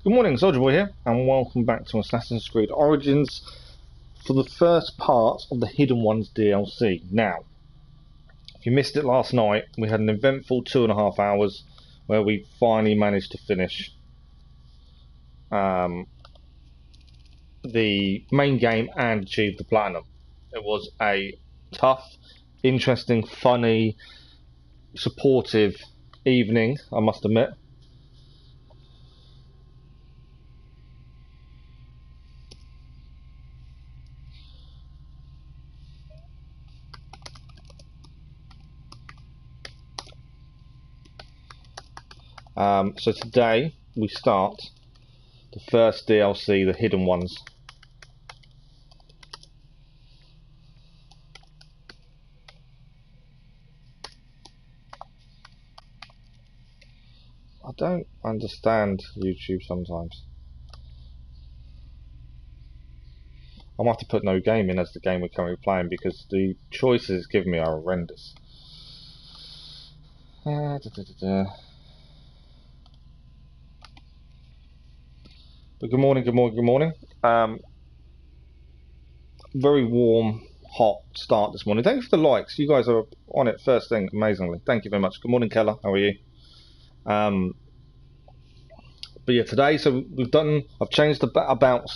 Good morning, Soldier Boy here, and welcome back to Assassin's Creed Origins for the first part of the Hidden Ones DLC. Now, if you missed it last night, we had an eventful 2.5 hours where we finally managed to finish the main game and achieve the platinum. It was a tough, interesting, funny, supportive evening, I must admit. So today we start the first DLC, the Hidden Ones. I don't understand YouTube sometimes. I might have to put no game in as the game we're currently playing because the choices it's given me are horrendous. But good morning, good morning, good morning. Very warm, hot start this morning. Thank you for the likes. You guys are on it first thing, amazingly. Thank you very much. Good morning, Keller. How are you? But yeah, today, so I've changed the about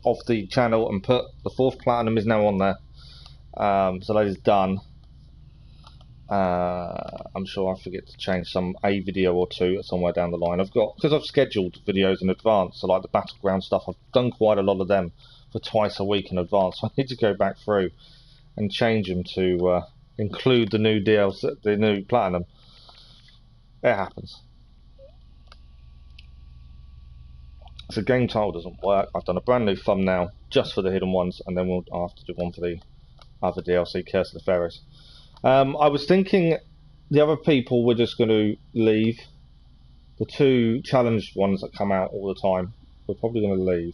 of the channel and put the 4th platinum is now on there. So that is done. I'm sure I'll forget to change a video or two somewhere down the line. Because I've scheduled videos in advance, so like the battleground stuff, I've done quite a lot of them for twice a week in advance. So I need to go back through and change them to include the new DLC, the new platinum. It happens. So game title doesn't work. I've done a brand new thumbnail just for the Hidden Ones, and then I'll have to do one for the other DLC, Curse of the Pharaohs. I was thinking the other people were just going to leave. The 2 challenged ones that come out all the time, we're probably going to leave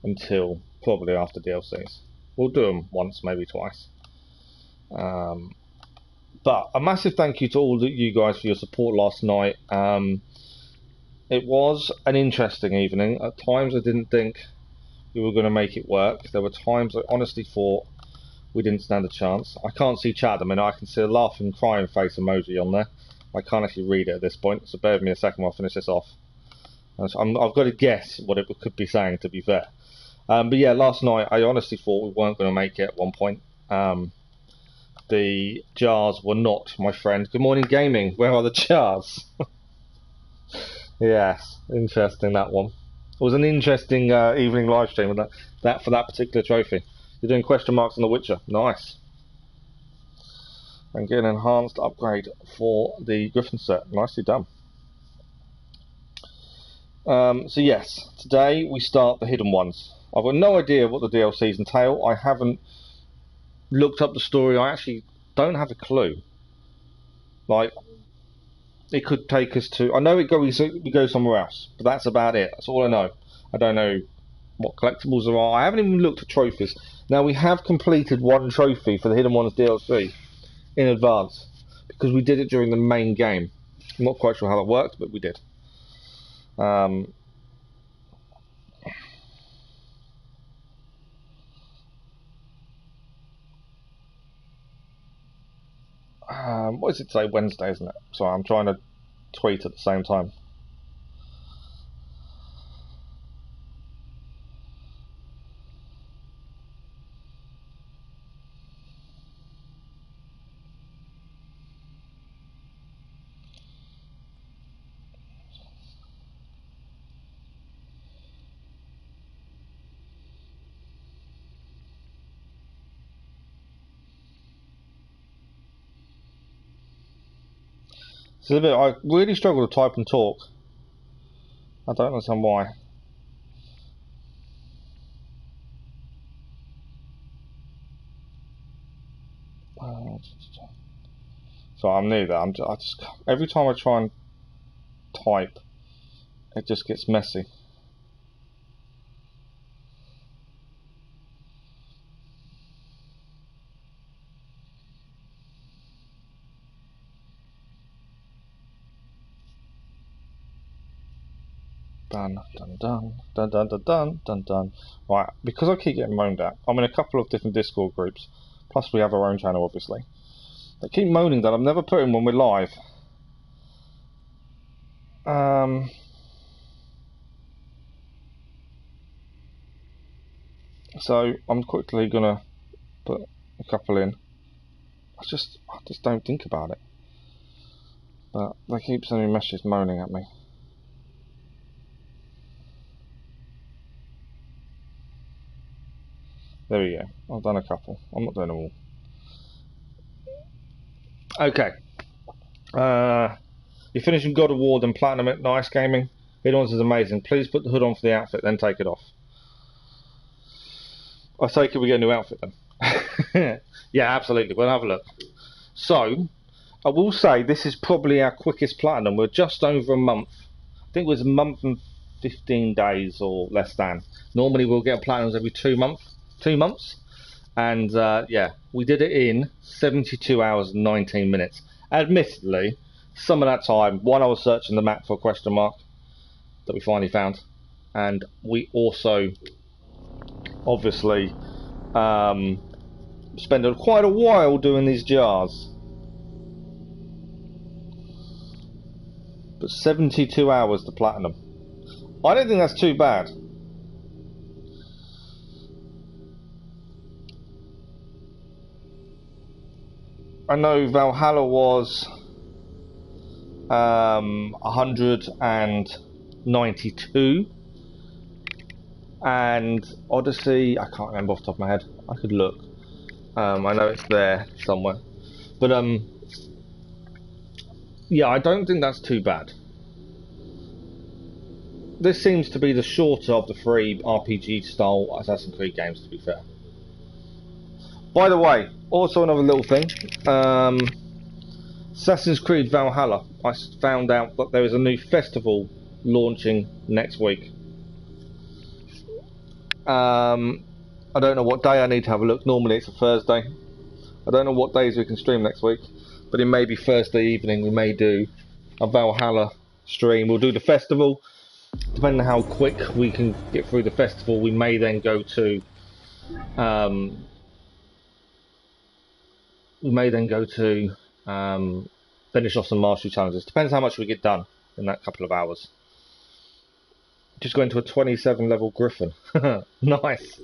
until probably after DLCs. We'll do them once, maybe twice. But a massive thank you to all of you guys for your support last night. It was an interesting evening. At times I didn't think we were going to make it work. There were times I honestly thought we didn't stand a chance. I can't see chat. I mean, I can see a laughing, crying face emoji on there. I can't actually read it at this point, so bear with me a second while I finish this off. I've got to guess what it could be saying, to be fair. But yeah, last night I honestly thought we weren't going to make it at one point. The jars were not my friend. Good morning, gaming. Where are the jars? Yes, interesting, that one. It was an interesting evening live stream with that for that particular trophy. You're doing question marks on The Witcher. Nice. And get an enhanced upgrade for the Griffin set. Nicely done. So yes, today we start the Hidden Ones. I've got no idea what the DLCs entail. I haven't looked up the story. I actually don't have a clue. Like, it could take us to... I know we go somewhere else, but that's about it. That's all I know. I don't know what collectibles there are. I haven't even looked at trophies. Now, we have completed 1 trophy for the Hidden Ones DLC in advance because we did it during the main game. I'm not quite sure how it worked, but we did. What is it today? Wednesday, isn't it? So I'm trying to tweet at the same time. So I really struggle to type and talk. I don't understand why. So I'm new there. I just every time I try and type, it just gets messy. Dun, dun, dun, dun, dun, dun, dun, dun, dun. Right, because I keep getting moaned at, I'm in a couple of different Discord groups, plus we have our own channel, obviously. They keep moaning that I'm never putting when we're live. So I'm quickly gonna put a couple in. I just don't think about it. But they keep sending me messages moaning at me. There we go. I've done a couple. I'm not doing them all. Okay. You're finishing God of War, then Platinum at Nice Gaming. Hidden Ones is amazing. Please put the hood on for the outfit, then take it off. I say, could we get a new outfit then? Yeah, absolutely. We'll have a look. So, I will say this is probably our quickest Platinum. We're just over a month. I think it was a month and 15 days or less than. Normally we'll get Platinums every 2 months. And yeah, we did it in 72 hours and 19 minutes. Admittedly, some of that time, one, I was searching the map for a question mark that we finally found, and we also obviously spent quite a while doing these jars. But 72 hours to platinum. I don't think that's too bad. I know Valhalla was 192, and Odyssey, I can't remember off the top of my head. I could look. I know it's there somewhere, but yeah, I don't think that's too bad. This seems to be the shorter of the 3 RPG style Assassin's Creed games, to be fair. By the way, also another little thing, Assassin's Creed Valhalla, I found out that there is a new festival launching next week. I don't know what day. I need to have a look. Normally it's a Thursday. I don't know what days we can stream next week, but it may be Thursday evening. We may do a Valhalla stream. We'll do the festival. Depending on how quick we can get through the festival, we may then go to finish off some mastery challenges. Depends how much we get done in that couple of hours. Just going to a 27 level Griffin. Nice.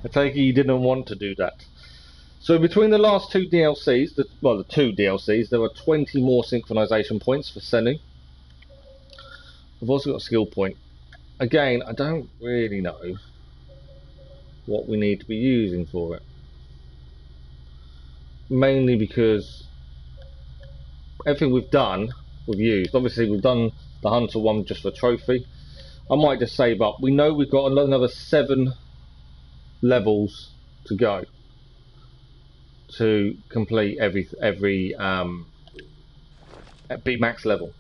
I take it you didn't want to do that. So between the last 2 DLCs, the 2 DLCs, there were 20 more synchronization points for Senu. We've also got a skill point. Again, I don't really know what we need to be using for it. Mainly because everything we've done, we've used. Obviously we've done the Hunter one just for trophy. I might just save up. We know we've got another 7 levels to go to complete every B max level.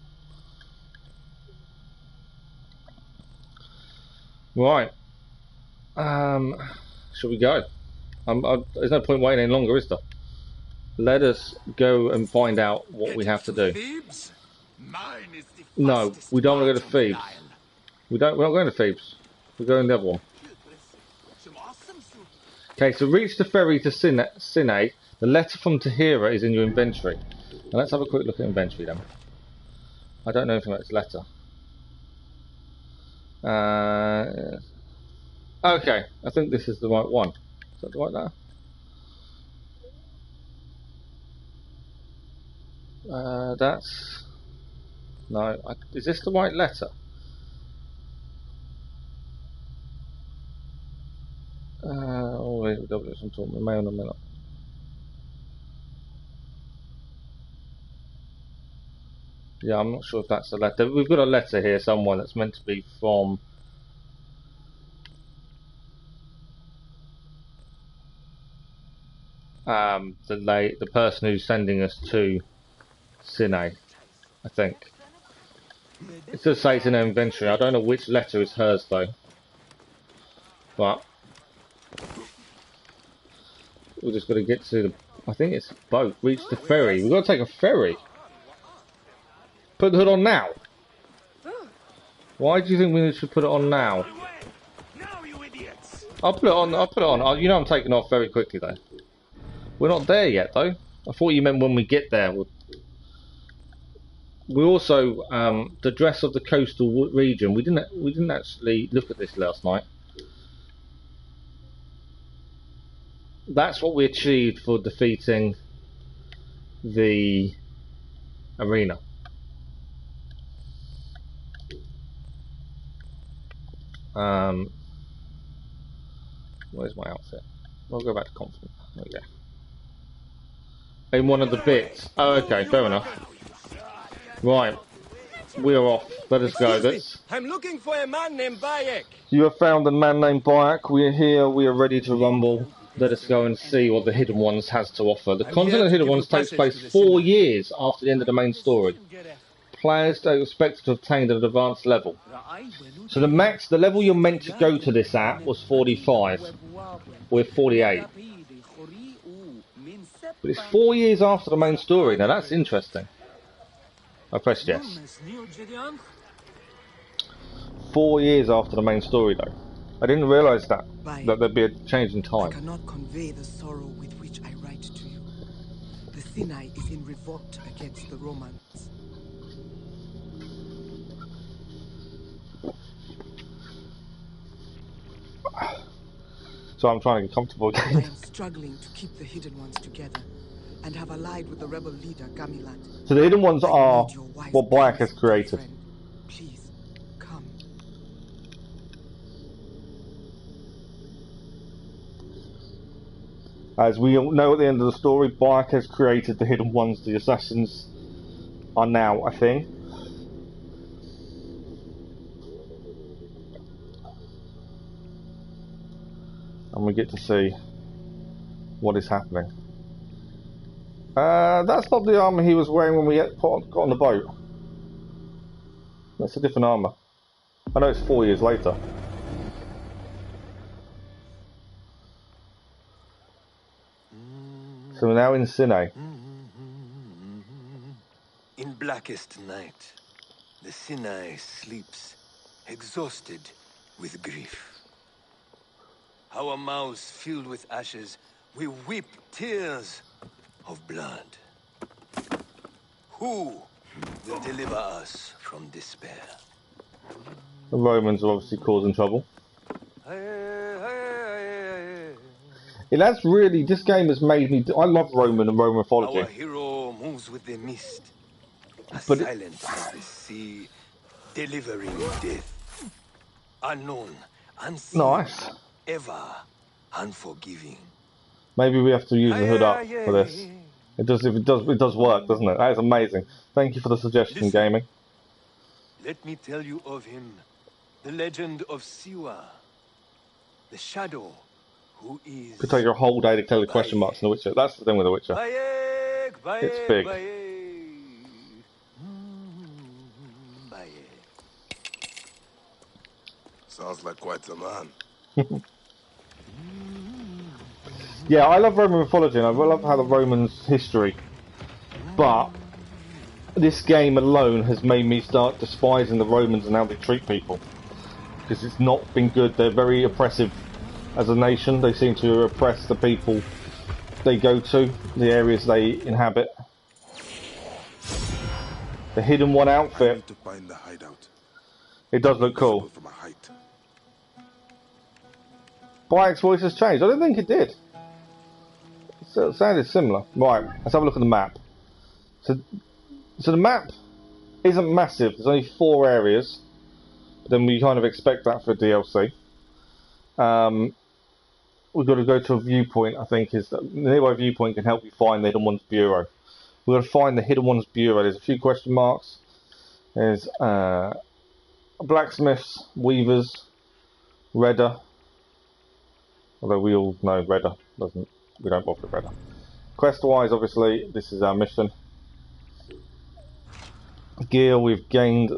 Right. Shall we go? There's no point waiting any longer, is there? Let us go and find out what we have to do. No, we don't want to go to Thebes. We're not going to Thebes. We're going to the other one. Okay, so reach the ferry to Sine. The letter from Tahira is in your inventory. Now let's have a quick look at inventory then. I don't know anything about this letter. Okay, I think this is the right one. Is that the right letter? That's... No, is this the right letter? Oh wait, I'm talking may or may not. Yeah, I'm not sure if that's a letter. We've got a letter here somewhere that's meant to be from the person who's sending us to Sine, I think. It does say it's in her inventory. I don't know which letter is hers though. But we're just got to get to the... I think it's boat. Reach the ferry. We've got to take a ferry. Put the hood on now. Why do you think we should put it on now? Now, you idiots! I'll put it on. I'll put it on. You know I'm taking off very quickly though. We're not there yet though. I thought you meant when we get there. We also the dress of the coastal region. We didn't actually look at this last night. That's what we achieved for defeating the arena. Where's my outfit? I'll go back to confident. There we go. In one of the bits. Oh, okay, fair enough. Right, we are off. Let us go. I'm looking for a man named Bayek. You have found a man named Bayek. We are here. We are ready to rumble. Let us go and see what the Hidden Ones has to offer. The content of the Hidden Ones takes place 4 years after the end of the main story. Players are expected to obtain an advanced level. So the level you're meant to go to this at was 45. We're 48. But it's 4 years after the main story. Now that's interesting. I pressed yes. 4 years after the main story though. I didn't realise that there'd be a change in time. I cannot convey the sorrow with which I write to you. The Sinai is in revolt against the Romans. So I'm trying to get comfortable again. I am struggling to keep the Hidden Ones together and have allied with the rebel leader Gamilat. So the Hidden Ones are what Bayek has created. Please, come. As we all know at the end of the story, Bayek has created the Hidden Ones. The Assassins are now a thing. And we get to see what is happening. That's not the armour he was wearing when we got on the boat. That's a different armour. I know it's 4 years later. So we're now in Sinai. In blackest night, the Sinai sleeps, exhausted with grief. Our mouths filled with ashes, we weep tears of blood. Who will deliver us from despair? The Romans are obviously causing trouble. Yeah, that's really, this game has made me, I love Roman and Roman mythology. Our hero moves with the mist, But silent as the sea, delivering death. Unknown, unseen, nice. ever unforgiving. Maybe we have to use the hood up for this. It does work, doesn't it? That is amazing. Thank you for the suggestion, Listen. gaming. Let me tell you of him, the legend of Siwa, the shadow who is... Could take your whole day to tell the question marks in The Witcher. That's the thing with The Witcher. Bayek, Bayek, It's big. Bayek. Sounds like quite a man. Yeah, I love Roman mythology and I love how the Romans' history. But this game alone has made me start despising the Romans and how they treat people. Because it's not been good. They're very oppressive as a nation. They seem to oppress the people they go to, the areas they inhabit. The Hidden One outfit. To find the hideout. It does look cool. From a height. Bayek's voice has changed. I don't think it did. It sounded similar. Right, let's have a look at the map. So the map isn't massive. There's only 4 areas. But then we kind of expect that for DLC. We've got to go to a viewpoint, I think. The nearby viewpoint can help you find the Hidden Ones Bureau. We've got to find the Hidden Ones Bureau. There's a few question marks. There's blacksmiths, weavers, redder. Although we all know redder doesn't. We don't bother with redder. Quest-wise, obviously, this is our mission. Gear, we've gained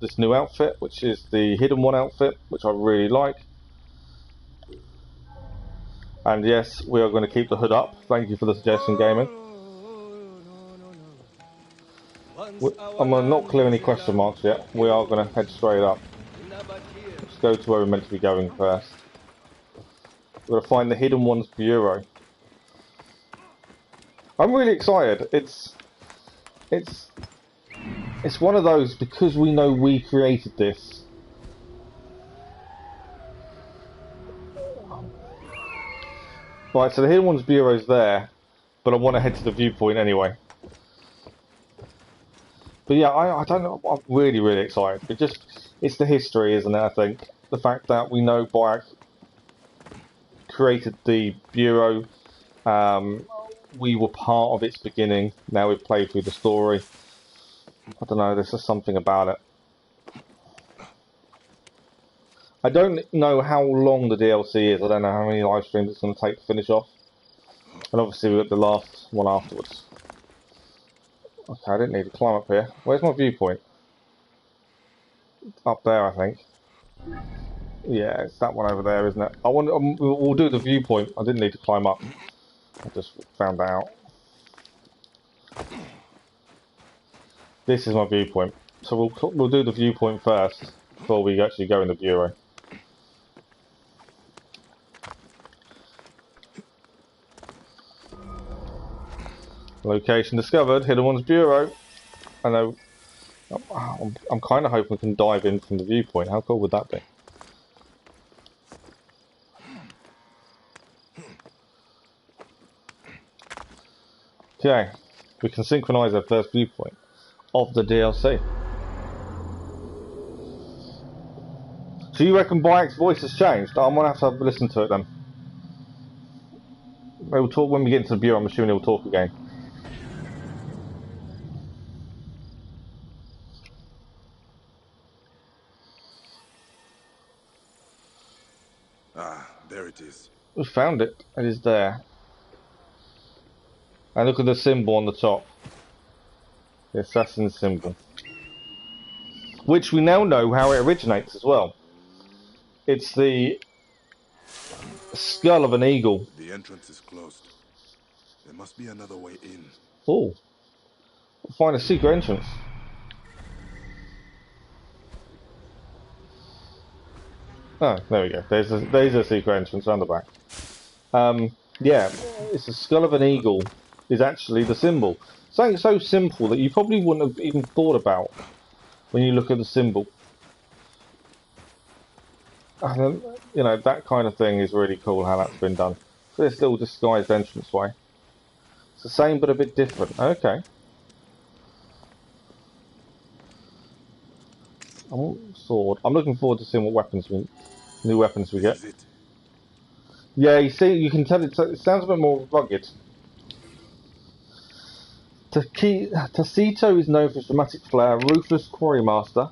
this new outfit, which is the Hidden One outfit, which I really like. And yes, we are going to keep the hood up. Thank you for the suggestion, gaming. I'm going to not clear any question marks yet. We are going to head straight up. Let's go to where we're meant to be going first. We're going to find the Hidden Ones Bureau. I'm really excited. It's one of those, because we know we created this. Right, so the Hidden Ones Bureau's there, but I want to head to the viewpoint anyway. But yeah, I don't know. I'm really, really excited. It's the history, isn't it? I think the fact that we know Bayek created the Bureau. We were part of its beginning. Now we've played through the story. I don't know. There's just something about it. I don't know how long the DLC is. I don't know how many live streams it's going to take to finish off. And obviously we've got the last one afterwards. Okay, I didn't need to climb up here. Where's my viewpoint? Up there, I think. Yeah, it's that one over there, isn't it? We'll do the viewpoint. I didn't need to climb up. I just found that out. This is my viewpoint. So we'll do the viewpoint first before we actually go in the Bureau. Location discovered, Hidden Ones Bureau. I know. I'm kind of hoping we can dive in from the viewpoint. How cool would that be? Okay, we can synchronize our first viewpoint of the DLC. So you reckon Bayek's voice has changed? I'm gonna have to listen to it then. We'll talk when we get into the Bureau. I'm assuming he'll talk again. Ah, there it is. We found it. It is there. And look at the symbol on the top. The assassin symbol. Which we now know how it originates as well. It's the skull of an eagle. The entrance is closed. There must be another way in. Oh. We'll find a secret entrance. Oh, there we go. There's a secret entrance around the back. Yeah, it's the skull of an eagle is actually the symbol. Something so simple that you probably wouldn't have even thought about when you look at the symbol. And, you know, that kind of thing is really cool how that's been done. So this little disguised entranceway. It's the same but a bit different. Okay. Sword. I'm looking forward to seeing what new weapons we get. Yeah, you can tell it sounds a bit more rugged. Tacito is known for his dramatic flair, a ruthless quarry master.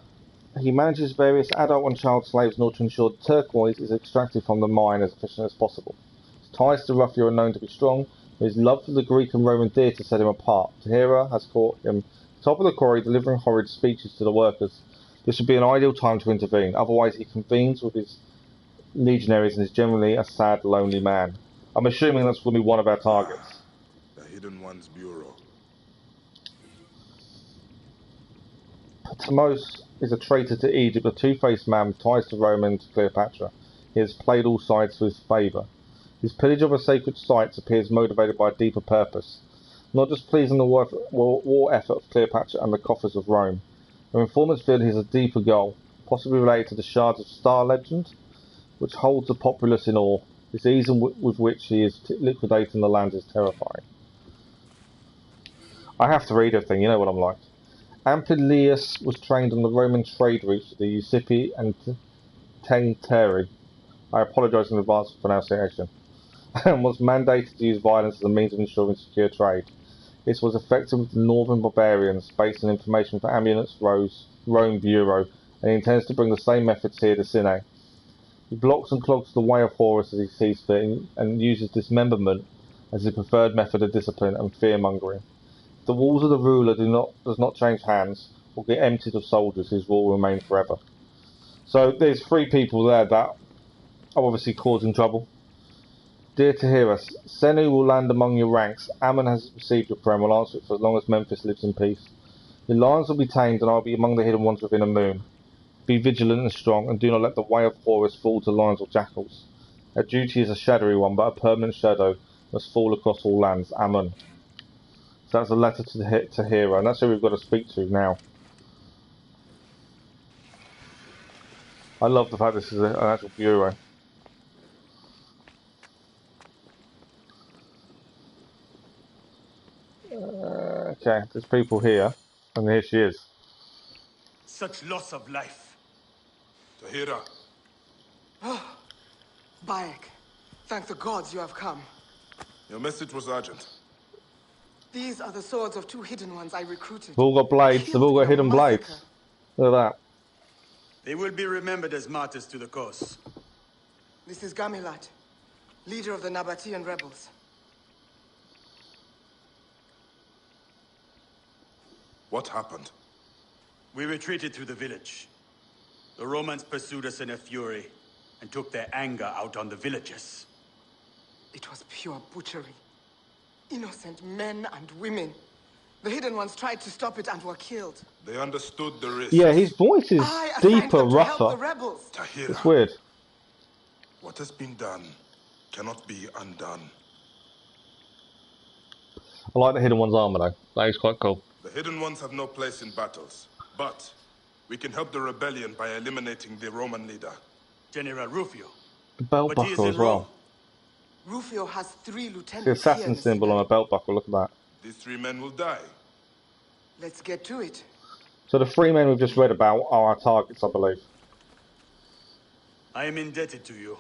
He manages various adult and child slaves in order to ensure turquoise is extracted from the mine as efficiently as possible. His ties to Ruffy are known to be strong, but his love for the Greek and Roman theatre set him apart. Tahira has caught him top of the quarry, delivering horrid speeches to the workers. This would be an ideal time to intervene, otherwise he convenes with his legionaries and is generally a sad, lonely man. I'm assuming that's going to be one of our targets. The Hidden Ones Bureau. Ptahmose is a traitor to Egypt, a two-faced man with ties to Rome and to Cleopatra. He has played all sides to his favour. His pillage of a sacred sites appears motivated by a deeper purpose, not just pleasing the war effort of Cleopatra and the coffers of Rome. The informants feel he has a deeper goal, possibly related to the shards of Star legend, which holds the populace in awe. This ease with which he is liquidating the land is terrifying. I have to read everything, you know what I'm like. Ampelius was trained on the Roman trade routes, the Usipi and Tengteri. I apologise in advance for pronunciation. And was mandated to use violence as a means of ensuring secure trade. This was effective with the northern barbarians, based on information for Ambulance Rome Bureau, and he intends to bring the same methods here to Sine. He blocks and clogs the way of Horus as he sees fit, and uses dismemberment as his preferred method of discipline and fear-mongering. If the walls of the ruler does not change hands, or get emptied of soldiers, his rule will remain forever. So there's 3 people there that are obviously causing trouble. Dear Tahira, Senu will land among your ranks. Ammon has received your prayer and will answer it for as long as Memphis lives in peace. Your lions will be tamed and I'll be among the hidden ones within a moon. Be vigilant and strong, and do not let the way of horrors fall to lions or jackals. Our duty is a shadowy one, but a permanent shadow must fall across all lands. Amen. So that's a letter to Hero, and that's who we've got to speak to now. I love the fact this is an actual bureau. Okay, there's people here, and here she is. Such loss of life. Tahira, Bayek, thank the gods you have come. your message was urgent. These are the swords of two hidden ones I recruited. They've all got blades, they've all got hidden blades. Look at that. They will be remembered as martyrs to the cause. This is Gamilat, leader of the Nabatean rebels. What happened? We retreated through the village. The Romans pursued us in a fury and took their anger out on the villagers. It was pure butchery. Innocent men and women. The hidden ones tried to stop it and were killed. They understood the risks. Yeah, his voice is deeper, rougher. Tahira, It's weird. what has been done cannot be undone. I like the hidden one's armor though. That is quite cool. The hidden ones have no place in battles, but we can help the rebellion by eliminating the Roman leader. General Rufio. The belt But he is buckle in as well. Rufio has 3 lieutenants. The assassin here, symbol on a belt buckle, look at that. These 3 men will die. Let's get to it. So the 3 men we've just read about are our targets, I believe. I am indebted to you.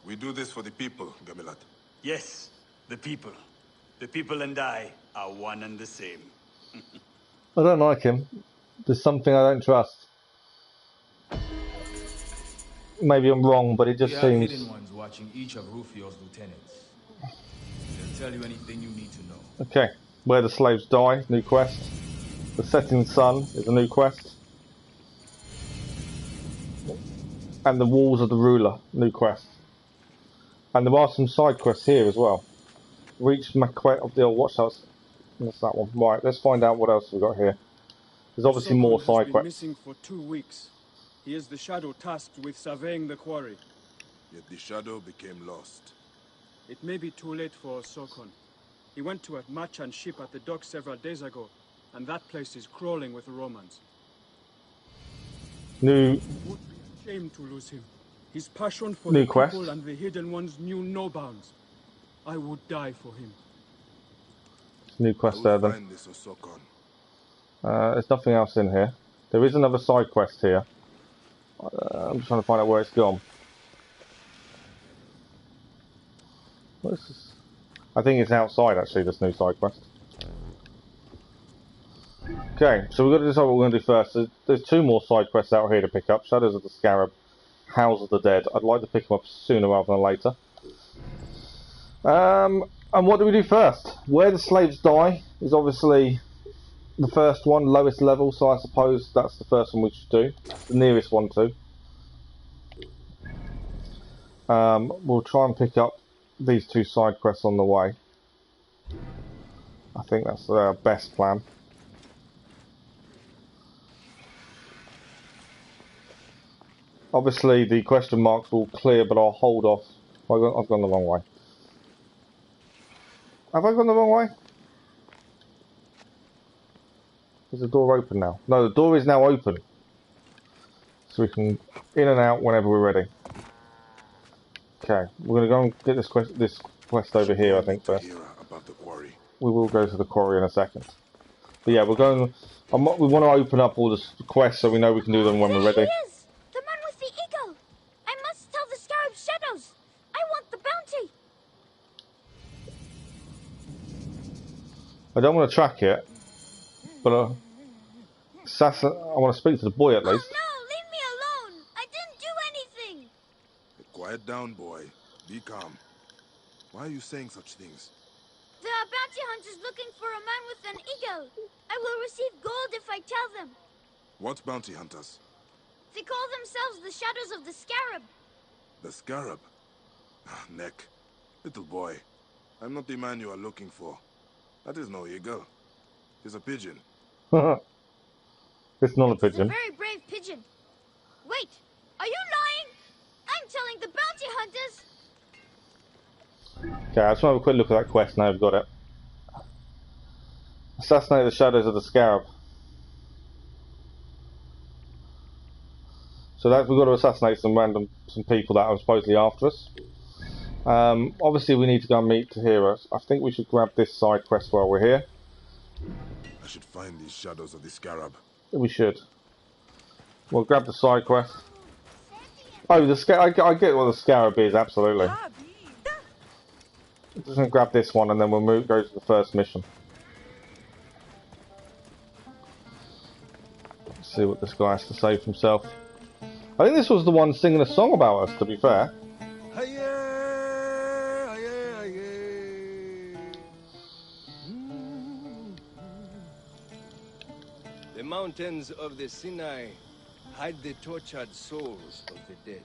We do this for the people, Gamilat. Yes, the people. The people and I are one and the same. I don't like him. There's something I don't trust. Maybe I'm wrong, but it just seems... hidden ones watching each of Rufio's lieutenants. They'll tell you anything you need to know. Okay, Where the Slaves Die, new quest. The Setting Sun is a new quest. And the Walls of the Ruler, new quest. And there are some side quests here as well. Reach Maquette of the Old Watchhouse. That's that one. Right, let's find out what else we've got here. There's obviously more side quests. Missing for 2 weeks. He is the Shadow tasked with surveying the quarry. Yet the Shadow became lost. It may be too late for Sokon. He went to a merchant ship at the dock several days ago, and that place is crawling with the Romans. New... It would be a shame to lose him. His passion for New the quest. people and the hidden ones knew no bounds. I would die for him. New quest there then. Find this Osokon. There's nothing else in here. There is another side quest here. I'm just trying to find out where it's gone. What is this? I think it's outside actually, this new side quest. Okay, so we've got to decide what we're going to do first. There's 2 more side quests out here to pick up. Shadows of the Scarab, House of the Dead. I'd like to pick them up sooner rather than later. And what do we do first? Where the Slaves Die is obviously the first one, lowest level, so I suppose that's the first one we should do. The nearest one too. We'll try and pick up these 2 side quests on the way. I think that's the best plan. Obviously the question marks will clear, but I'll hold off. I've gone the wrong way. Have I gone the wrong way? Is the door open now? No, the door is now open. So we can in and out whenever we're ready. Okay, we're going to go and get this quest over here, I think, first. About the quarry. We will go to the quarry in a second. But yeah, we're going... we want to open up all the quests so we know we can do them when we're ready. There he is! The man with the eagle! I must tell the Scarab Shadows! I want the bounty! I don't want to track it, but I want to speak to the boy at least. Oh no! Leave me alone! I didn't do anything! Quiet down, boy. Be calm. Why are you saying such things? There are bounty hunters looking for a man with an eagle. I will receive gold if I tell them. What bounty hunters? They call themselves the Shadows of the Scarab. The Scarab? Neck. Little boy. I'm not the man you are looking for. That is no eagle. It's a pigeon. It's not a It's a pigeon. very brave Okay, I just want to have a quick look at that quest now I've got it. Assassinate the shadows of the Scarab. So that we've got to assassinate some people that are supposedly after us. Obviously we need to go and meet Tahira. I think we should grab this side quest while we're here. I should find these shadows of the Scarab. We should. We'll grab the side quest. Oh, the Scarab. I get what the Scarab is, absolutely. Just going to grab this one and then we'll go to the first mission. Let's see what this guy has to say for himself. I think this was the one singing a song about us, to be fair. The mountains of the Sinai hide the tortured souls of the dead.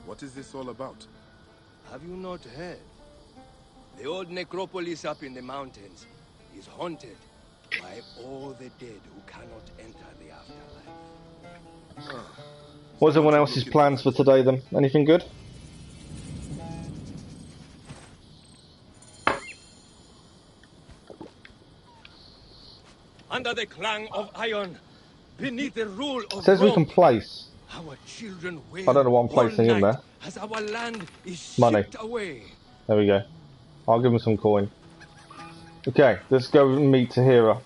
What is this all about? Have you not heard? The old necropolis up in the mountains is haunted by all the dead who cannot enter the afterlife. What's everyone else's plans for today then? Anything good? Under the clang of iron, beneath the rule of Says we Rome, can place. our children wail I don't know what I'm placing in there. as our land is Money. shipped away. There we go. I'll give him some coin. Okay, let's go and meet Tahira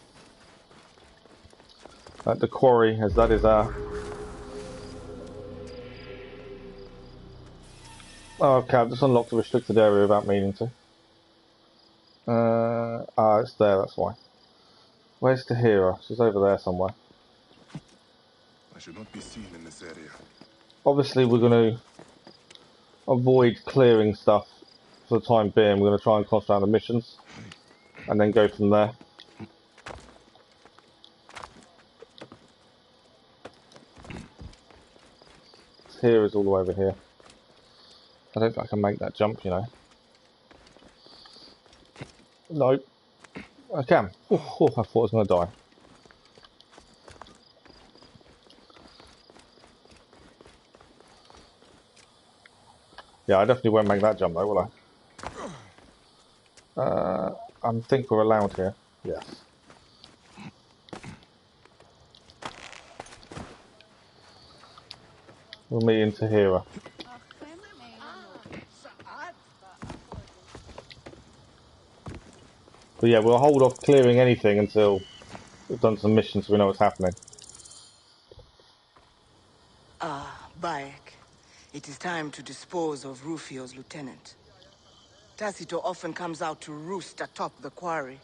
at the quarry, as that is our... Oh, okay, I've just unlocked a restricted area without meaning to. It's there, that's why. Where's Tahira? She's over there somewhere. I should not be seen in this area. Obviously, we're going to avoid clearing stuff for the time being. We're going to try and concentrate on the missions and then go from there. Tahira's all the way over here. I don't think I can make that jump, you know. No. I can. I thought I was going to die. Yeah, I definitely won't make that jump though, will I? I think we're allowed here. Yes. We'll meet in Tahira. But yeah, we'll hold off clearing anything until we've done some missions so we know what's happening. Bayek. It is time to dispose of Rufio's lieutenant. Tacito often comes out to roost atop the quarry.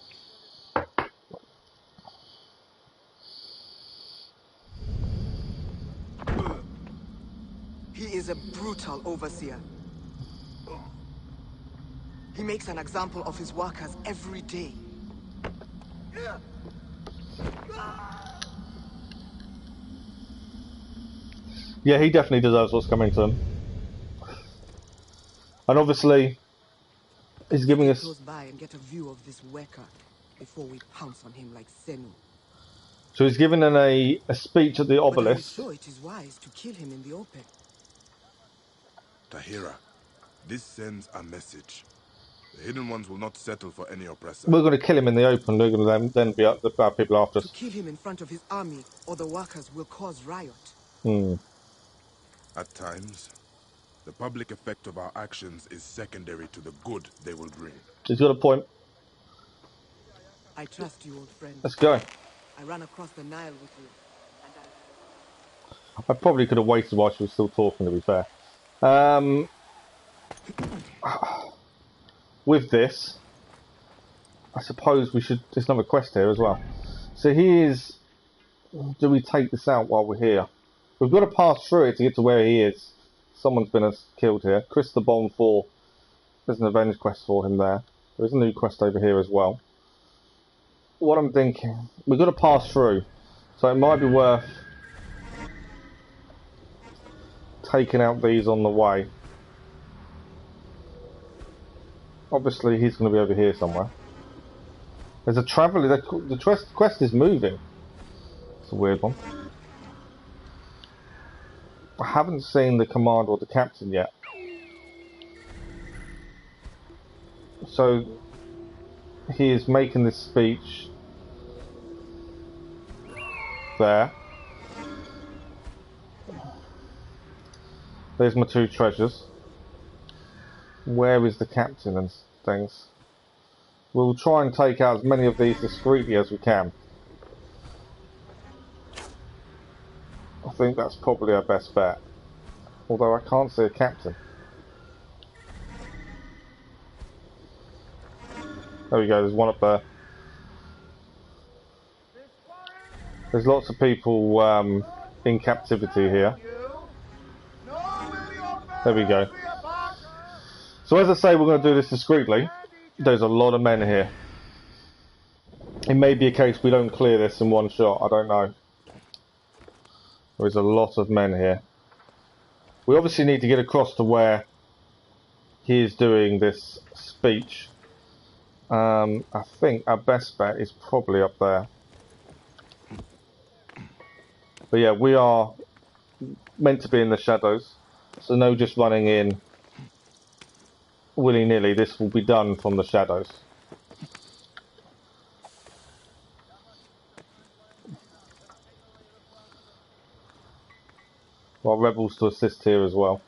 He is a brutal overseer. He makes an example of his workers every day. Yeah, he definitely deserves what's coming to him. And obviously, he's giving us... Close by and get a view of this worker before we pounce on him like Senu. So he's giving a speech at the But are you obelisk. sure it is wise to kill him in the open? Tahira, this sends a message. The Hidden Ones will not settle for any oppressor. We're going to kill him in the open. We're going to then be up the people after To us. kill him in front of his army, or the workers will cause riot. At times, the public effect of our actions is secondary to the good they will bring. He's got a point. I trust you, old friend. Let's go. I ran across the Nile with you, and I probably could have waited while she was still talking, to be fair. With this, I suppose we should... There's another quest here as well. So he is... Do we take this out while we're here? We've got to pass through it to get to where he is. Someone's been killed here. Chris the Bomb 4. There's an avenge quest for him there. There's a new quest over here as well. What I'm thinking... We've got to pass through. So it might be worth... taking out these on the way. Obviously he's going to be over here somewhere. There's a traveller... The quest is moving. It's a weird one. I haven't seen the commander or the captain yet. So he is making this speech there. There's my 2 treasures. Where is the captain and things? We'll try and take out as many of these discreetly as we can. I think that's probably our best bet. Although I can't see a captain. There we go, there's one up there. There's lots of people in captivity here. There we go. So as I say, we're going to do this discreetly. There's a lot of men here. It may be a case we don't clear this in one shot, I don't know. There's a lot of men here. We obviously need to get across to where he is doing this speech. I think our best bet is probably up there. But yeah, we are meant to be in the shadows, so no just running in willy-nilly. This will be done from the shadows. Well, rebels to assist here as well.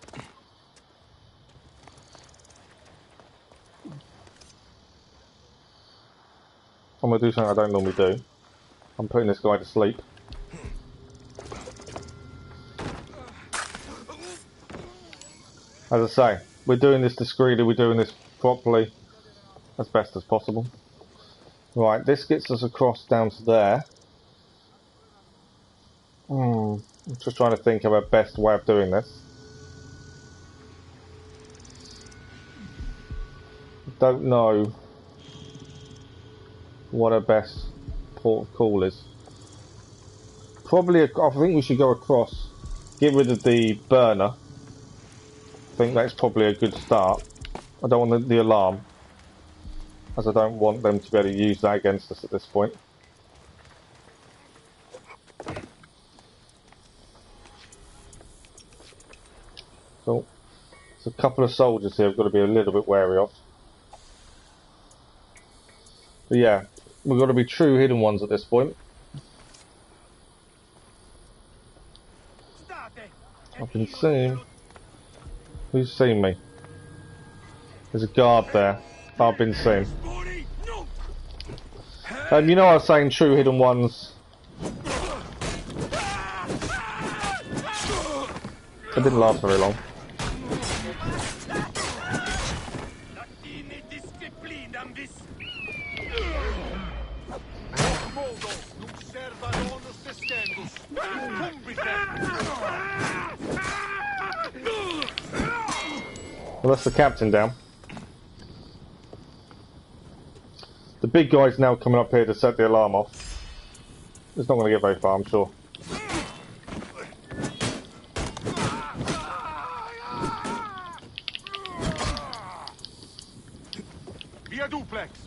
I'm going to do something I don't normally do. I'm putting this guy to sleep. As I say, we're doing this discreetly, we're doing this properly, as best as possible. Right, this gets us across down to there. I'm just trying to think of a best way of doing this. Don't know what our best port of call is. Probably, I think we should go across, get rid of the burner. I think that's probably a good start. I don't want the alarm, as I don't want them to be able to use that against us at this point. So, there's a couple of soldiers here I've got to be a little bit wary of. But yeah, we've got to be true hidden ones at this point. I've been seen. Who's seen me? There's a guard there. I've been seen. You know I was saying true hidden ones. It didn't last very long. Well, that's the captain down. The big guy's now coming up here to set the alarm off. It's not going to get very far, I'm sure. Via duplex.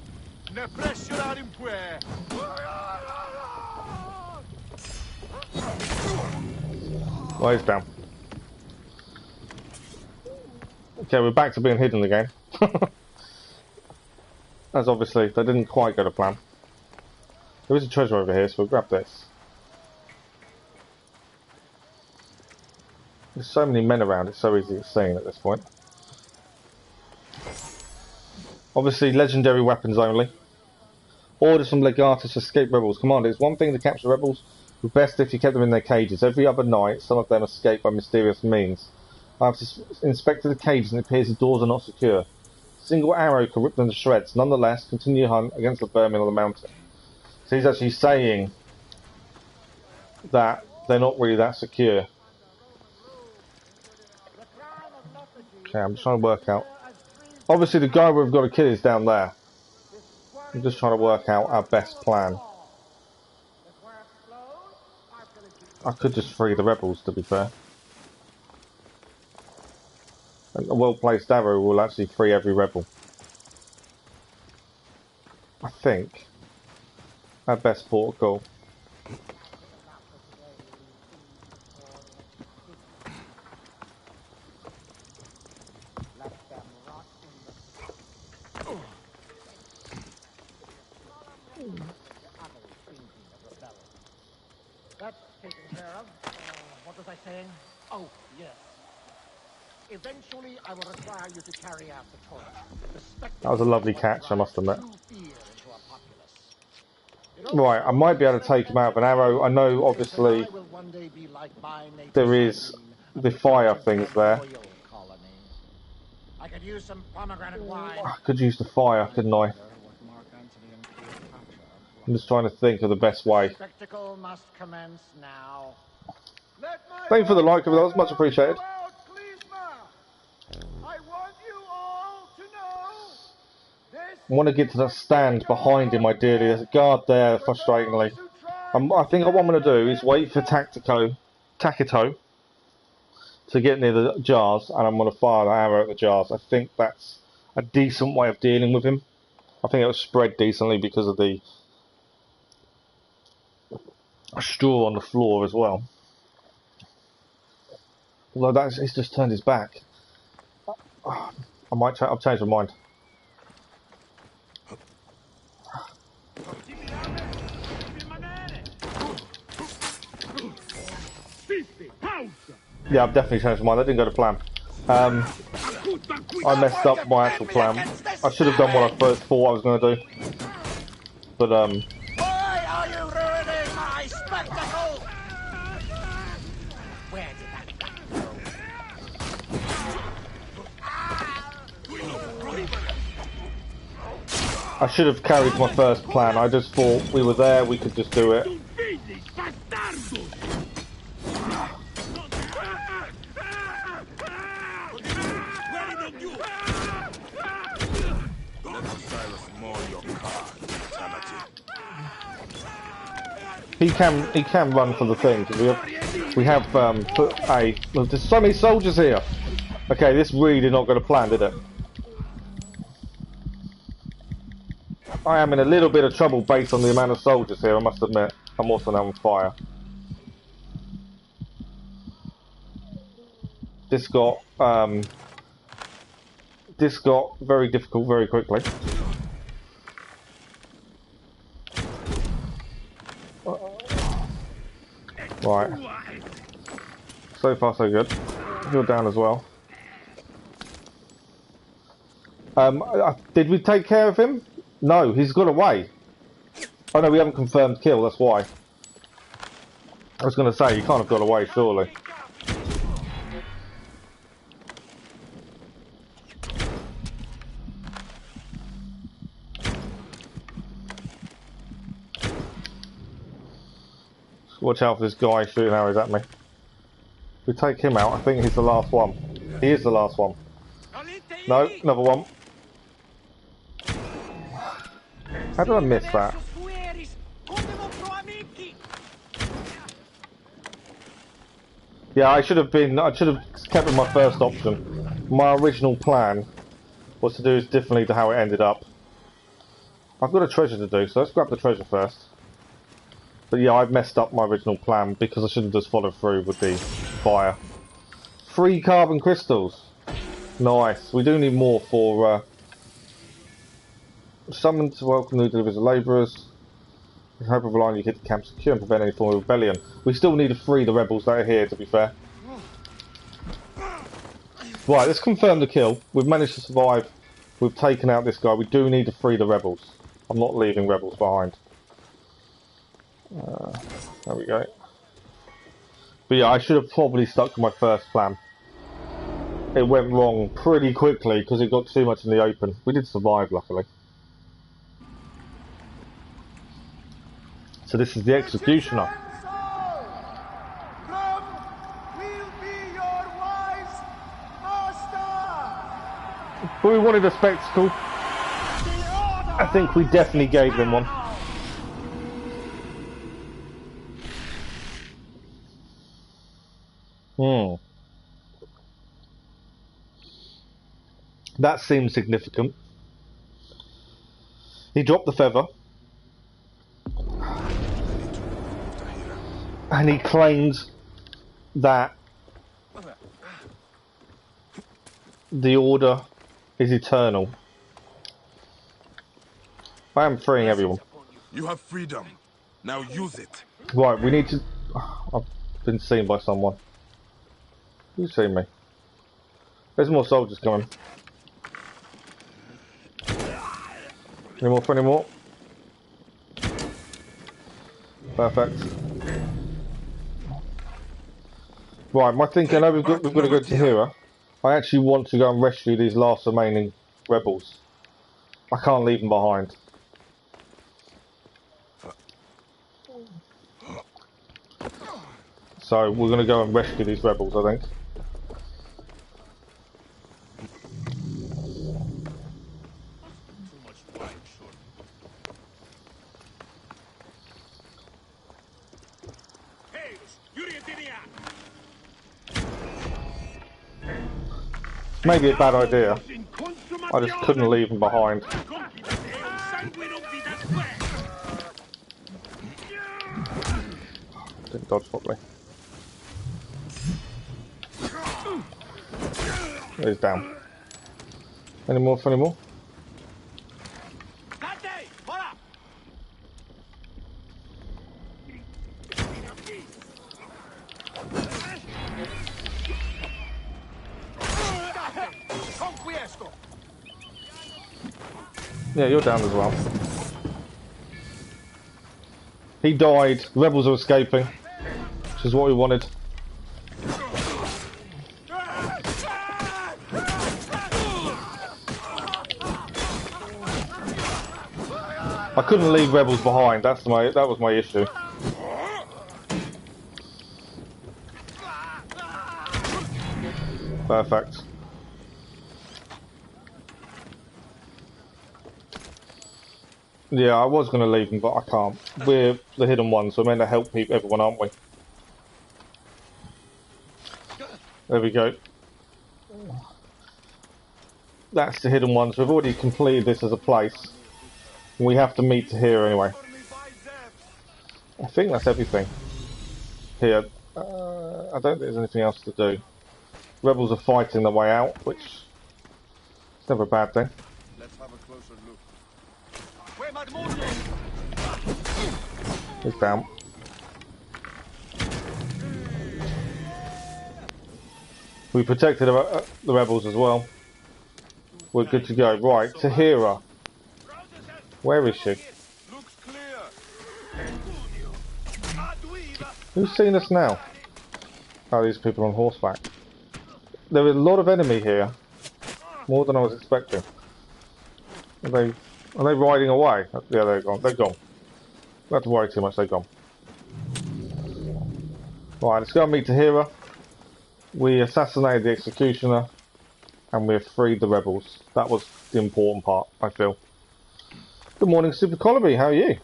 Ne pressure in pue. Well, he's down. Okay, we're back to being hidden again. As obviously, they didn't quite go to plan. There is a treasure over here, so we'll grab this. There's so many men around, it's so easy to see at this point. Obviously, legendary weapons only. Orders from Legatus to escape rebels. Commander, it's one thing to capture rebels, but best if you kept them in their cages. Every other night, some of them escape by mysterious means. I've inspected the cages and it appears the doors are not secure. A single arrow can rip them to shreds. Nonetheless, continue your hunt against the vermin on the mountain. So he's actually saying that they're not really that secure. Okay, I'm just trying to work out. Obviously, the guy we've got to kill is down there. I'm just trying to work out our best plan. I could just free the rebels, to be fair. And a well-placed arrow will actually free every rebel. I think. Our best port of call. That's taken care of. What was I saying? Oh, yes. Eventually, I will require you to carry out the torch. The That was a spectacle lovely is what catch, I drives must admit. true fear into our populace. It Right, I also might be makes able to them take him out with an entertained, arrow. I know, since they and obviously, I will one day be like by native there is sardine, the fire approaching things our there. royal colony. I could use some pomegranate wine. I could use the fire, couldn't I? Wonder what Mark Antony and Cleopatra are I'm just trying to think of the best way. The spectacle must commence now. Let my Thank you for the voice like, that was much echo appreciated. throughout Klisma. I want you all to know this I want to get to that is a stand behind him, ideally. There's a guard there, for frustratingly. those who try I to think what I'm going to stand do is wait for against us. Tacito to get near the jars, and I'm going to fire the arrow at the jars. I think that's a decent way of dealing with him. I think it was spread decently because of the straw on the floor as well. Although he's just turned his back. I've changed my mind. Yeah, I've definitely changed my mind. That didn't go to plan. I messed up my actual plan. I should have done what I first thought I was going to do. But, Why are you ruining my spectacle? Where did that go? I should have carried my first plan. I just thought we were there, we could just do it. He can run for the thing because we have put a. Well, there's so many soldiers here. Okay, this really did not go to plan, did it? I am in a little bit of trouble based on the amount of soldiers here, I must admit. I'm also now on fire. This got very difficult very quickly. Right. So far so good. You're down as well. Did we take care of him? No, he's got away. Oh no, we haven't confirmed kill, that's why. I was going to say, you can't have got away, surely. Watch out for this guy shooting arrows at me. If we take him out, I think he's the last one. He is the last one. No, another one. How did I miss that? Yeah, I should have kept with my first option. My original plan was to do this differently to how it ended up. I've got a treasure to do, so let's grab the treasure first. But yeah, I've messed up my original plan because I should have just followed through with the fire. 3 carbon crystals. Nice. We do need more for summon to welcome new deliveries of labourers. In hope of allowing you to hit the camp secure and prevent any form of rebellion. We still need to free the rebels that are here, to be fair. Right, let's confirm the kill. We've managed to survive. We've taken out this guy. We do need to free the rebels. I'm not leaving rebels behind. There we go. But yeah, I should have probably stuck to my first plan. It went wrong pretty quickly because it got too much in the open. We did survive, luckily. So this is the executioner. But we wanted a spectacle. I think we definitely gave them one. That seems significant. He dropped the feather. And he claims that the order is eternal. I am freeing everyone. You have freedom. Now use it. Right, we need to... I've been seen by someone. Who's seen me? There's more soldiers coming. Any more for any more? Perfect. Right, my thinking, I know we've got to go to Hera. I actually want to go and rescue these last remaining rebels. I can't leave them behind. So we're going to go and rescue these rebels, I think. Maybe a bad idea. I just couldn't leave them behind. Didn't dodge properly. He's down. Any more? Any more? Yeah, you're down as well. He died. Rebels are escaping, which is what we wanted. I couldn't leave rebels behind. That was my issue. Perfect. Yeah, I was going to leave them, but I can't. We're the hidden ones, so we're meant to help everyone, aren't we? There we go. That's the hidden ones. We've already completed this as a place. We have to meet here anyway. I think that's everything. Here. I don't think there's anything else to do. Rebels are fighting their way out, which is never a bad thing. Let's have a closer look. He's down. We protected the rebels as well. We're good to go. Right, Tahira. Where is she? Who's seen us now? Oh, these people on horseback. There is a lot of enemy here. More than I was expecting. Are they riding away? Yeah, they're gone. They're gone. Don't have to worry too much, they're gone. Right, let's go and meet Tahira. We assassinated the executioner and we've freed the rebels. That was the important part, I feel. Good morning, Super Colby. How are you?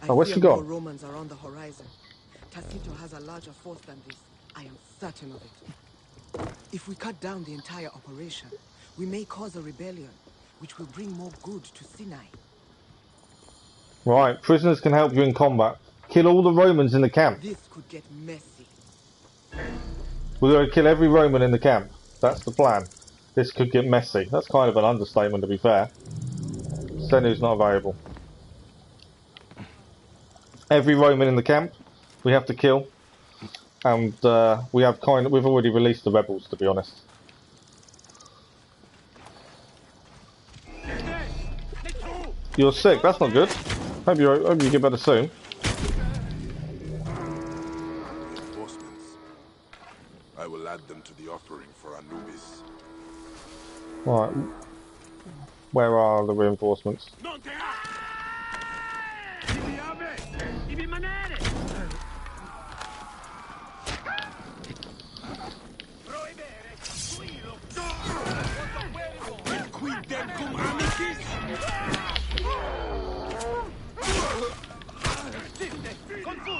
Oh, where's she gone? Romans are on the horizon. Tacito has a larger force than this. I am certain of it. If we cut down the entire operation, we may cause a rebellion, which will bring more good to Sinai. Right, prisoners can help you in combat. Kill all the Romans in the camp. This could get messy. We're going to kill every Roman in the camp. That's the plan. This could get messy. That's kind of an understatement, to be fair. Senu's not available. Every Roman in the camp we have to kill, and we've already released the rebels, to be honest. You're sick. That's not good. Hope you get better soon. Reinforcements. I will add them to the offering for Anubis. Right. Where are the reinforcements?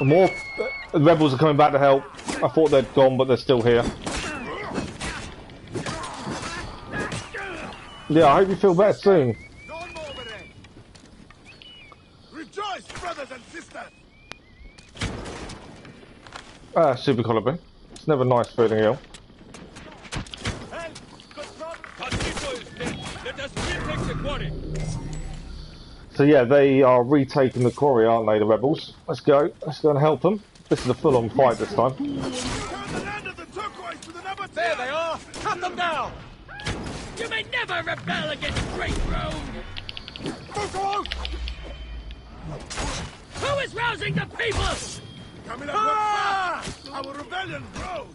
More rebels are coming back to help. I thought they'd gone, but they're still here. Yeah, I hope you feel better soon. Rejoice, brothers and sisters! Super Colby. It's never nice feeling ill. So yeah, they are retaking the quarry, aren't they, the rebels? Let's go and help them. This is a full-on fight this time. There they are! Cut them down! You may never rebel against great Rome! Who is rousing the people? Our rebellion grows!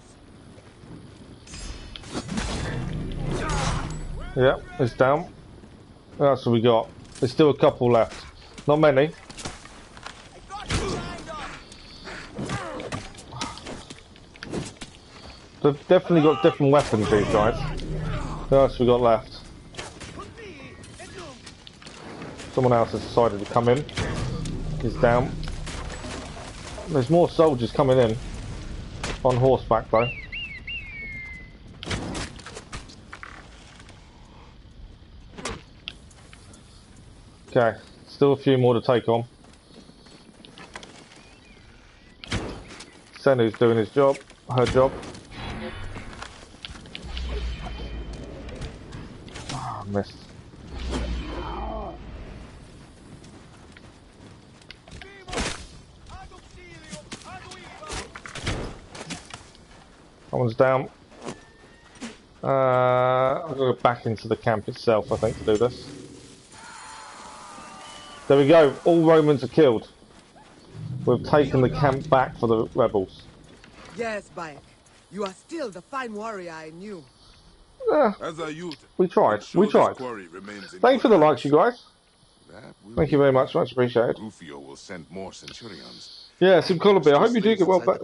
Yeah, it's down. What else have we got? There's still a couple left. Not many. They've definitely got different weapons, these guys. What else have we got left? Someone else has decided to come in. He's down. There's more soldiers coming in. On horseback, though. Okay, still a few more to take on. Senu's doing his job, her job. Oh, missed. That one's down. I've got to go back into the camp itself, I think, to do this. There we go, all Romans are killed. We've taken the camp back for the rebels. Yes, Bayek. You are still the fine warrior I knew. As a youth, we tried. Thanks for the likes, you guys. Thank you very much appreciated. Rufio will send more centurions. Yeah, Simcoloby, I hope you do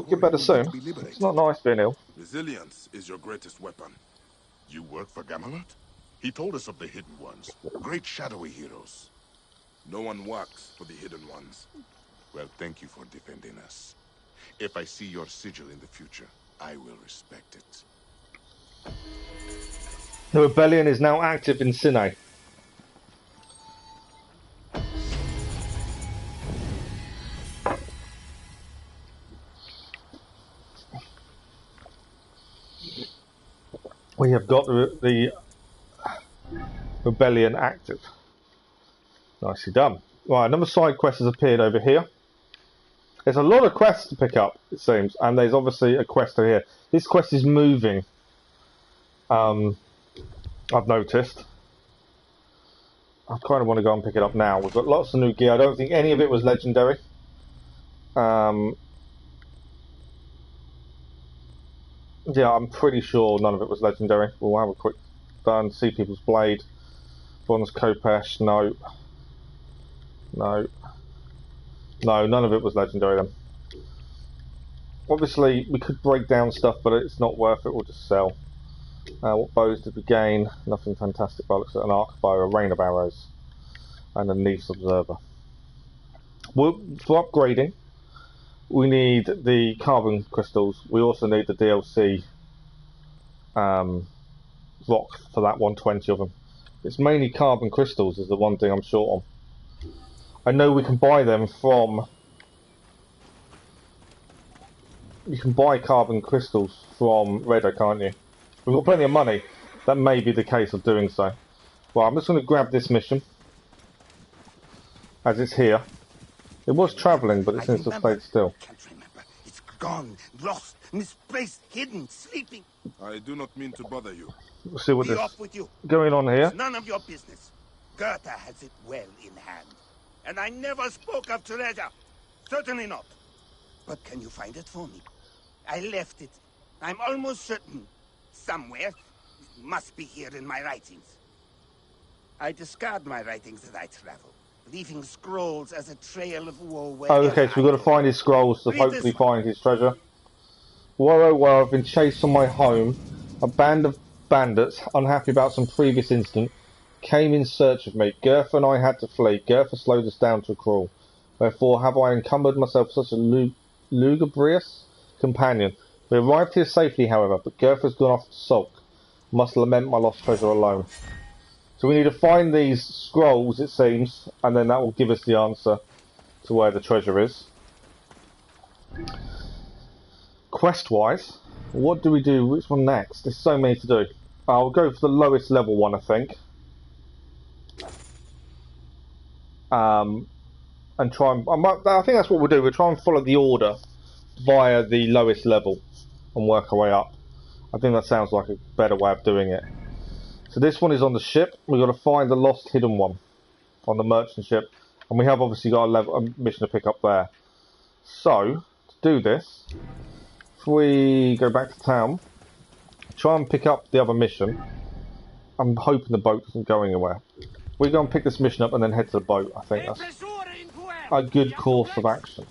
get better soon. It's not nice being ill. Resilience is your greatest weapon. You work for Gamelot? He told us of the Hidden Ones, great shadowy heroes. No one works for the Hidden Ones. Well, thank you for defending us. If I see your sigil in the future, I will respect it. The rebellion is now active in Sine. We have got the rebellion active. Nicely done. Right, another side quest has appeared over here. There's a lot of quests to pick up, it seems, and there's obviously a quest over here. This quest is moving. I've noticed. I kind of want to go and pick it up now. We've got lots of new gear. I don't think any of it was legendary. Yeah, I'm pretty sure none of it was legendary. We'll have a quick done. See People's Blade. Bronze Kopesh. No. No. No, none of it was legendary then. Obviously, we could break down stuff, but it's not worth it. We'll just sell. What bows did we gain? Nothing fantastic, but it looks like an arc bow, a rain of arrows, and a niece observer. For upgrading, we need the carbon crystals. We also need the DLC rock for that 120 of them. It's mainly carbon crystals is the one thing I'm short on. I know we can buy them from... You can buy carbon crystals from Redder, can't you? We've got plenty of money. That may be the case of doing so. Well, I'm just going to grab this mission. As it's here. It was travelling, but it seems to have stayed still. I can't remember. It's gone, lost, misplaced, hidden, sleeping. I do not mean to bother you. We'll see what Be this off with you. going on here. It's none of your business. Goethe has it well in hand. And I never spoke of treasure. Certainly not. But can you find it for me? I left it. I'm almost certain. Somewhere. It must be here in my writings. I discard my writings as I travel, leaving scrolls as a trail of woe. Oh, okay, so we've got to find his scrolls to hopefully find his treasure. Whoa, oh, whoa, I've been chased from my home. A band of bandits, unhappy about some previous incident, came in search of me. Gertha and I had to flee. Gertha slowed us down to a crawl. Wherefore have I encumbered myself with such a lugubrious companion. We arrived here safely, however, but Gertha's gone off to sulk. Must lament my lost treasure alone. So we need to find these scrolls, it seems, and then that will give us the answer to where the treasure is. Quest-wise, what do we do? Which one next? There's so many to do. I'll go for the lowest level one, I think. and try and I think that's what we'll do. We'll try and follow the order via the lowest level and work our way up. I think that sounds like a better way of doing it. So this one is on the ship. We've got to find the lost hidden one on the merchant ship, and we have obviously got a mission to pick up there. So to do this, if we go back to town, try and pick up the other mission. I'm hoping the boat doesn't go anywhere. We go and pick this mission up and then head to the boat. I think that's a good course of action.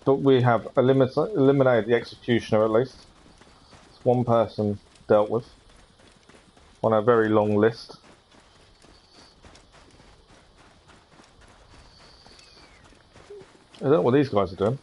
But we have eliminated the executioner at least. It's one person dealt with on a very long list. I don't know what these guys are doing.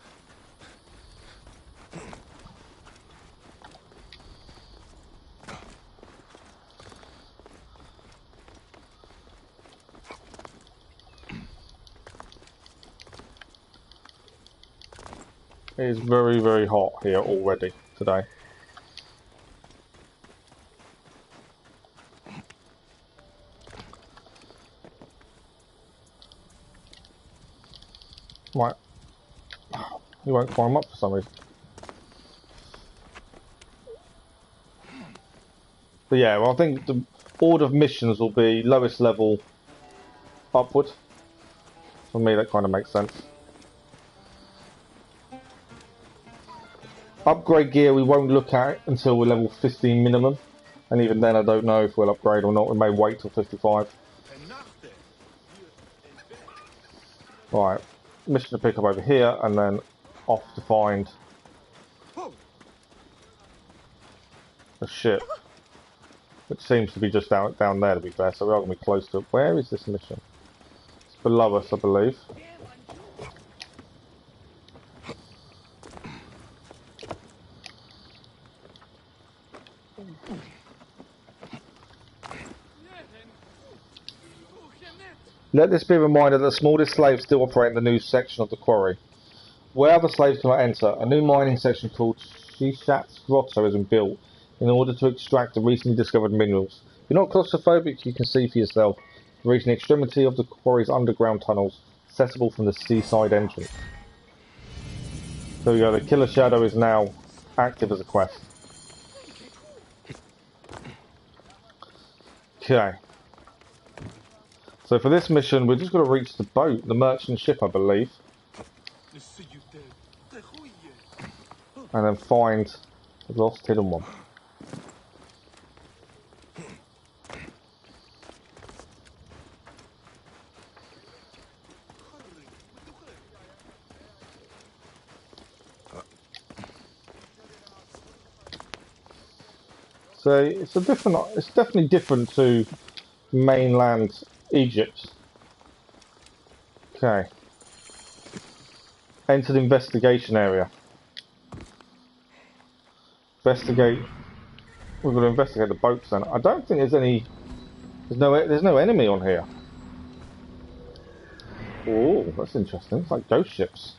It is very, very hot here already today. Right. He won't climb up for some reason. But yeah, well, I think the order of missions will be lowest level upward. For me, that kind of makes sense. Upgrade gear we won't look at until we're level 15 minimum, and even then I don't know if we'll upgrade or not. We may wait till 55. Right, mission to pick up over here, and then off to find a ship, which seems to be just down there to be fair, so we are going to be close to it. Where is this mission? It's below us, I believe. Let this be a reminder that the smallest slaves still operate in the new section of the quarry. Where other slaves cannot enter, a new mining section called Shishat's Grotto has been built in order to extract the recently discovered minerals. If you're not claustrophobic, you can see for yourself, reaching the extremity of the quarry's underground tunnels, accessible from the seaside entrance. There we go, the Killer Shadow is now active as a quest. Okay. So for this mission, we're just going to reach the boat, the merchant ship, I believe. And then find the lost hidden one. So it's definitely different to mainland Egypt. Okay. Enter the investigation area. Investigate. We're going to investigate the boats then. I don't think there's any. There's no enemy on here. Oh, that's interesting. It's like ghost ships.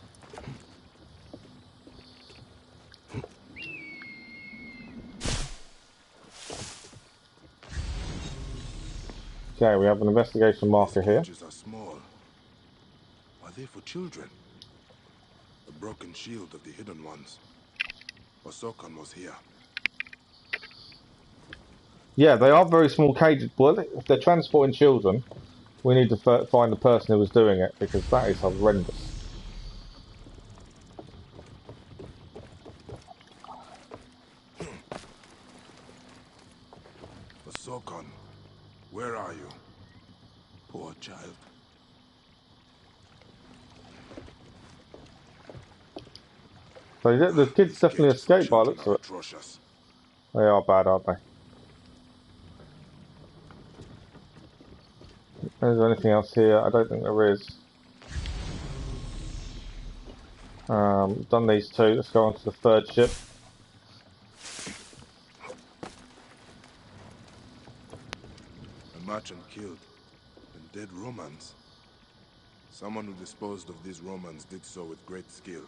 Okay, we have an investigation marker here. These are small. Are they for children? The broken shield of the hidden ones. Osokon was here. Yeah, they are very small cages. Well, if they're transporting children, we need to find the person who was doing it, because that is horrendous. Osokon, where are you? Poor child. So the kids definitely escaped by the looks of it. Atrocious. They are bad, aren't they? Is there anything else here? I don't think there is. Done these two. Let's go on to the third ship. A merchant killed, and dead Romans. Someone who disposed of these Romans did so with great skill.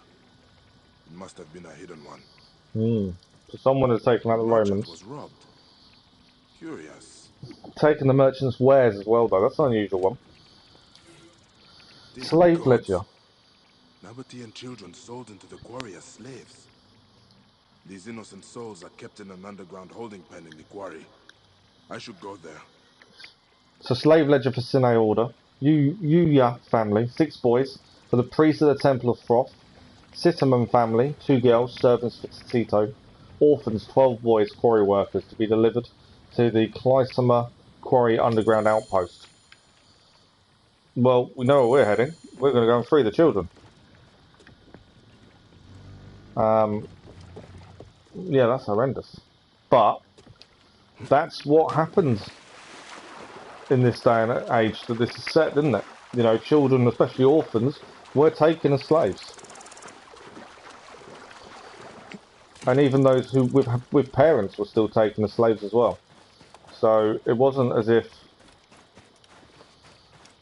It must have been a hidden one. So someone has taken out the Romans. Was robbed. Curious. Taking the merchant's wares as well, though. That's an unusual one. Dear Slave gods. ledger. Nabatean children sold into the quarry as slaves. These innocent souls are kept in an underground holding pen in the quarry. I should go there. So slave ledger for Sine order. Yuya family, 6 boys, for the priest of the Temple of Froth. Citamon family, 2 girls, servants for Tacito. Orphans, 12 boys, quarry workers, to be delivered to the Clysama quarry underground outpost. Well, we know where we're heading. We're going to go and free the children. Yeah, that's horrendous. But that's what happens in this day and age that this is set, isn't it? You know, children, especially orphans, were taken as slaves. And even those who with parents were still taken as slaves as well. So it wasn't as if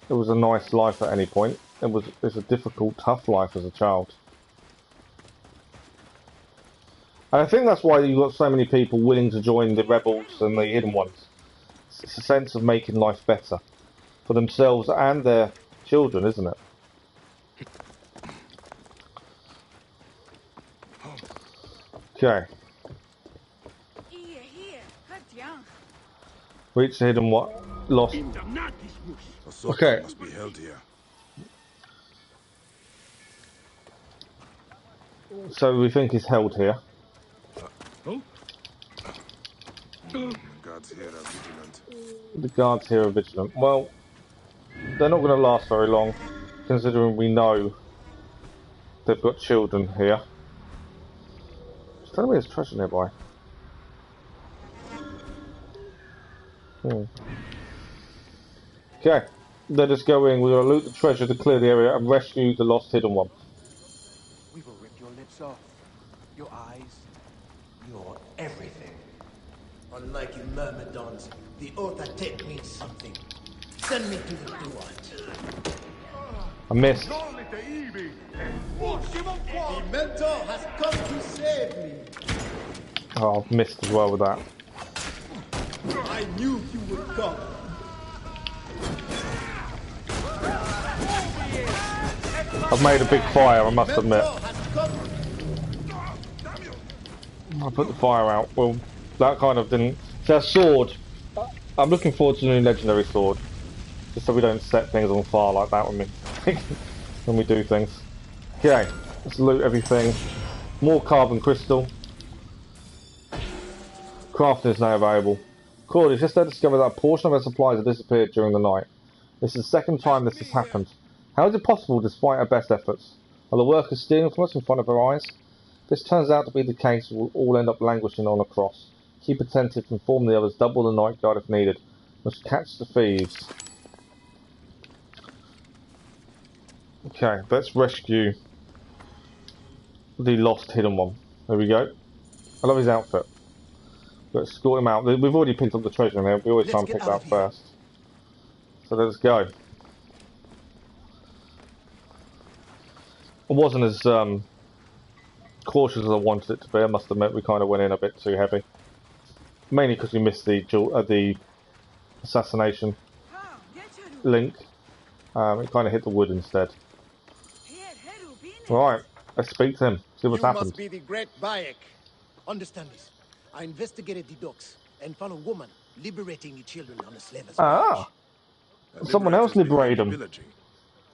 it was a nice life at any point. It was a difficult, tough life as a child. And I think that's why you've got so many people willing to join the rebels and the hidden ones. It's a sense of making life better for themselves and their children, isn't it? Okay. Reach the hidden what? Lost. Okay. Must be held here. So we think he's held here. The guards here are vigilant. The guards here are vigilant. Well, they're not going to last very long, considering we know they've got children here. Just tell me there's treasure nearby. Okay, let us go in. We're going to loot the treasure to clear the area and rescue the lost hidden one. We will rip your lips off, your eyes, your everything. Unlike you myrmidons, the oath I take means something. Send me to the door. I missed. The mentor has come to save me. Oh, I've missed as well with that. I knew you would come. I've made a big fire, I must admit. I put the fire out. Well, that kind of didn't... So a sword. I'm looking forward to the new legendary sword. Just so we don't set things on fire like that when we do things. Okay, let's loot everything. More carbon crystal. Crafting is now available. Claude, it's just there to discover that a portion of our supplies have disappeared during the night. This is the second time this has happened. How is it possible despite our best efforts? Are the workers stealing from us in front of our eyes? If this turns out to be the case, we'll all end up languishing on a cross. Keep attentive, inform the others, double the night guard if needed. Must catch the thieves. Okay, let's rescue the lost hidden one. There we go. I love his outfit. Let's escort him out. We've already picked up the treasure in here. We always try and pick that first. So let's go. It wasn't as cautious as I wanted it to be. I must admit, we kind of went in a bit too heavy. Mainly because we missed the assassination link. It kind of hit the wood instead. Right, let's speak to him. See what's happened. You must be the great Bayek. Understand this. I investigated the docks and found a woman liberating the children on a slaver's Ah! Someone else liberated them.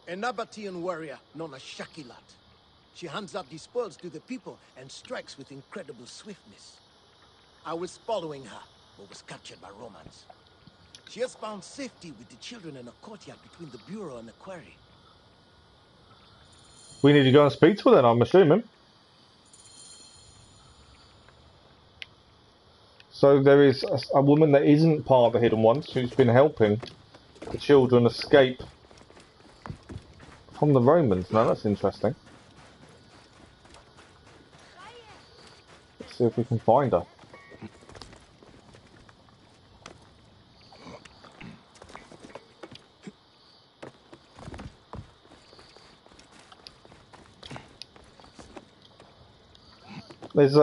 A Nabatean warrior known as Shakilat. She hands out the spoils to the people and strikes with incredible swiftness. I was following her, but was captured by Romans. She has found safety with the children in a courtyard between the bureau and the quarry. We need to go and speak to her then, I'm assuming. So there is a woman that isn't part of the Hidden Ones who's been helping the children escape from the Romans. Now that's interesting. Let's see if we can find her. There's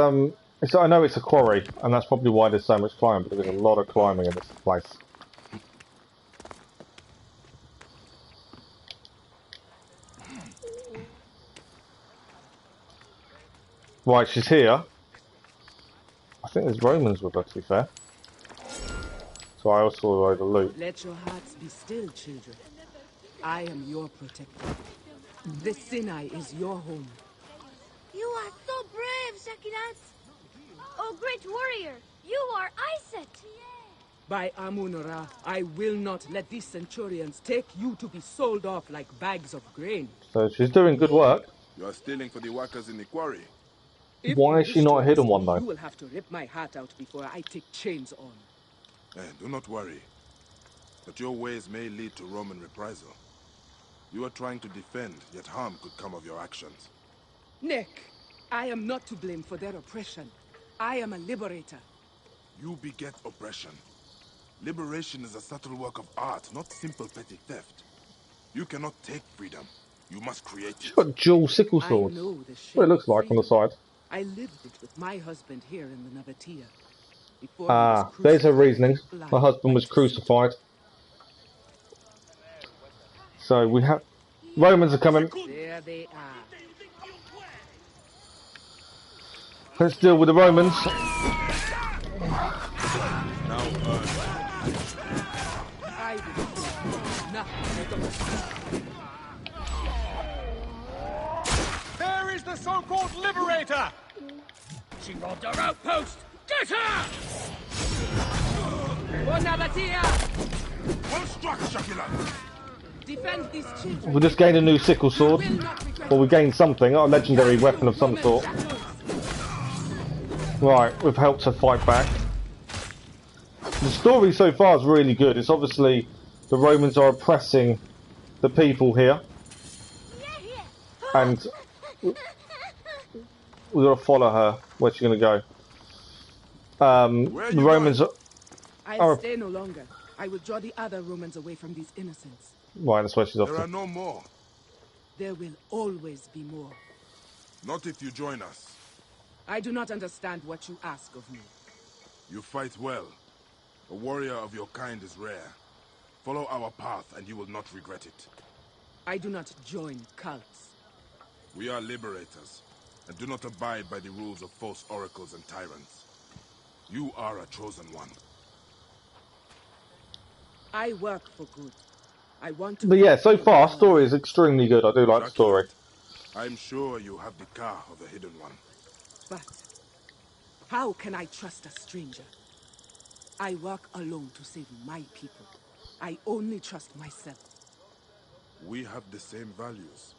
I know it's a quarry, and that's probably why there's so much climbing, because there's a lot of climbing in this place. Right, she's here. I think there's Romans with her, to be fair. So I also over the loot. Let your hearts be still, children. I am your protector. The Sinai is your home. You are so brave, Shakilat. Oh, great warrior, you are Iset. By Amun-Ra, I will not let these centurions take you to be sold off like bags of grain. So she's doing good work. You are stealing for the workers in the quarry. If Why you is she wish to not a hidden arrest one, me, though? you will have to rip my heart out before I take chains on. Do not worry. But your ways may lead to Roman reprisal. You are trying to defend, yet harm could come of your actions. Nick, I am not to blame for their oppression. I am a liberator. You beget oppression. Liberation is a subtle work of art, not simple petty theft. You cannot take freedom. You must create She's it. got dual sickle I swords. know the What it shape looks of like on the freedom. side. I lived it with my husband here in the Navatia. Before he was Ah, there's her crucified reasoning. blind Her husband by was Tacito. crucified. So we have... Romans are coming. There they are. Let's deal with the Romans. I will do nothing. There is the so-called liberator! She robbed our outpost! Get her! For Navatia! Well struck, Shakilan! Defend these children. We just gained a new sickle sword. Well, we gained something, a legendary weapon of some sort. Right, we've helped her fight back. The story so far is really good. It's obviously the Romans are oppressing the people here. And we've got to follow her. Where's she going to go? The Romans I'll stay no longer. I will draw the other Romans away from these innocents. Right, that's where she's off There to. are no more. There will always be more. Not if you join us. I do not understand what you ask of me. You fight well. A warrior of your kind is rare. Follow our path and you will not regret it. I do not join cults. We are liberators, and do not abide by the rules of false oracles and tyrants. You are a chosen one. I work for good. I want to... But yeah, so far, story is extremely good. I do like the story. I'm sure you have the car of the hidden one. But how can I trust a stranger? I work alone to save my people. I only trust myself. We have the same values.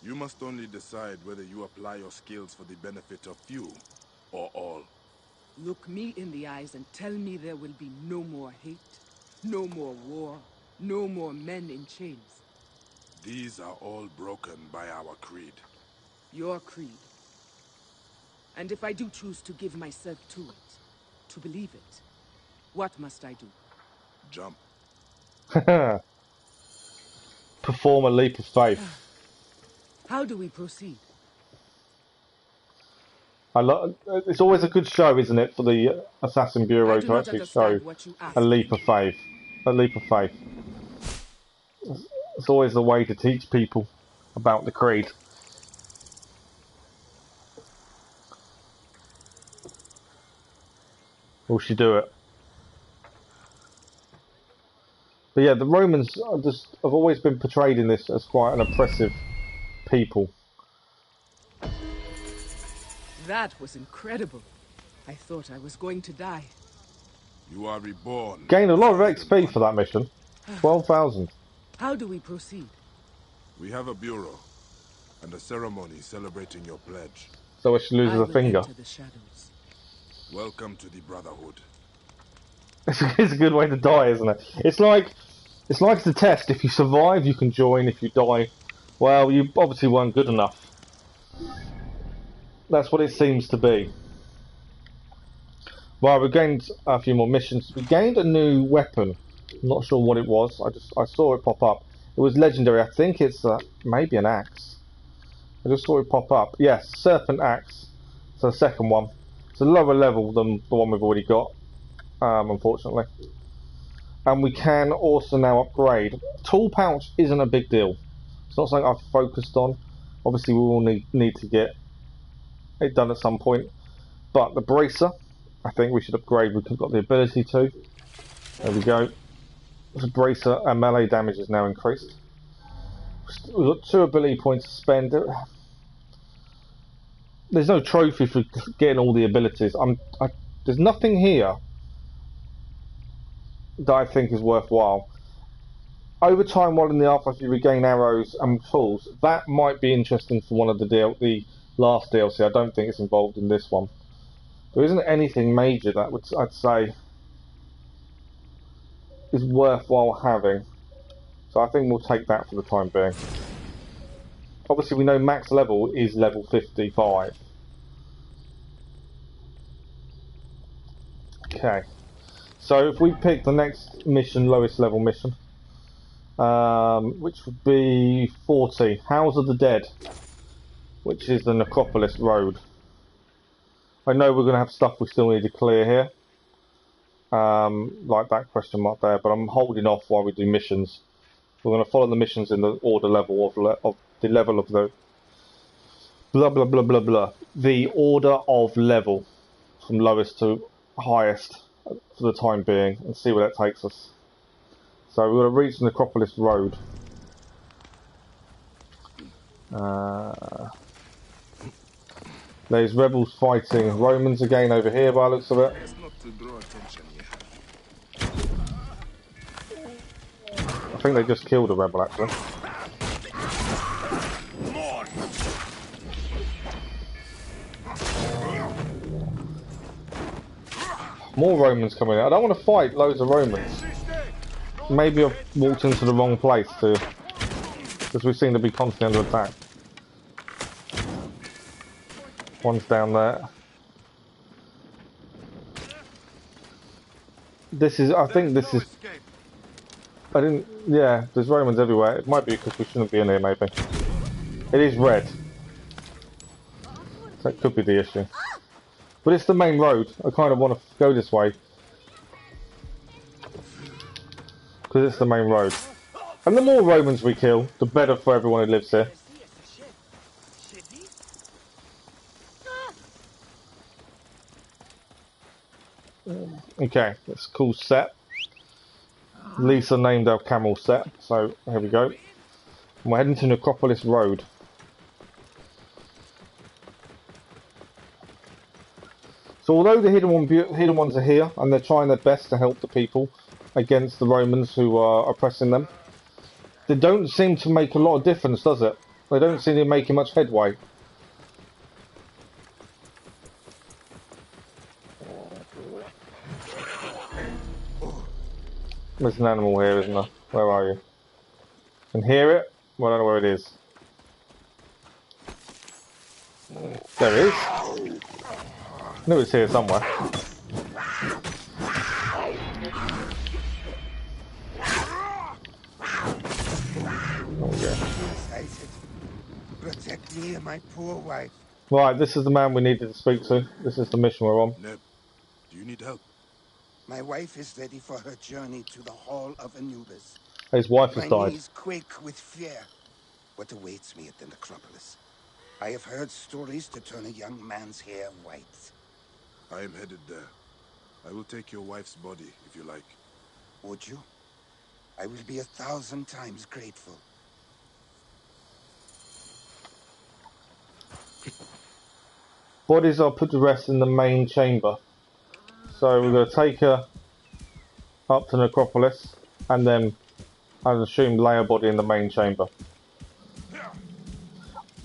You must only decide whether you apply your skills for the benefit of few or all. Look me in the eyes and tell me there will be no more hate, no more war, no more men in chains. These are all broken by our creed. Your creed. And if I do choose to give myself to it, to believe it, what must I do? Jump. Perform a leap of faith. How do we proceed? It's always a good show, isn't it, for the Assassin Bureau to actually show a leap of faith. A leap of faith. It's always the way to teach people about the creed. Will she do it? But yeah, the Romans have always been portrayed in this as quite an oppressive people. That was incredible. I thought I was going to die. You are reborn. Gained a lot of XP for that mission. 12,000. How do we proceed? We have a bureau and a ceremony celebrating your pledge. So she loses a finger. Enter the shadows. Welcome to the Brotherhood. It's a good way to die, isn't it? It's like the test. If you survive, you can join. If you die, well, you obviously weren't good enough. That's what it seems to be. Right, we gained a few more missions. We gained a new weapon. I'm not sure what it was. I saw it pop up. It was legendary. I think it's maybe an axe. I just saw it pop up. Yes, Serpent Axe. It's the second one. It's a lower level than the one we've already got, unfortunately. And we can also now upgrade. Tool pouch isn't a big deal. It's not something I've focused on. Obviously, we will need to get it done at some point. But the bracer, I think we should upgrade. We've got the ability to. There we go. The bracer and melee damage is now increased. We've got 2 ability points to spend. There's no trophy for getting all the abilities. There's nothing here that I think is worthwhile. Over time, while in the Alpha, you regain arrows and tools. That might be interesting for one of the last DLC. I don't think it's involved in this one. There isn't anything major that I'd say is worthwhile having. So I think we'll take that for the time being. Obviously, we know max level is level 55. Okay. So if we pick the next mission, lowest level mission, which would be 40, House of the Dead, which is the Necropolis Road. I know we're going to have stuff we still need to clear here, like that question mark there, but I'm holding off while we do missions. We're going to follow the missions in the order level of the level of the blah blah blah blah blah. The order of level from lowest to highest for the time being, and see where that takes us. So we're going to reach the Necropolis Road. There's rebels fighting Romans again over here by the looks of it. I think they just killed a rebel actually. More Romans coming in. I don't want to fight loads of Romans. Maybe I've walked into the wrong place too, because we seem to be constantly under attack. One's down there. I think this is... yeah, there's Romans everywhere. It might be because we shouldn't be in here, maybe. It is red. That could be the issue. But it's the main road. I kind of want to go this way. Because it's the main road. And the more Romans we kill, the better for everyone who lives here. Okay, that's a cool set. Lisa named our camel set, so here we go. We're heading to Necropolis Road. So although the hidden ones are here, and they're trying their best to help the people against the Romans who are oppressing them, they don't seem to make a lot of difference, does it? They don't seem to be making much headway. There's an animal here, isn't there? Where are you? Can hear it? Well, I don't know where it is. There it is. I knew it's here somewhere. Oh, yeah. Protect me and my poor wife. Right, this is the man we needed to speak to. This is the mission we're on. Neb, do you need help? My wife is ready for her journey to the Hall of Anubis. His wife has died. My knees quake with fear. What awaits me at the necropolis? I have heard stories to turn a young man's hair white. I am headed there. I will take your wife's body, if you like. Would you? I will be 1,000 times grateful. Bodies are put to rest in the main chamber. So we're going to take her up to Necropolis and then, I assume, lay her body in the main chamber.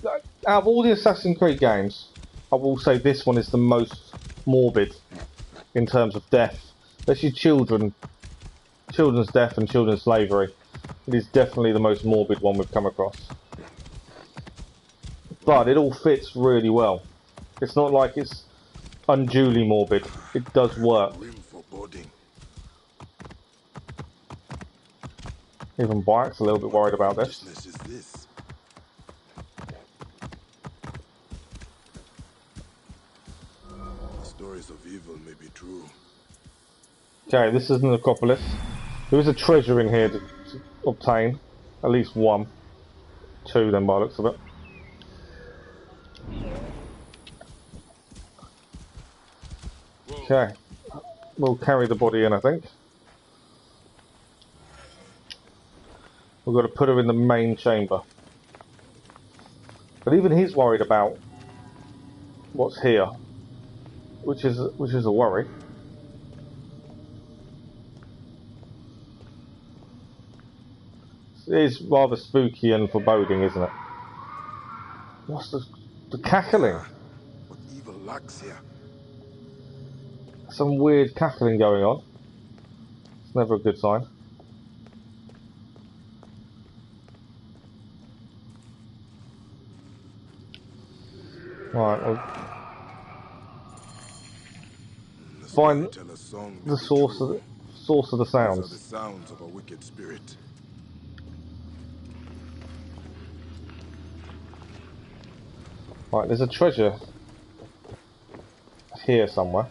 Out of all the Assassin's Creed games, I will say this one is the most morbid in terms of death. Especially children's death and children's slavery. It is definitely the most morbid one we've come across. But it all fits really well. It's not like it's unduly morbid. It does work. Even Bike's a little bit worried about this. Stories of evil may be true. Okay, this is the Necropolis. There is a treasure in here to obtain. At least one. Two then by the looks of it. Okay. We'll carry the body in, I think. We've got to put her in the main chamber. But even he's worried about what's here, which is a worry. It is rather spooky and foreboding, isn't it? What's the cackling? What evil lurks here? Some weird cackling going on. It's never a good sign. Right, well, find the source of the sounds. These are the sounds of a wicked spirit. Right, there's a treasure here somewhere.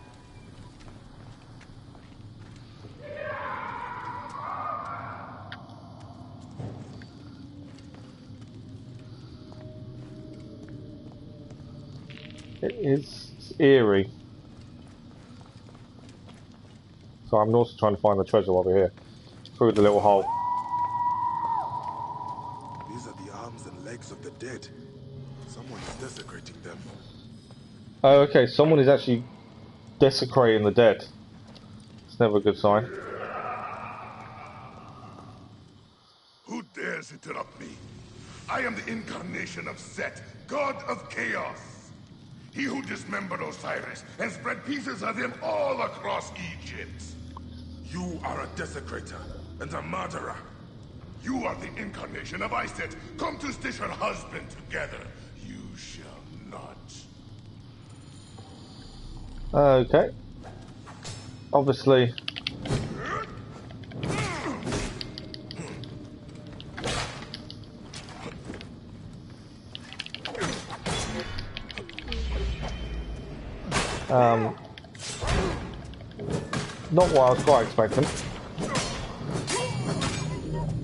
It's eerie. So I'm also trying to find the treasure while we're here. Through the little hole. These are the arms and legs of the dead. Someone is desecrating them. Oh, okay, someone is actually desecrating the dead. It's never a good sign. Who dares interrupt me? I am the incarnation of Set, god of chaos. He who dismembered Osiris and spread pieces of him all across Egypt. You are a desecrator and a murderer. You are the incarnation of Iset, come to stitch her husband together. You shall not. Okay. Obviously. Not what I was quite expecting.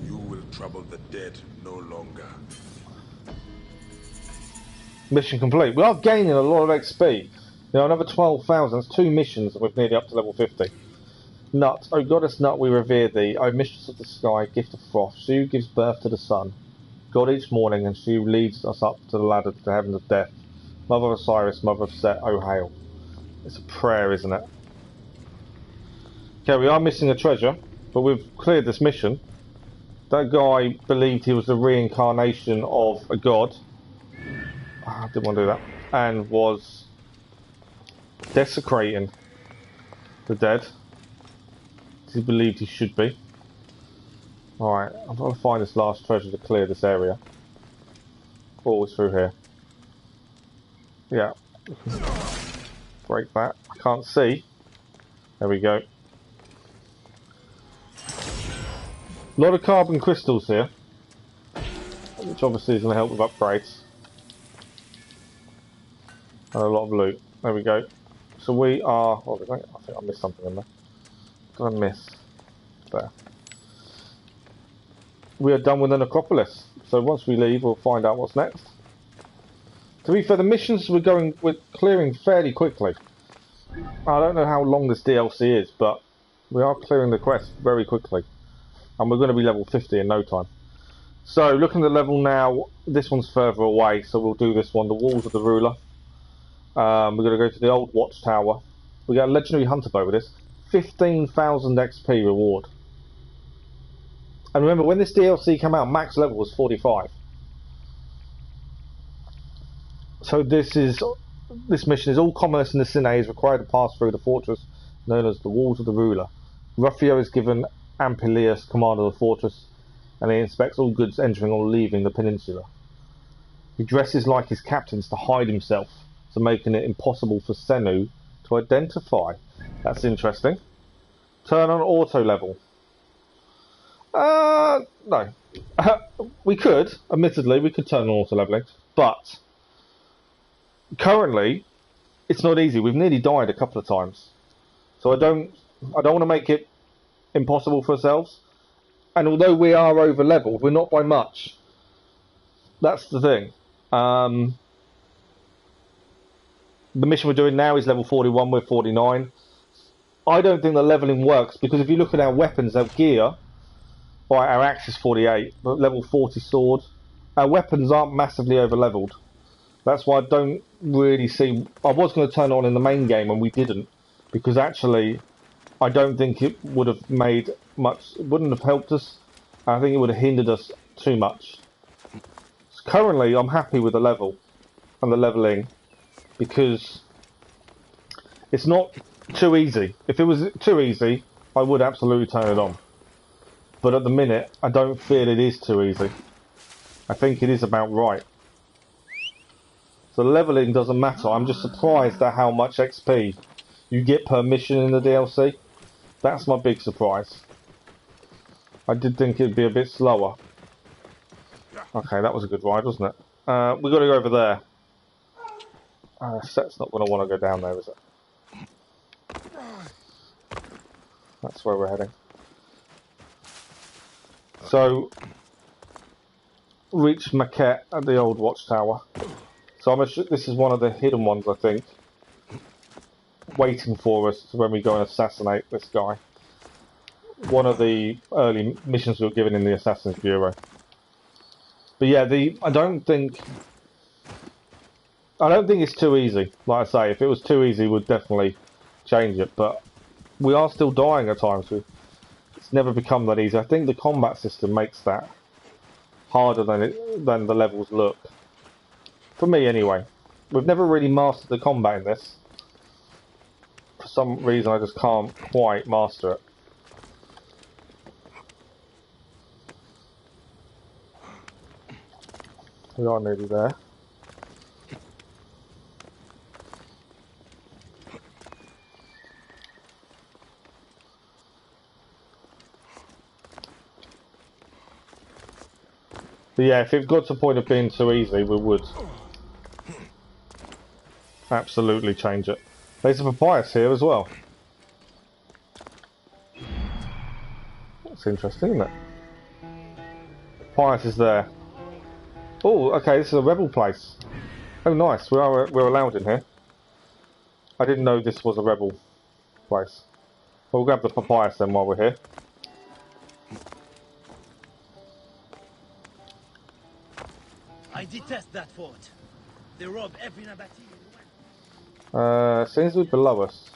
You will trouble the dead no longer. Mission complete. We are gaining a lot of XP. You know, another 12,000. That's 2 missions and we're nearly up to level 50. Nut. O goddess Nut, we revere thee. O mistress of the sky, gift of frost. She who gives birth to the sun. God each morning, and she who leads us up to the ladder to the heavens of death. Mother of Osiris, mother of Set, O hail. It's a prayer, isn't it? Okay, we are missing a treasure, but we've cleared this mission. That guy believed he was the reincarnation of a god. I didn't want to do that. And was desecrating the dead. He believed he should be. Alright, I've got to find this last treasure to clear this area. Oh, it's through here. Yeah. Break that. I can't see. There we go. A lot of carbon crystals here, which obviously is going to help with upgrades. And a lot of loot. There we go. So we are... Oh, I think I missed something in there. What did I miss? There. We are done with the necropolis. So once we leave, we'll find out what's next. To be fair, the missions we're clearing fairly quickly. I don't know how long this DLC is, but we are clearing the quest very quickly. And we're going to be level 50 in no time. So, looking at the level now, this one's further away, so we'll do this one, the Walls of the Ruler. We're going to go to the Old Watchtower. We get a Legendary Hunter Bow with this. 15,000 XP reward. And remember, when this DLC came out, max level was 45. So this mission is all commerce in the Sinai is required to pass through the fortress known as the Walls of the Ruler. Rufio is given Ampelius command of the fortress, and he inspects all goods entering or leaving the peninsula. He dresses like his captains to hide himself, so making it impossible for Senu to identify. That's interesting. Turn on auto level. No. We could, admittedly, we could turn on auto leveling, but currently it's not easy. We've nearly died a couple of times, so I don't want to make it impossible for ourselves. And although we are over leveled, we're not by much. That's the thing. The mission we're doing now is level 41, we're 49. I don't think the leveling works, because if you look at our weapons, our gear, right, our axe is 48, but level 40 sword, our weapons aren't massively over leveled. That's why I don't really see. I was going to turn it on in the main game, and we didn't, because actually, I don't think it would have made much. It wouldn't have helped us. I think it would have hindered us too much. So currently, I'm happy with the level and the leveling, because it's not too easy. If it was too easy, I would absolutely turn it on. But at the minute, I don't feel it is too easy. I think it is about right. So leveling doesn't matter. I'm just surprised at how much XP you get per mission in the DLC. That's my big surprise. I did think it'd be a bit slower. Okay, that was a good ride, wasn't it? We've got to go over there. Set's not going to want to go down there, is it? That's where we're heading. So, reach Maquette at the old watchtower. So this is one of the hidden ones, I think, waiting for us when we go and assassinate this guy. One of the early missions we were given in the Assassin's Bureau. But yeah, I don't think it's too easy. Like I say, if it was too easy, we'd definitely change it. But we are still dying at times. It's never become that easy. I think the combat system makes that harder than the levels look. For me, anyway. We've never really mastered the combat in this. For some reason, I just can't quite master it. We are nearly there. But yeah, if it got to the point of being too easy, we would absolutely change it. There's a papyrus here as well. That's interesting, isn't it? Papyrus is there. Oh, okay, this is a rebel place. Oh, nice. We're allowed in here. I didn't know this was a rebel place. We'll grab the papyrus then while we're here. I detest that fort. They rob every Nabatean. Seems to be below us.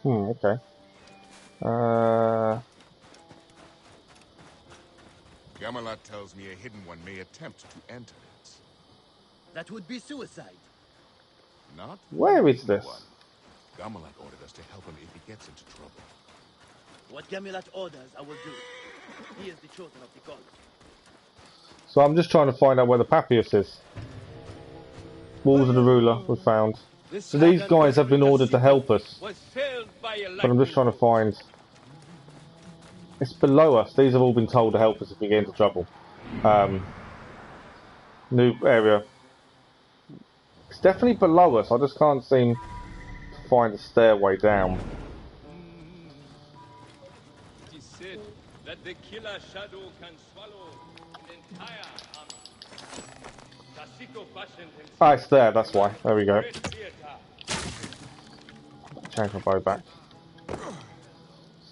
Okay. Gamelot tells me a hidden one may attempt to enter it. That would be suicide. Not Where is this? one. Gamelot ordered us to help him if he gets into trouble. What Gamelot orders, I will do. He is the chosen of the gods. So I'm just trying to find out where the Papias is. Walls of the ruler was found. So these guys have been ordered to help us. But I'm just trying to find... It's below us. These have all been told to help us if we get into trouble. New area. It's definitely below us. I just can't seem to find a stairway down. It is said that the killer shadow can swallow an entire army. Tacito fashioned himself. Ah, it's there. That's why. There we go. Change my bow back.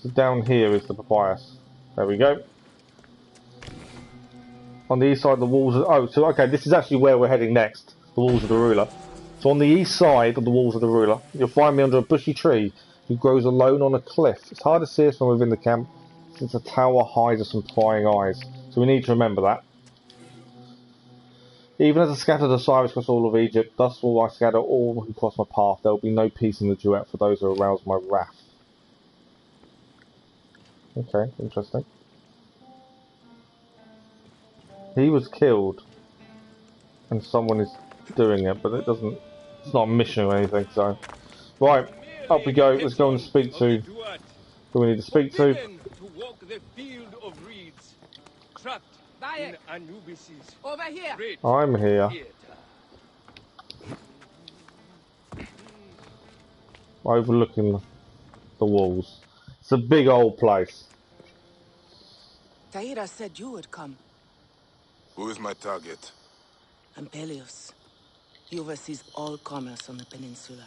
So down here is the papyrus. There we go. On the east side of the walls of... Oh, so okay, this is actually where we're heading next. The walls of the ruler. So on the east side of the walls of the ruler, you'll find me under a bushy tree who grows alone on a cliff. It's hard to see us from within the camp since the tower hides us from prying eyes. So we need to remember that. Even as I scattered Osiris across all of Egypt, thus will I scatter all who cross my path. There will be no peace in the duet for those who arouse my wrath. Okay, interesting. He was killed, and someone is doing it, but it doesn't. It's not a mission or anything. So, right, up we go. Let's go and speak to who we need to speak to. Walk the field of reeds, trapped in Anubis's over here. I'm here. Overlooking the walls. It's a big old place. Taira said you would come. Who is my target? Ampelius. He oversees all commerce on the peninsula.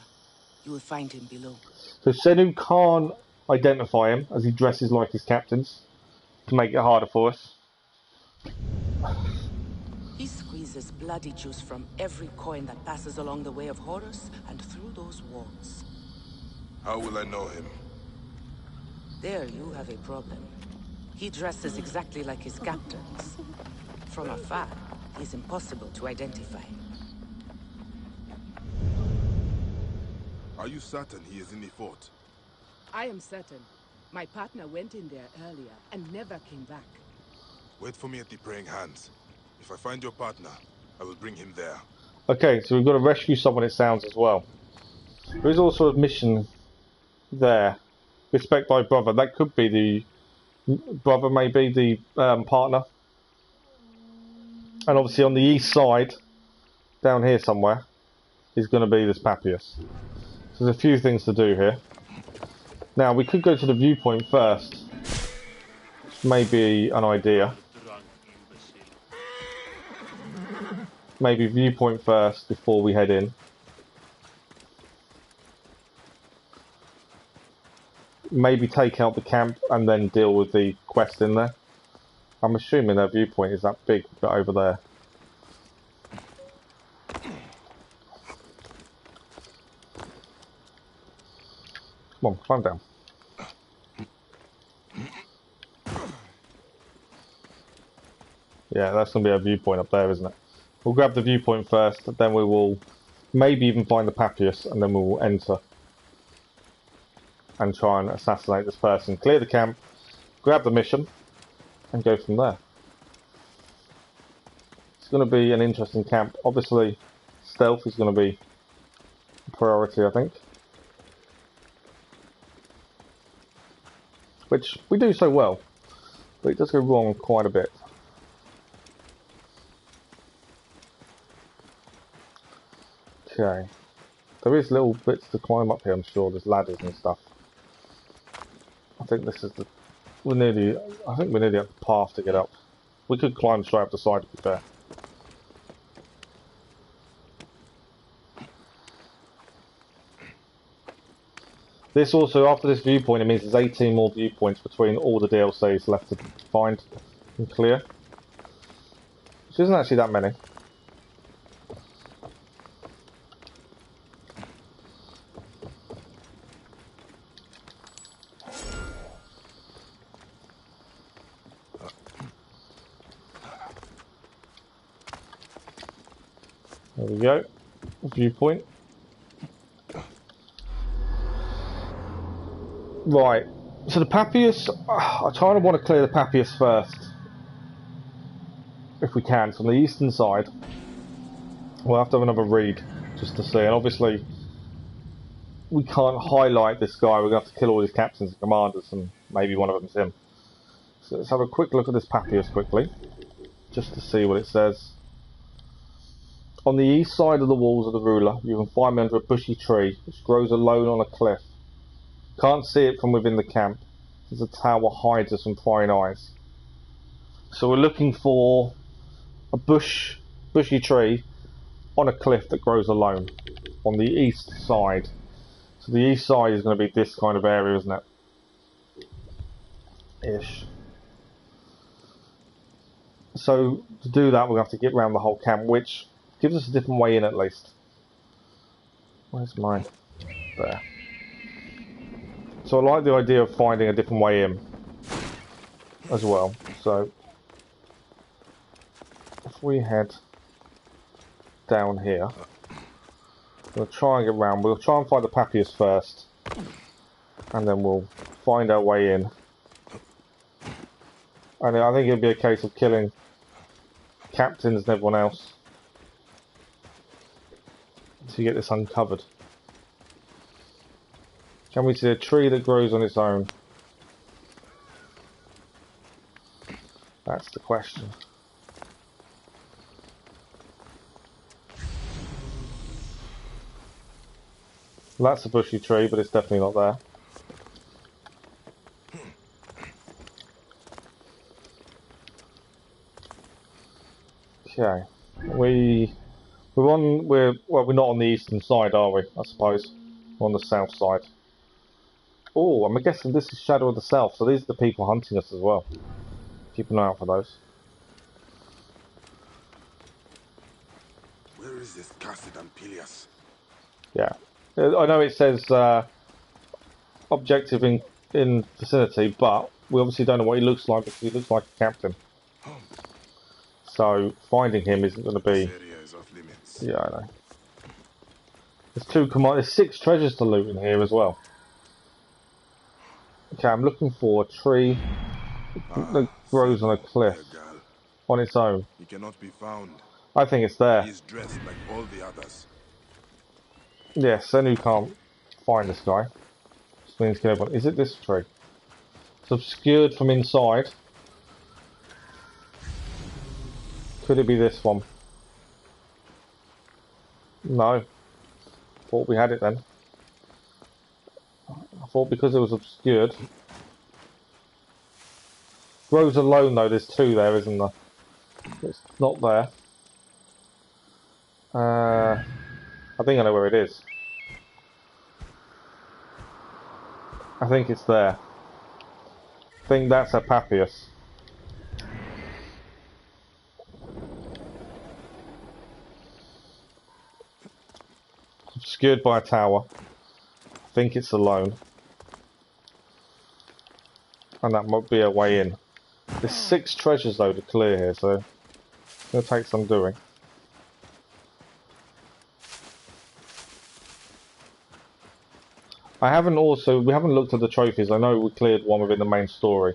You will find him below. So Senu can't identify him as he dresses like his captains to make it harder for us. He squeezes bloody juice from every coin that passes along the way of Horus and through those walls. How will I know him? There you have a problem. He dresses exactly like his captains. From afar, he's impossible to identify. Are you certain he is in the fort? I am certain. My partner went in there earlier and never came back. Wait for me at the Praying Hands. If I find your partner, I will bring him there. Okay, so we've got to rescue someone, it sounds, as well. There is also a mission there. Respect thy brother. That could be the brother, maybe the partner. And obviously on the east side, down here somewhere, is going to be this Papias. So there's a few things to do here. Now, we could go to the viewpoint first. Which may be an idea. Maybe viewpoint first before we head in. Maybe take out the camp and then deal with the quest in there. I'm assuming their viewpoint is that big bit over there. Come on, climb down. Yeah, that's going to be our viewpoint up there, isn't it? We'll grab the viewpoint first, then we will maybe even find the Papias, and then we will enter and try and assassinate this person, clear the camp, grab the mission, and go from there. It's going to be an interesting camp. Obviously, stealth is going to be a priority, I think. Which we do so well, but it does go wrong quite a bit. Okay. There is little bits to climb up here, I'm sure. There's ladders and stuff. I think this is the... I think we're nearly up the path to get up. We could climb straight up the side to be fair. This also, after this viewpoint, it means there's 18 more viewpoints between all the DLCs left to find and clear. Which isn't actually that many. There we go. Viewpoint. Right. So the Papias, I kind of want to clear the Papias first. If we can. So on the eastern side, we'll have to have another read just to see. And obviously, we can't highlight this guy. We're going to have to kill all his captains and commanders, and maybe one of them's him. So let's have a quick look at this Papias quickly, just to see what it says. On the east side of the walls of the ruler, you can find me under a bushy tree, which grows alone on a cliff. Can't see it from within the camp, as the tower hides us from prying eyes. So we're looking for a bushy tree on a cliff that grows alone, on the east side. So the east side is going to be this kind of area, isn't it? Ish. So to do that, we'll have to get around the whole camp, which gives us a different way in at least. Where's mine? There. So I like the idea of finding a different way in as well. So if we head down here, we'll try and get round. We'll try and find the Papias first, and then we'll find our way in. And I think it'll be a case of killing captains and everyone else to get this uncovered. Can we see a tree that grows on its own? That's the question. That's a bushy tree, but it's definitely not there. Okay, we We're not on the eastern side, are we? I suppose we're on the south side. Oh, I'm guessing this is Shadow of the South, so these are the people hunting us as well. Keep an eye out for those. Where is this cursed Ampelius? Yeah, I know it says objective in vicinity, but we obviously don't know what he looks like because he looks like a captain. So finding him isn't going to be. This area is off limits. Yeah, I know. There's 6 treasures to loot in here as well. Okay, I'm looking for a tree that grows on a cliff on its own. He cannot be found. I think it's there. He is dressed like all the others. Yes, then you can't find this guy. Which means kill everyone. Is it this tree? It's obscured from inside. Could it be this one? No. Thought we had it then. I thought because it was obscured. Grows alone though, there's 2 there, isn't there? It's not there. I think I know where it is. I think it's there. I think that's Ampelius. Obscured by a tower. I think it's alone. And that might be a way in. There's 6 treasures though to clear here, so it's going to take some doing. We haven't looked at the trophies. I know we cleared one within the main story.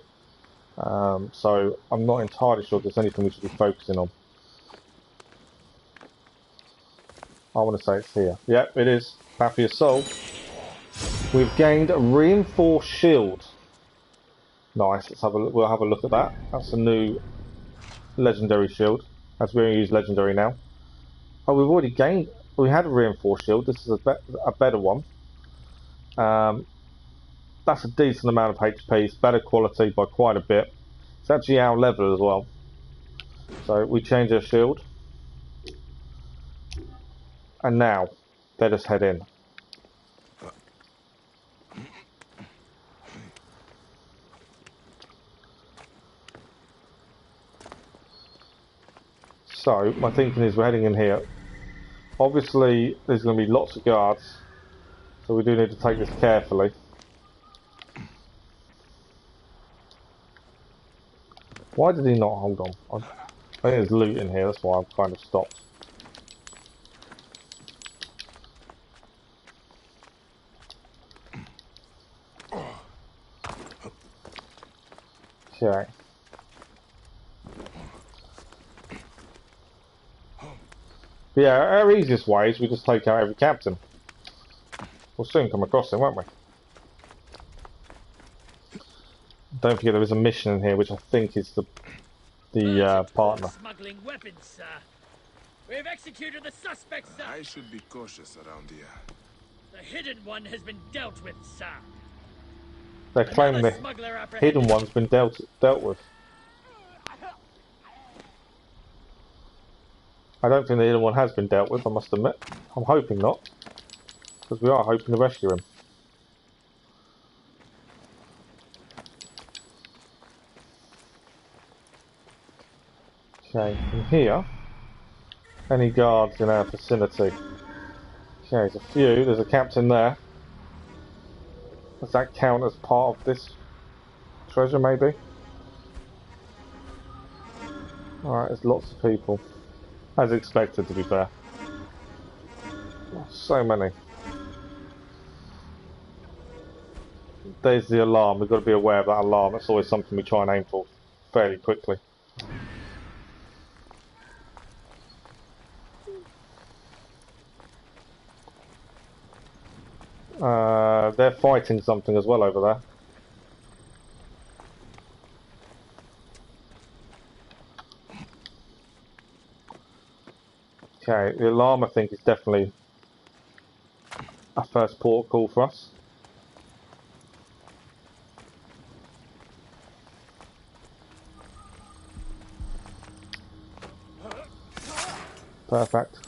So I'm not entirely sure if there's anything we should be focusing on. I want to say it's here. Yep, it is. Ampelius Soul. We've gained a reinforced shield. Nice. Let's have a look. We'll have a look at that. That's a new legendary shield. As we're going to use legendary now. Oh, we've already gained. We had a reinforced shield. This is a better one. That's a decent amount of HP. It's better quality by quite a bit. It's actually our level as well. So we change our shield. And now, let us head in. So, my thinking is we're heading in here. Obviously, there's going to be lots of guards. So we do need to take this carefully. Why did he not hold on? I think there's loot in here, that's why I've kind of stopped. Okay. Yeah, our easiest way is we just take out every captain. We'll soon come across them, won't we? Don't forget there is a mission in here, which I think is the partner. Smuggling weapons, sir. We've executed the suspects, sir. I should be cautious around here. The hidden one has been dealt with, sir. They claim the hidden one's been dealt with. I don't think the hidden one has been dealt with, I must admit. I'm hoping not. Because we are hoping to rescue him. Okay, from here, any guards in our vicinity? Okay, there's a few. There's a captain there. Does that count as part of this treasure, maybe? Alright, there's lots of people. As expected, to be fair. So many. There's the alarm. We've got to be aware of that alarm. That's always something we try and aim for fairly quickly. They're fighting something as well over there. Okay, the alarm I think is definitely a first port call for us. Perfect.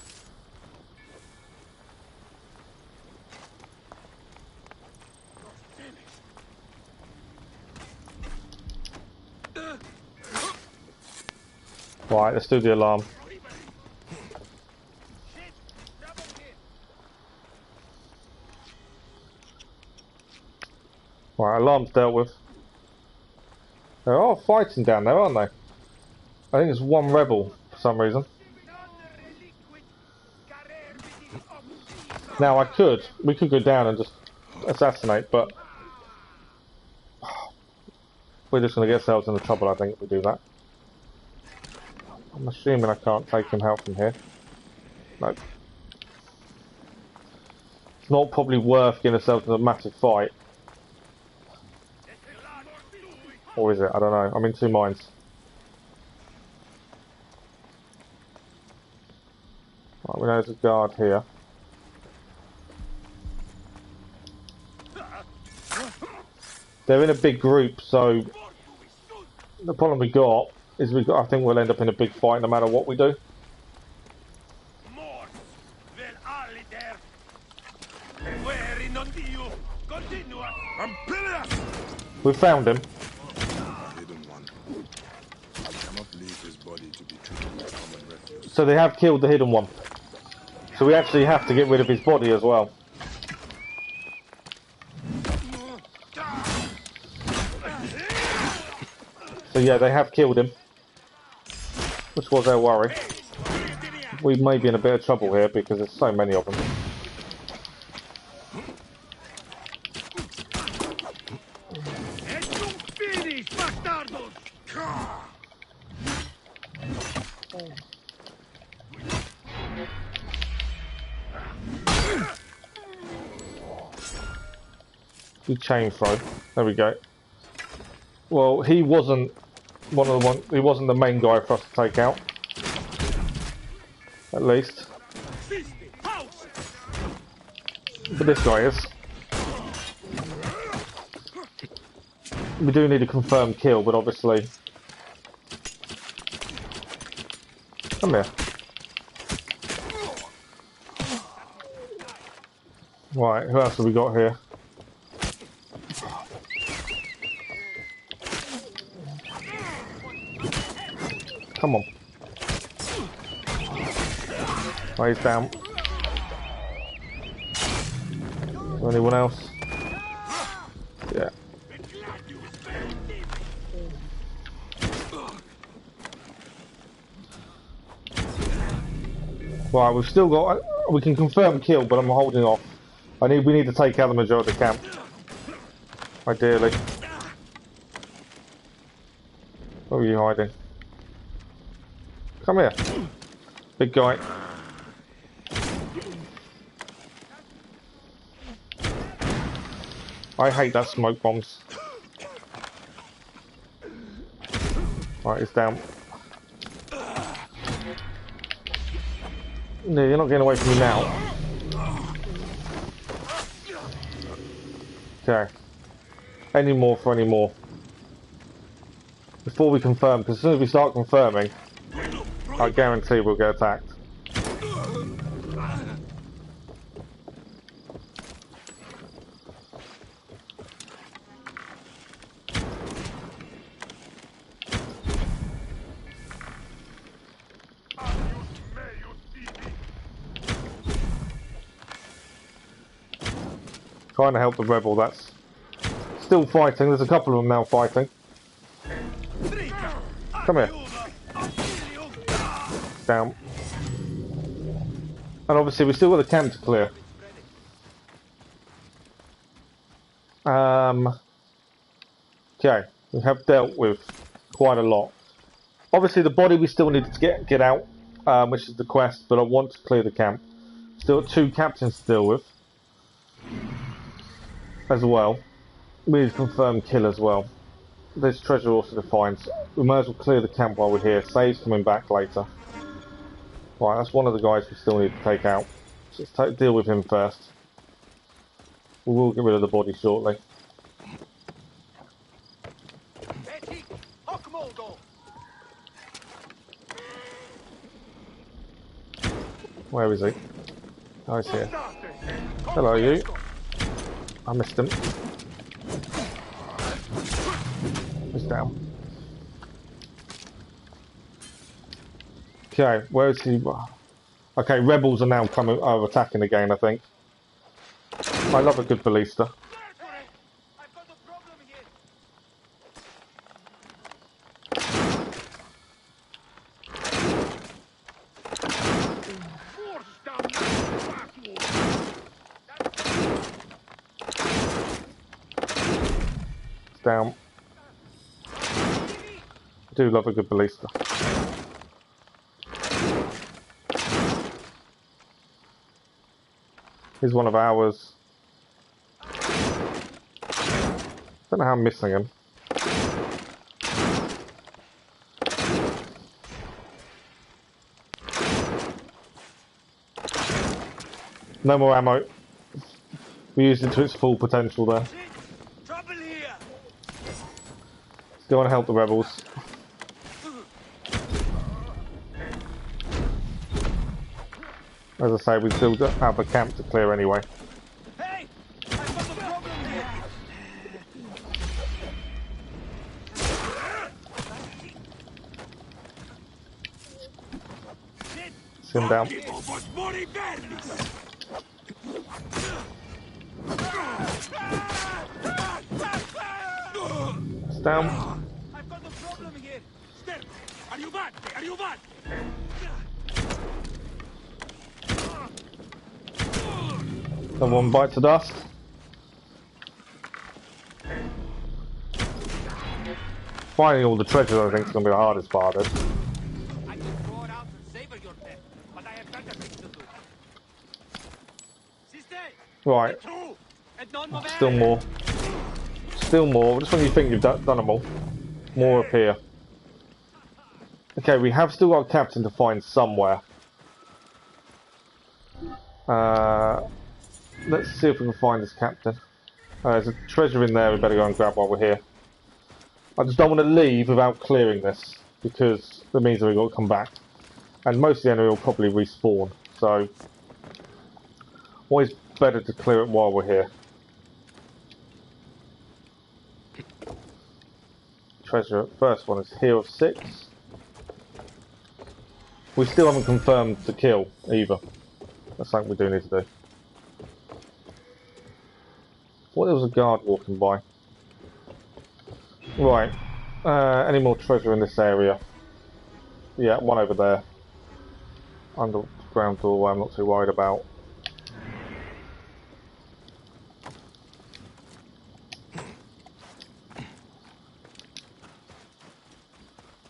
Right, let's do the alarm. Right, alarm's dealt with. They're all fighting down there, aren't they? I think it's one rebel for some reason. Now we could go down and just assassinate, but we're just going to get ourselves into trouble, I think, if we do that. I'm assuming I can't take him out from here. Nope. It's not probably worth getting ourselves in a massive fight. Or is it? I don't know. I'm in two minds. Right, we know there's a guard here. They're in a big group, so the problem we got is I think we'll end up in a big fight no matter what we do. We found him. So they have killed the hidden one. So we actually have to get rid of his body as well. So yeah, they have killed him. Which was their worry. We may be in a bit of trouble here because there's so many of them. You chain throw. There we go. Well, he wasn't he wasn't the main guy for us to take out. At least. But this guy is. We do need a confirmed kill, but obviously... Come here. Right, who else have we got here? Come on. Oh, he's down. Anyone else? Yeah. Right, we've still got... We can confirm kill, but I'm holding off. We need to take out the majority of the camp. Ideally. Where are you hiding? Come here. Big guy. I hate that smoke bombs. Right, he's down. No, you're not getting away from me now. Okay. Any more for any more. Before we confirm, because as soon as we start confirming, I guarantee we'll get attacked. Trying to help the rebel, that's still fighting. There's a couple of them now fighting. Come here. Down. And obviously we've still got the camp to clear. Okay, we have dealt with quite a lot. Obviously the body we still need to get out, which is the quest, but I want to clear the camp. Still got 2 captains to deal with. As well. We need to confirm kill as well. There's treasure also to find. We might as well clear the camp while we're here. Save's coming back later. Right, that's one of the guys we still need to take out. So let's deal with him first. We will get rid of the body shortly. Where is he? Oh, he's here. Hello, you. I missed him. He's down. Okay, where is he? Okay, rebels are now attacking again, I think. I love a good ballista. Down. I do love a good ballista. He's one of ours. Don't know how I'm missing him. No more ammo. We used it to its full potential there. Still want to help the rebels. As I say, we still have a camp to clear anyway. Hey! I've got a problem here! Sit him down. It's down. I've got a problem here! Step! Are you back? Are you back? Someone bite to dust. Finding all the treasures, I think, is going to be the hardest part of this. I can throw it out and savor your death, but I have better things to do. Right. Still more. Still more. Just when you think you've done them all. More appear. Okay, we have still got a captain to find somewhere. Let's see if we can find this captain. There's a treasure in there we better go and grab while we're here. I just don't want to leave without clearing this, because that means that we've got to come back. And most of the enemy will probably respawn, so always better to clear it while we're here. Treasure, first one is here of 6. We still haven't confirmed the kill either. That's something we do need to do. Thought there was a guard walking by. Right. Any more treasure in this area? Yeah, one over there. Underground doorway, I'm not too worried about.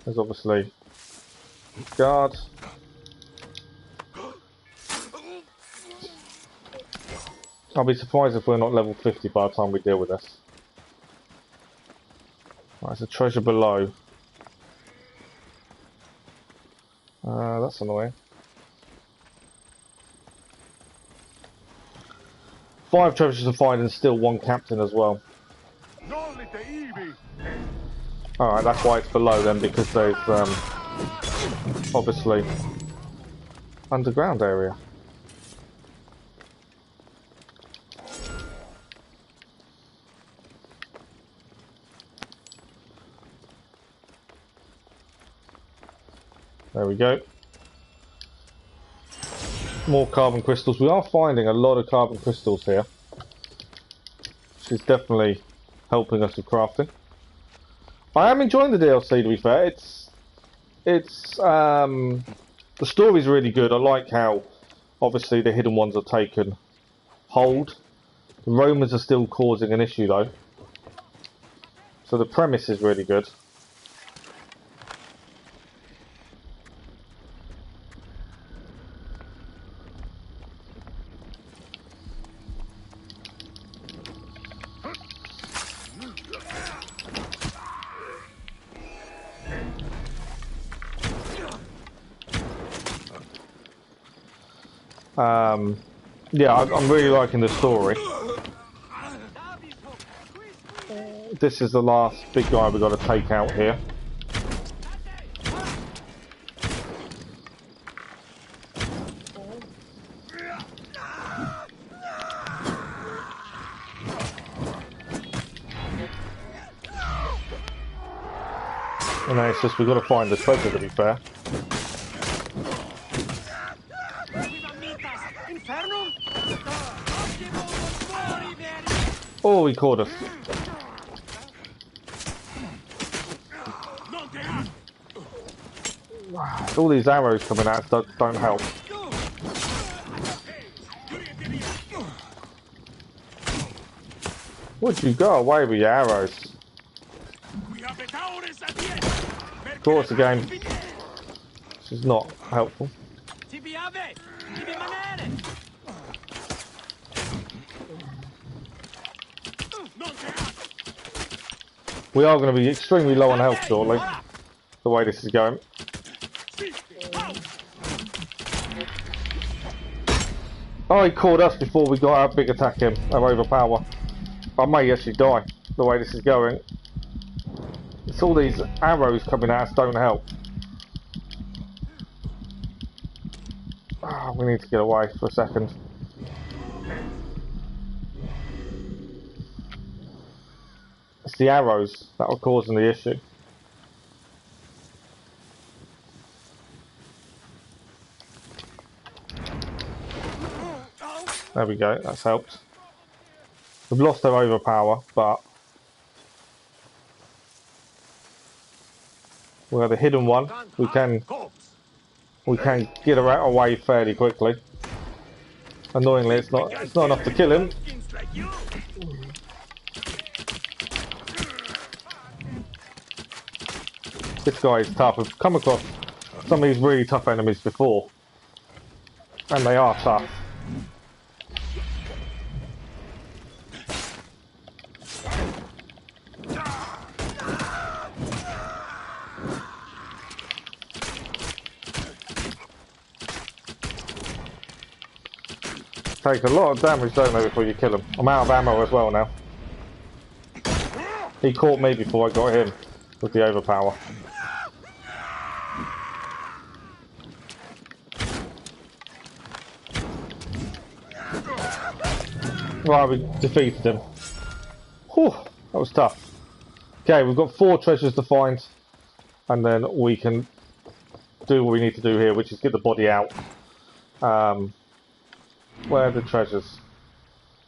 There's obviously guard. I'll be surprised if we're not level 50 by the time we deal with this. Right, there's a treasure below. That's annoying. 5 treasures to find and still 1 captain as well. Alright, that's why it's below then, because there's obviously underground area. There we go. More carbon crystals. We are finding a lot of carbon crystals here, which is definitely helping us with crafting. I am enjoying the DLC, to be fair. It's the story's really good. I like how obviously the hidden ones are taken hold. The Romans are still causing an issue though. So the premise is really good. Yeah, I'm really liking the story. This is the last big guy we've got to take out here. And then it's just we've got to find the treasure, to be fair. Oh, he caught us. All these arrows coming out don't help. Would you go away with your arrows? Of course, again, this is not helpful. We are going to be extremely low on health shortly, the way this is going. Oh, he caught us before we got our big attack in, our overpower. I may actually die, the way this is going. It's all these arrows coming at us don't help. Oh, we need to get away for a second. It's the arrows that are causing the issue. There we go, that's helped. We've lost our overpower, but we have the hidden one. We can get her out away fairly quickly. Annoyingly, it's not enough to kill him. This guy is tough. We've come across some of these really tough enemies before, and they are tough. Take a lot of damage, don't they, before you kill him. I'm out of ammo as well now. He caught me before I got him with the overpower. Right, we defeated him. Whew, that was tough. Okay, we've got 4 treasures to find, and then we can do what we need to do here, which is get the body out. Where are the treasures?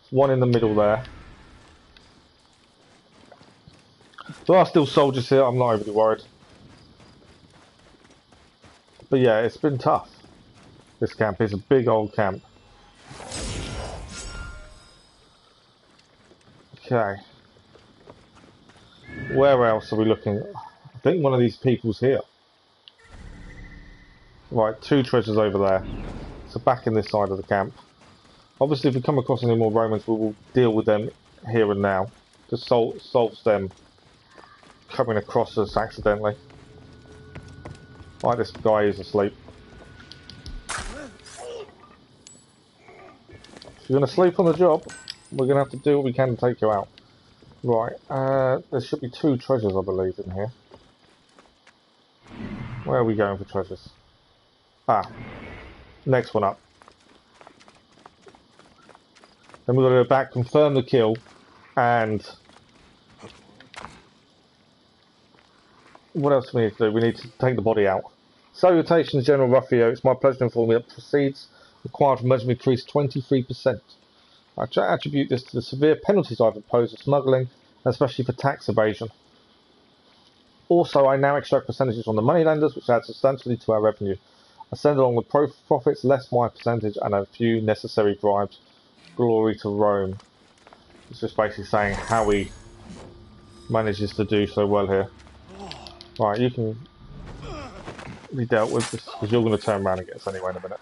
There's one in the middle there. There are still soldiers here, I'm not overly worried. But yeah, it's been tough. This camp is a big old camp. Okay. Where else are we looking? I think one of these people's here. Right, 2 treasures over there. So back in this side of the camp. Obviously, if we come across any more Romans, we will deal with them here and now. Just solves them coming across us accidentally. Right, this guy is asleep. If you're going to sleep on the job, we're going to have to do what we can to take you out. Right, there should be 2 treasures, I believe, in here. Where are we going for treasures? Ah, next one up. Then we've got to go back, confirm the kill, and what else do we need to do? We need to take the body out. Salutations, General Ruffio. It's my pleasure to inform you that proceeds required from measure increased 23%. I attribute this to the severe penalties I've imposed for smuggling, and especially for tax evasion. Also, I now extract percentages from the moneylenders, which adds substantially to our revenue. I send along the profits less my percentage and a few necessary bribes. Glory to Rome. It's just basically saying how he manages to do so well here. Right, you can be dealt with this because you're going to turn around and get us anyway in a minute.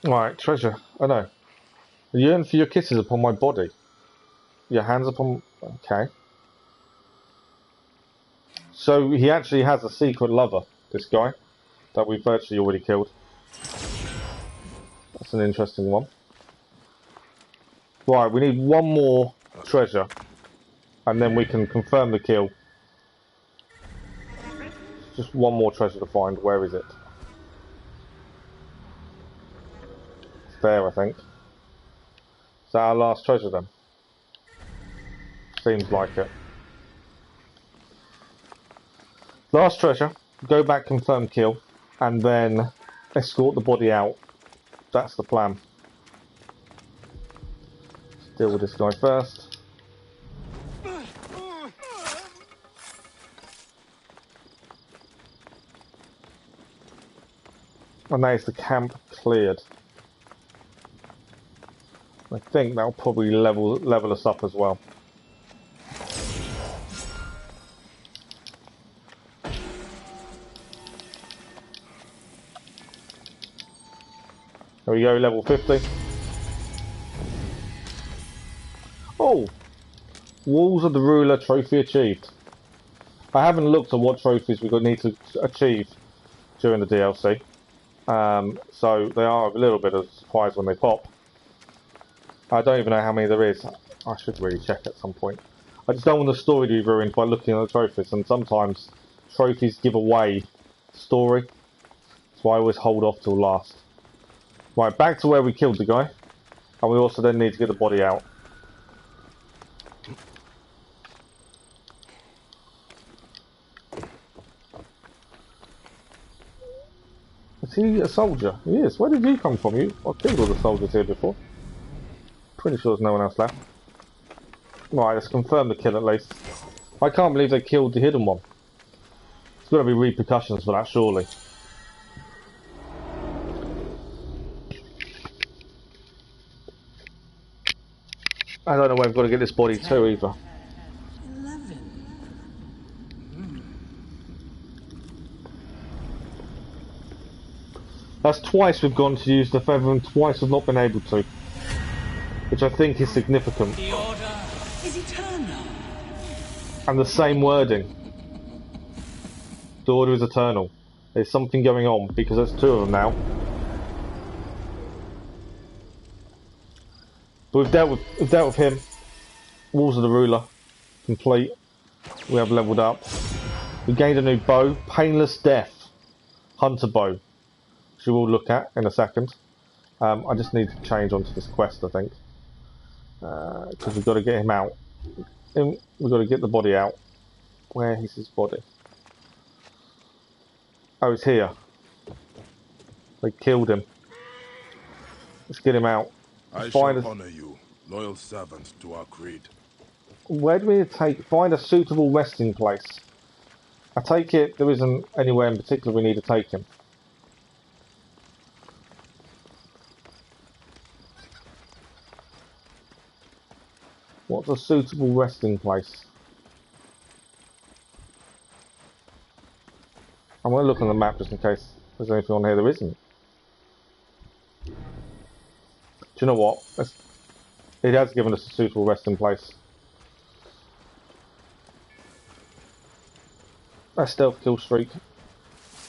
Right, treasure. Oh no. I yearn for your kisses upon my body. Your hands upon... Okay. So he actually has a secret lover, this guy, that we've virtually already killed. That's an interesting one. Right, we need one more treasure, and then we can confirm the kill. Just one more treasure to find. Where is it? It's there, I think. Is that our last treasure then? Seems like it. Last treasure. Go back, confirm kill, and then escort the body out. That's the plan. Deal with this guy first. And that is the camp cleared. I think that'll probably level us up as well. There we go, level 50. Oh! Walls of the Ruler trophy achieved. I haven't looked at what trophies we need to achieve during the DLC. So they are a little bit of a surprise when they pop. I don't even know how many there is. I should really check at some point. I just don't want the story to be ruined by looking at the trophies, and sometimes trophies give away story. That's why I always hold off till last. Right, back to where we killed the guy. And we also then need to get the body out. Is he a soldier? He is. Where did you come from? I've killed all the soldiers here before. Pretty sure there's no one else left. Right, let's confirm the kill at least. I can't believe they killed the hidden one. There's got to be repercussions for that, surely. I don't know where we've got to get this body to either. That's twice we've gone to use the feather and twice we've not been able to. Which I think is significant. The order is eternal. And the same wording. The order is eternal. There's something going on because there's two of them now. But we've dealt with him. Walls of the Ruler. Complete. We have leveled up. We gained a new bow. Painless Death. Hunter bow. Which we'll look at in a second. I just need to change onto this quest, I think. Because we've got to get him out. We've got to get the body out. Where is his body? Oh, it's here. They killed him. Let's get him out. I shall honor you, loyal servant to our creed. Where do we need to find a suitable resting place? I take it there isn't anywhere in particular we need to take him. What's a suitable resting place? I'm going to look on the map just in case there's anything on here there isn't. Do you know what? It has given us a suitable resting place. A stealth kill streak.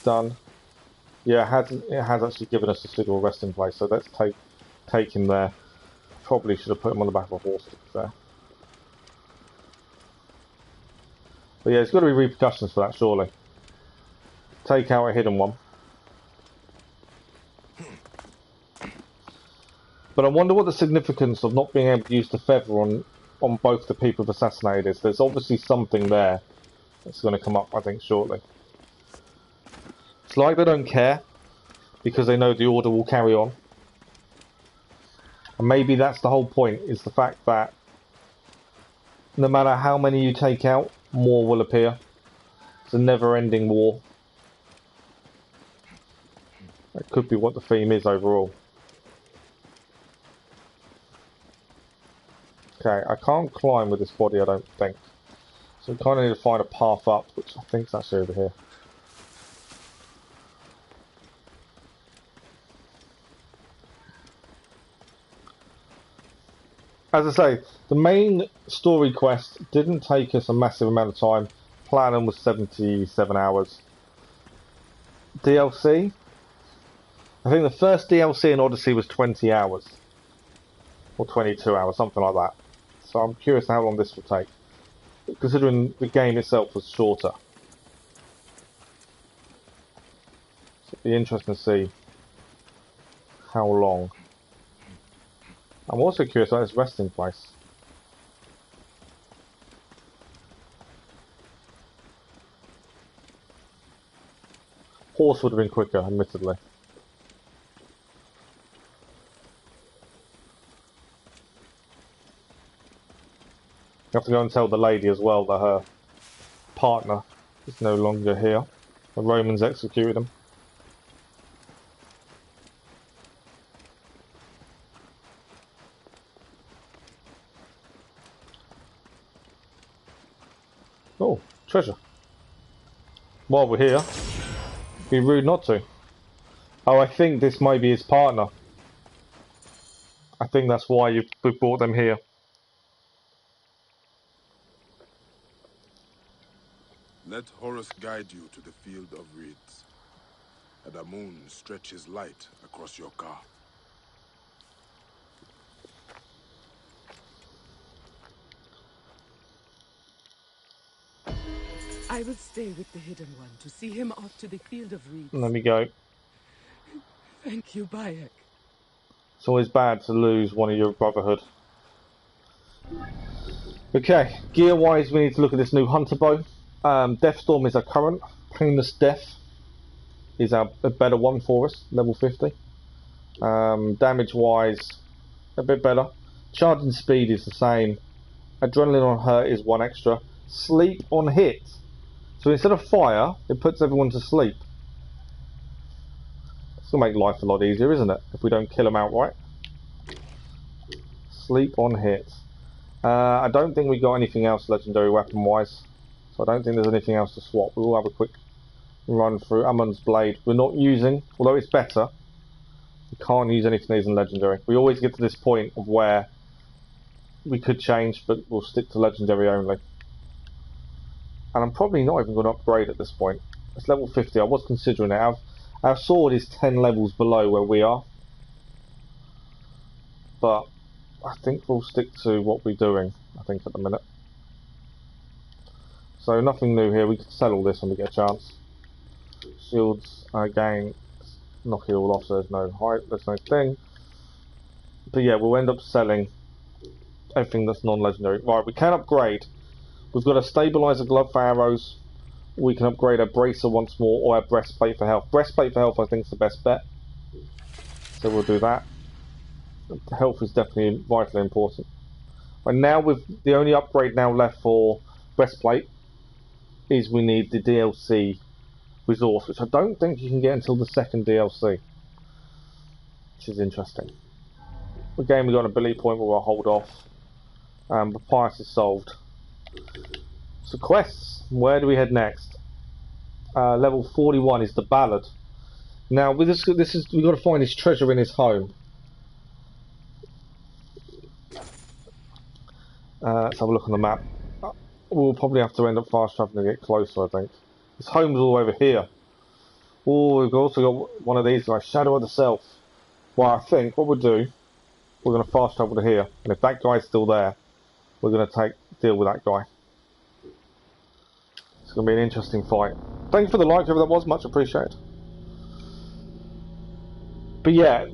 Done. Yeah, it has actually given us a suitable resting place, so let's take him there. Probably should have put him on the back of a horse, to be fair. But yeah, there's got to be repercussions for that, surely. Take out a hidden one. But I wonder what the significance of not being able to use the feather on both the people who've assassinated is. There's obviously something there that's going to come up, I think, shortly. It's like they don't care, because they know the order will carry on. And maybe that's the whole point, is the fact that no matter how many you take out, more will appear. It's a never-ending war. That could be what the theme is overall. Okay, I can't climb with this body, I don't think. So we kind of need to find a path up, which I think is actually over here. As I say, the main story quest didn't take us a massive amount of time. Platinum was 77 hours. DLC? I think the first DLC in Odyssey was 20 hours. Or 22 hours, something like that. So I'm curious how long this will take. Considering the game itself was shorter. So it'd be interesting to see how long. I'm also curious about this resting place. Horse would have been quicker, admittedly. have to go and tell the lady as well that her partner is no longer here. The Romans executed him. Oh, treasure. While we're here, be rude not to. Oh, I think this might be his partner. I think that's why we've brought them here. Let Horus guide you to the field of reeds. And the moon stretch his light across your car. I will stay with the Hidden One to see him off to the field of reeds. Let me go. Thank you, Bayek. It's always bad to lose one of your Brotherhood. Okay, gear-wise, we need to look at this new Hunter bow. Deathstorm is our current. Painless Death is a better one for us, level 50. Damage-wise, a bit better. Charging speed is the same. Adrenaline on hurt is 1 extra. Sleep on hit. So instead of fire, it puts everyone to sleep. It's going to make life a lot easier, isn't it? If we don't kill them outright. Sleep on hit. I don't think we got anything else legendary weapon-wise. So I don't think there's anything else to swap. We will have a quick run through. Ammon's Blade. We're not using, although it's better, we can't use anything that isn't legendary. We always get to this point of where we could change, but we'll stick to legendary only. And I'm probably not even going to upgrade at this point. It's level 50. I was considering it. Our sword is 10 levels below where we are. But I think we'll stick to what we're doing, I think, at the minute. So nothing new here. We can sell all this when we get a chance. Shields, again, knock it all off, so there's no height, there's no thing. But yeah, we'll end up selling everything that's non-legendary. Right, we can upgrade. We've got a stabilizer glove for arrows. We can upgrade our bracer once more, or our breastplate for health. Breastplate for health, I think, is the best bet. So we'll do that. Health is definitely vitally important. And now, with the only upgrade now left for breastplate is we need the DLC resource, which I don't think you can get until the second DLC, which is interesting. Again, we got an ability point where we'll hold off. Papyrus is solved. So quests, where do we head next? Level 41 is the Ballad. Now with this is we've got to find his treasure in his home. Let's have a look on the map. We'll probably have to end up fast traveling to get closer, I think. His home's all over here. Oh, we've also got one of these guys, Shadow of the Self. Well, I think what we'll do, we're going to fast travel to here, and if that guy's still there, we're going to deal with that guy. It's going to be an interesting fight. Thank you for the like, whoever that was, much appreciated. But yeah,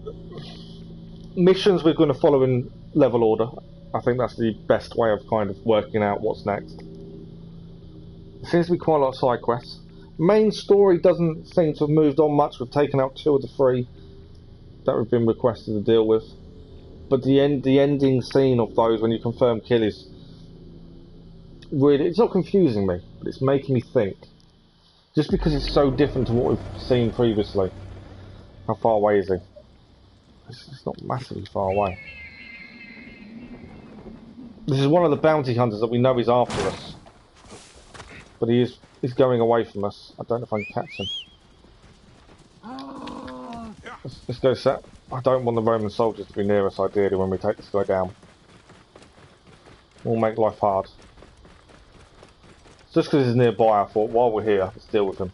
missions we're going to follow in level order. I think that's the best way of kind of working out what's next. There seems to be quite a lot of side quests. Main story doesn't seem to have moved on much. We've taken out 2 of the 3 that we've been requested to deal with. But the ending scene of those when you confirm kill is really, it's not confusing me, but it's making me think. Just because it's so different to what we've seen previously. How far away is he? It's not massively far away. This is one of the bounty hunters that we know is after us. But he's going away from us. I don't know if I can catch him. Let's go set. I don't want the Roman soldiers to be near us ideally when we take this guy down. We'll make life hard. Just because he's nearby, I thought while we're here, let's deal with him.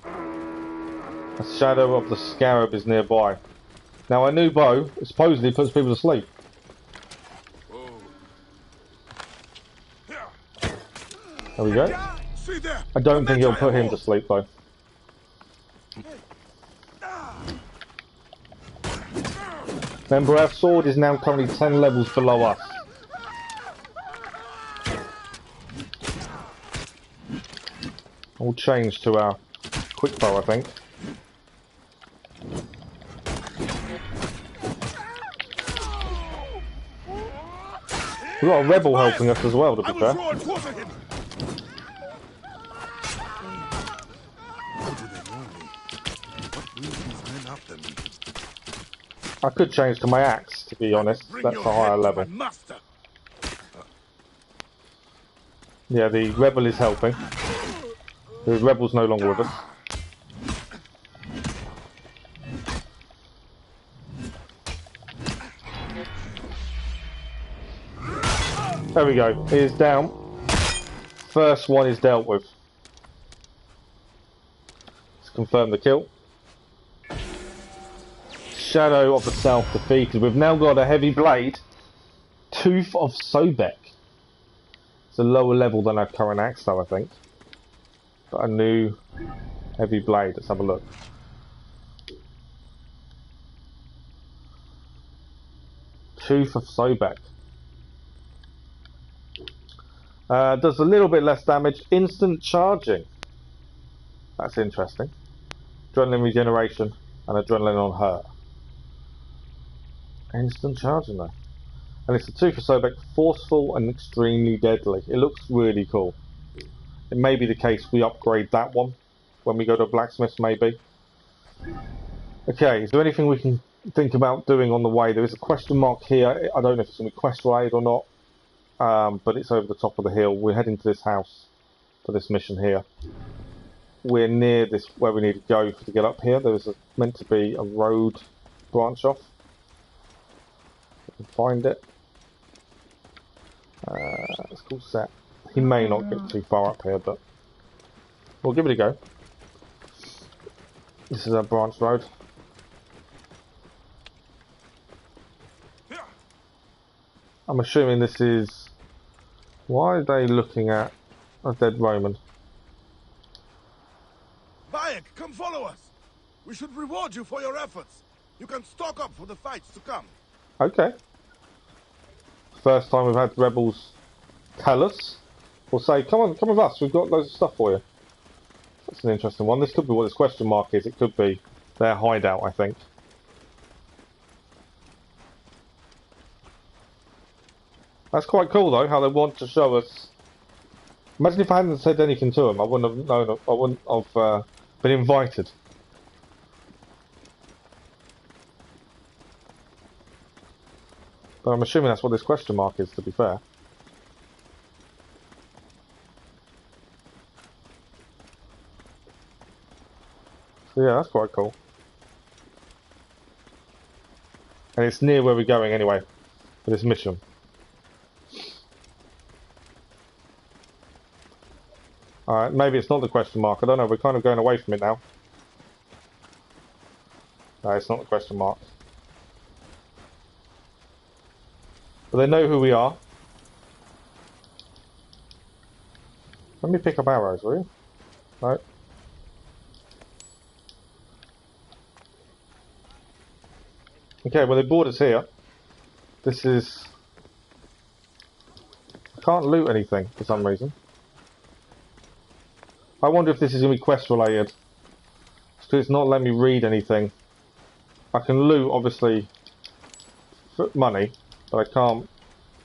A Shadow of the Scarab is nearby. Now a new bow supposedly puts people to sleep. There we go. I don't think he'll put him to sleep though. Remember, our sword is now currently 10 levels below us. We'll change to our quick bow, I think. We've got a rebel helping us as well, to be fair. How do they know me? What brings these men after me? I could change to my axe, to be honest. That's a higher level. Yeah, the rebel is helping. The rebel's no longer with us. There we go. He is down. First one is dealt with. Let's confirm the kill. Shadow of the South defeated. We've now got a heavy blade. Tooth of Sobek. It's a lower level than our current axe, though, I think. Got a new heavy blade. Let's have a look. Tooth of Sobek. Does a little bit less damage. Instant charging. That's interesting. Adrenaline regeneration and adrenaline on hurt. Instant charging though. And it's a Tooth of Sobek, forceful and extremely deadly. It looks really cool. It may be the case we upgrade that one when we go to a blacksmith, maybe. Okay, is there anything we can think about doing on the way? There is a question mark here. I don't know if it's going to be quest related or not. But it's over the top of the hill. We're heading to this house for this mission here. We're near this where we need to go to get up here. There's meant to be a road branch off. If I can find it. It's called Set. He may not get too far up here, but we'll give it a go. This is our branch road. I'm assuming this is... Why are they looking at a dead Roman? Bayek, come follow us. We should reward you for your efforts. You can stock up for the fights to come. Okay. First time we've had rebels tell us, or say, come on, come with us, we've got loads of stuff for you. That's an interesting one. This could be what this question mark is. It could be their hideout, I think. That's quite cool though, how they want to show us. Imagine if I hadn't said anything to them, I wouldn't have known, I wouldn't have been invited. But I'm assuming that's what this question mark is, to be fair. So yeah, that's quite cool. And it's near where we're going anyway, for this mission. Alright, maybe it's not the question mark. I don't know, we're kind of going away from it now. No, it's not the question mark. But they know who we are. Let me pick up arrows, will you? No. Okay, well they brought us here. This is... I can't loot anything for some reason. I wonder if this is going to be quest related. Because it's not letting me read anything. I can loot, obviously, for money, but I can't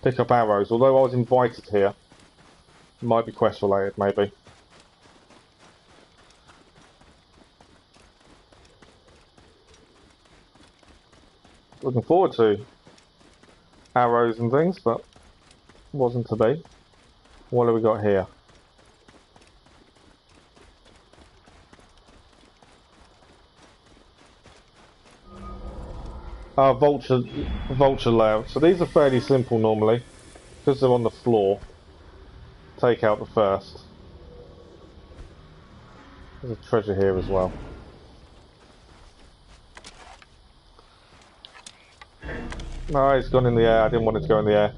pick up arrows. Although I was invited here. It might be quest related, maybe. Looking forward to arrows and things, but wasn't to be. What have we got here? Vulture layout. So these are fairly simple normally, because they're on the floor. Take out the first. There's a treasure here as well. No, it's gone in the air. I didn't want it to go in the air.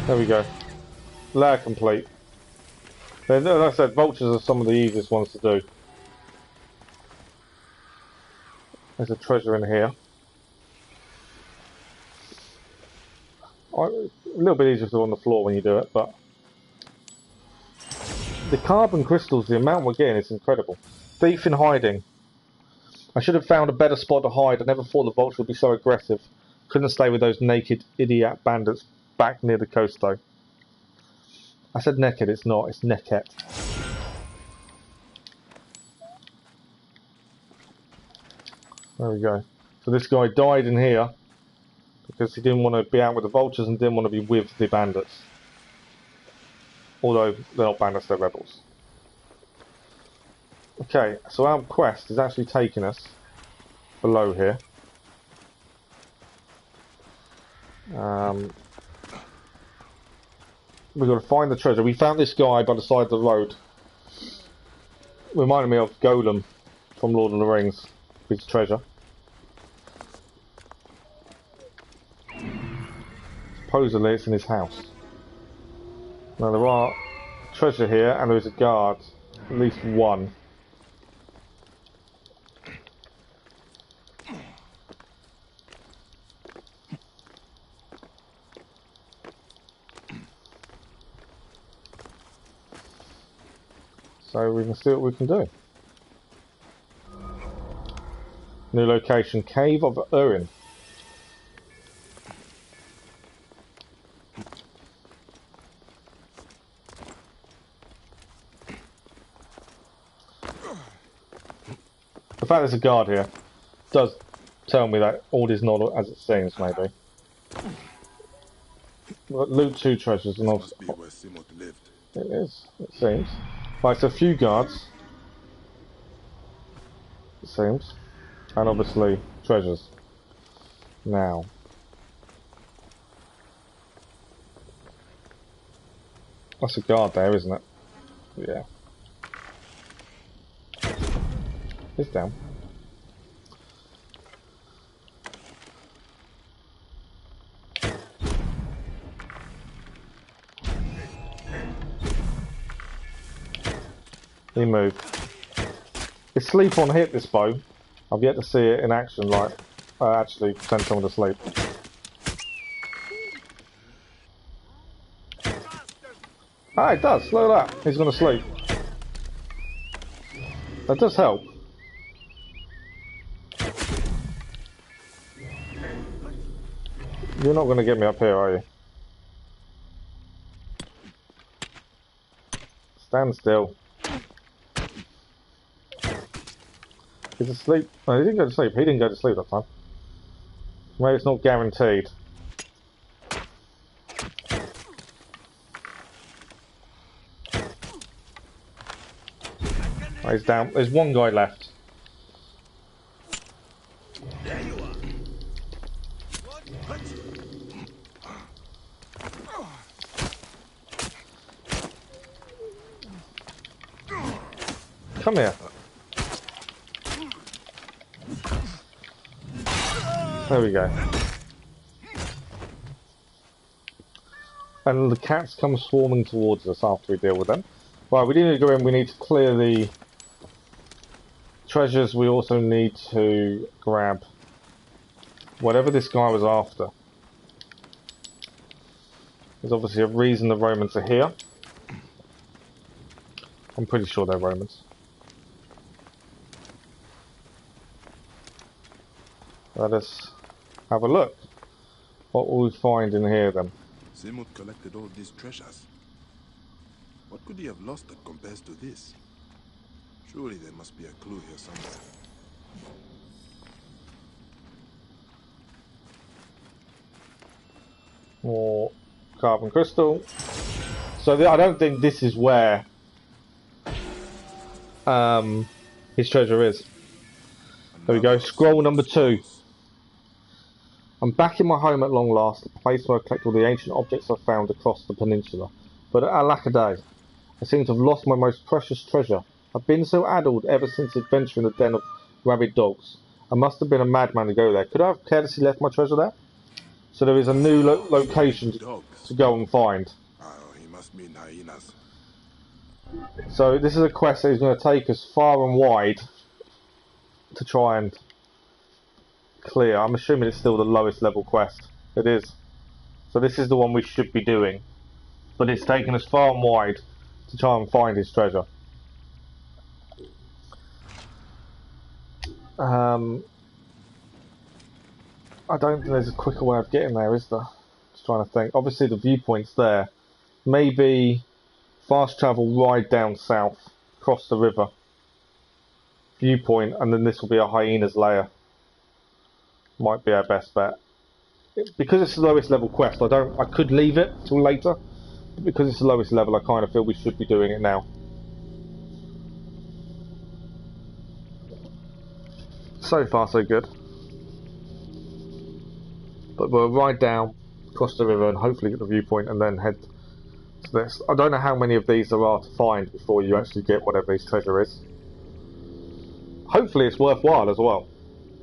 There we go. Layer complete. Like I said, vultures are some of the easiest ones to do. There's a treasure in here. A little bit easier to do on the floor when you do it, but the carbon crystals, the amount we're getting is incredible. Thief in hiding. I should have found a better spot to hide. I never thought the vulture would be so aggressive. Couldn't stay with those naked idiot bandits back near the coast though. I said naked, it's not, it's necket. There we go. So this guy died in here because he didn't want to be out with the vultures and didn't want to be with the bandits. Although they're not bandits, they're rebels. Okay, so our quest is actually taking us below here. We've got to find the treasure. We found this guy by the side of the road. Reminded me of Golem from Lord of the Rings. His treasure. Supposedly it's in his house. Now there are treasure here and there is a guard. At least one. So we can see what we can do. New location, Cave of Urin. The fact there's a guard here does tell me that all is not as it seems, maybe. Loot 2 treasures and also... It is, it seems. Right, so a few guards. It seems. And obviously treasures. Now. That's a guard there, isn't it? Yeah. It's down. He moved. It's sleep on hit, this bow. I've yet to see it in action, like, actually send someone to sleep. Ah, it does, look at that. He's gonna sleep. That does help. You're not gonna get me up here, are you? Stand still. He's asleep. No, he didn't go to sleep. He didn't go to sleep that time. Maybe it's not guaranteed. Oh, he's down. There's one guy left. There you are. Come here. There we go. And the cats come swarming towards us after we deal with them. Right, we need to go in, we need to clear the treasures. We also need to grab whatever this guy was after. There's obviously a reason the Romans are here. I'm pretty sure they're Romans. Let us have a look. What will we find in here then? Simut collected all these treasures. What could he have lost that compares to this? Surely there must be a clue here somewhere. More carbon crystal. So I don't think this is where his treasure is. There we go. Scroll number 2. I'm back in my home at long last, the place where I collect all the ancient objects I've found across the peninsula. But alack a day, I seem to have lost my most precious treasure. I've been so addled ever since adventuring the den of rabid dogs. I must have been a madman to go there. Could I have carelessly left my treasure there? So there is a new location to go and find. Oh, he must mean hyenas. So this is a quest that is going to take us far and wide to try and clear. I'm assuming it's still the lowest level quest. It is. So this is the one we should be doing. But it's taken us far and wide to try and find his treasure. I don't think there's a quicker way of getting there, is there? Just trying to think. Obviously the viewpoint's there. Maybe fast travel ride down south, cross the river, viewpoint, and then this will be a hyena's lair. Might be our best bet. Because it's the lowest level quest, I could leave it till later, but because it's the lowest level, I kind of feel we should be doing it now. So far, so good. But we'll ride down, cross the river, and hopefully get the viewpoint, and then head to this. I don't know how many of these there are to find before you actually get whatever this treasure is. Hopefully it's worthwhile as well.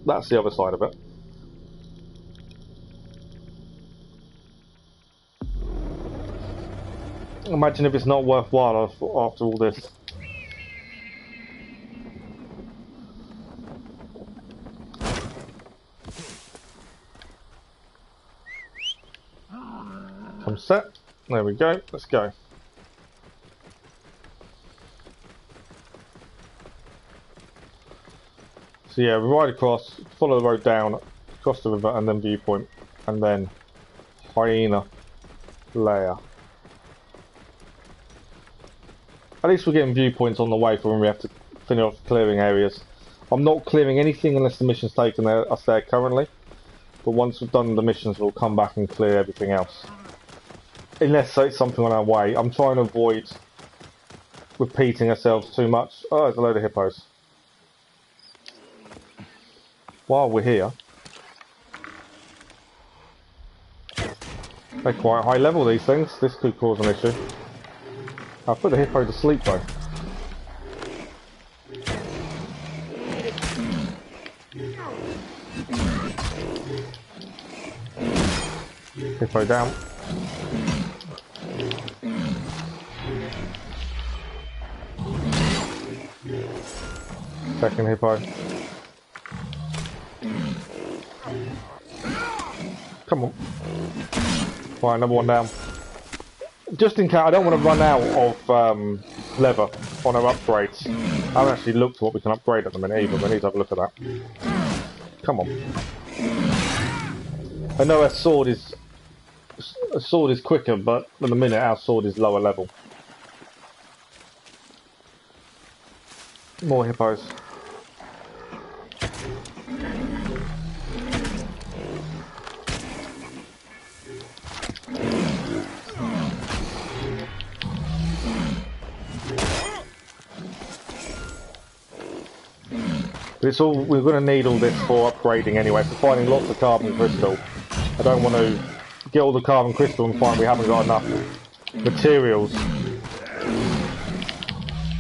That's the other side of it. Imagine if it's not worthwhile after all this. I'm set. There we go. Let's go. So yeah, we ride across, follow the road down, cross the river, and then viewpoint, and then hyena lair. At least we're getting viewpoints on the way for when we have to finish off clearing areas. I'm not clearing anything unless the mission's taken us there currently, but once we've done the missions, we'll come back and clear everything else. Unless it's something on our way. I'm trying to avoid repeating ourselves too much. Oh, there's a load of hippos. While we're here, they're quite high level, these things. This could cause an issue. I'll put the hippo to sleep though. Hippo down. Second hippo. Come on. Right, another one down. Just in case, I don't want to run out of leather on our upgrades. I haven't actually looked at what we can upgrade at the minute either, but I need to have a look at that. Come on. I know our sword is quicker, but at the minute our sword is lower level. More hippos. It's all, we're going to need all this for upgrading anyway, for finding lots of carbon crystal. I don't want to get all the carbon crystal and find we haven't got enough materials.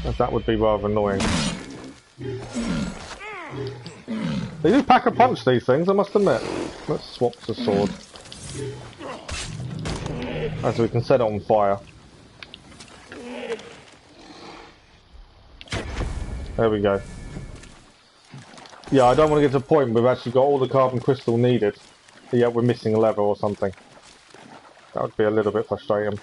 As that would be rather annoying. They do pack a punch, these things, I must admit. Let's swap the sword. As we can set it on fire. There we go. Yeah, I don't want to get to a point where we've actually got all the carbon crystal needed, but yet we're missing a lever or something. That would be a little bit frustrating.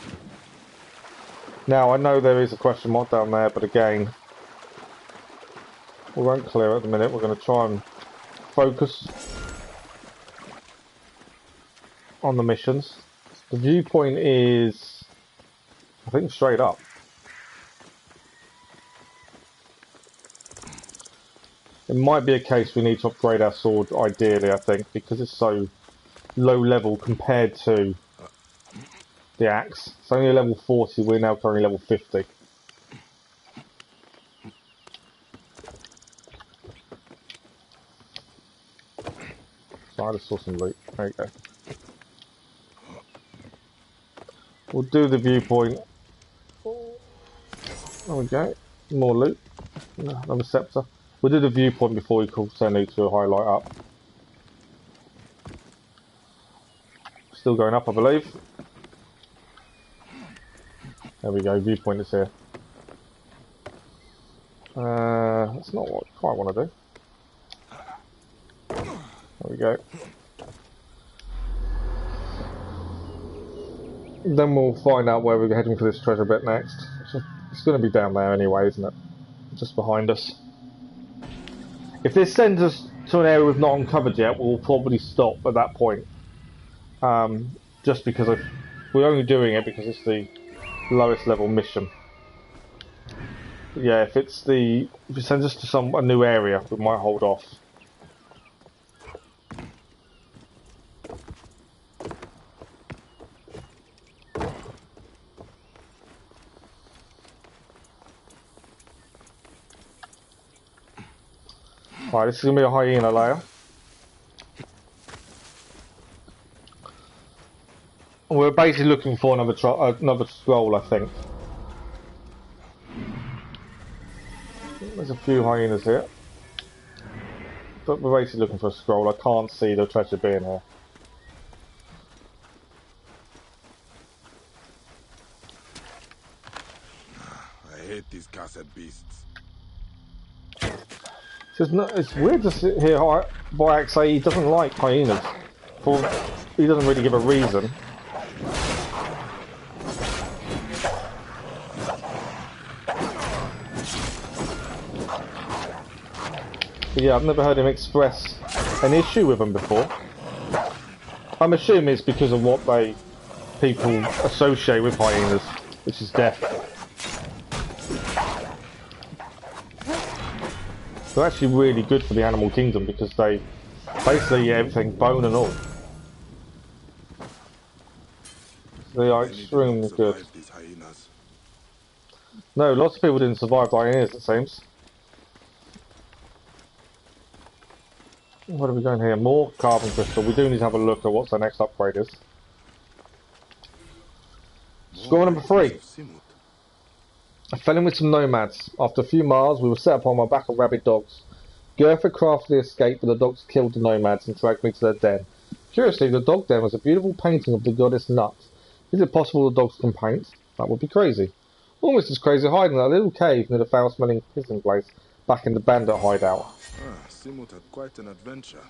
Now, I know there is a question mark down there, but again, we won't clear it at the minute. We're going to try and focus on the missions. The viewpoint is, I think, straight up. It might be a case we need to upgrade our sword, ideally, I think, because it's so low level compared to the axe. It's only a level 40, we're now currently level 50. So I just saw some loot. There you go. We'll do the viewpoint. There we go. More loot. Another scepter. We'll do the viewpoint before we call Senu to highlight up. Still going up, I believe. There we go, viewpoint is here. That's not what I quite want to do. There we go. Then we'll find out where we're heading for this treasure bit next. It's going to be down there anyway, isn't it? Just behind us. If this sends us to an area we've not uncovered yet, we'll probably stop at that point. Just because we're only doing it because it's the lowest level mission. But yeah, if it sends us to a new area, we might hold off. Right, this is going to be a hyena layer. We're basically looking for another scroll, I think. There's a few hyenas here. But we're basically looking for a scroll. I can't see the treasure being here. I hate these cursed beasts. It's weird to hear Boyac say he doesn't like hyenas. He doesn't really give a reason. But yeah, I've never heard him express an issue with them before. I'm assuming it's because of what people associate with hyenas, which is death. They're actually really good for the animal kingdom because they basically eat everything, bone and all. They are extremely good. No, lots of people didn't survive hyenas, it seems. What are we going here? More carbon crystal. We do need to have a look at what the next upgrade is. Scroll number 3. I fell in with some nomads. After a few miles, we were set upon my back of rabid dogs. Gertha craftily escaped, but the dogs killed the nomads and dragged me to their den. Curiously, the dog den was a beautiful painting of the goddess Nut. Is it possible the dogs can paint? That would be crazy. Almost as crazy hiding in that little cave near the foul-smelling prison place back in the bandit hideout. Simut had quite an adventure.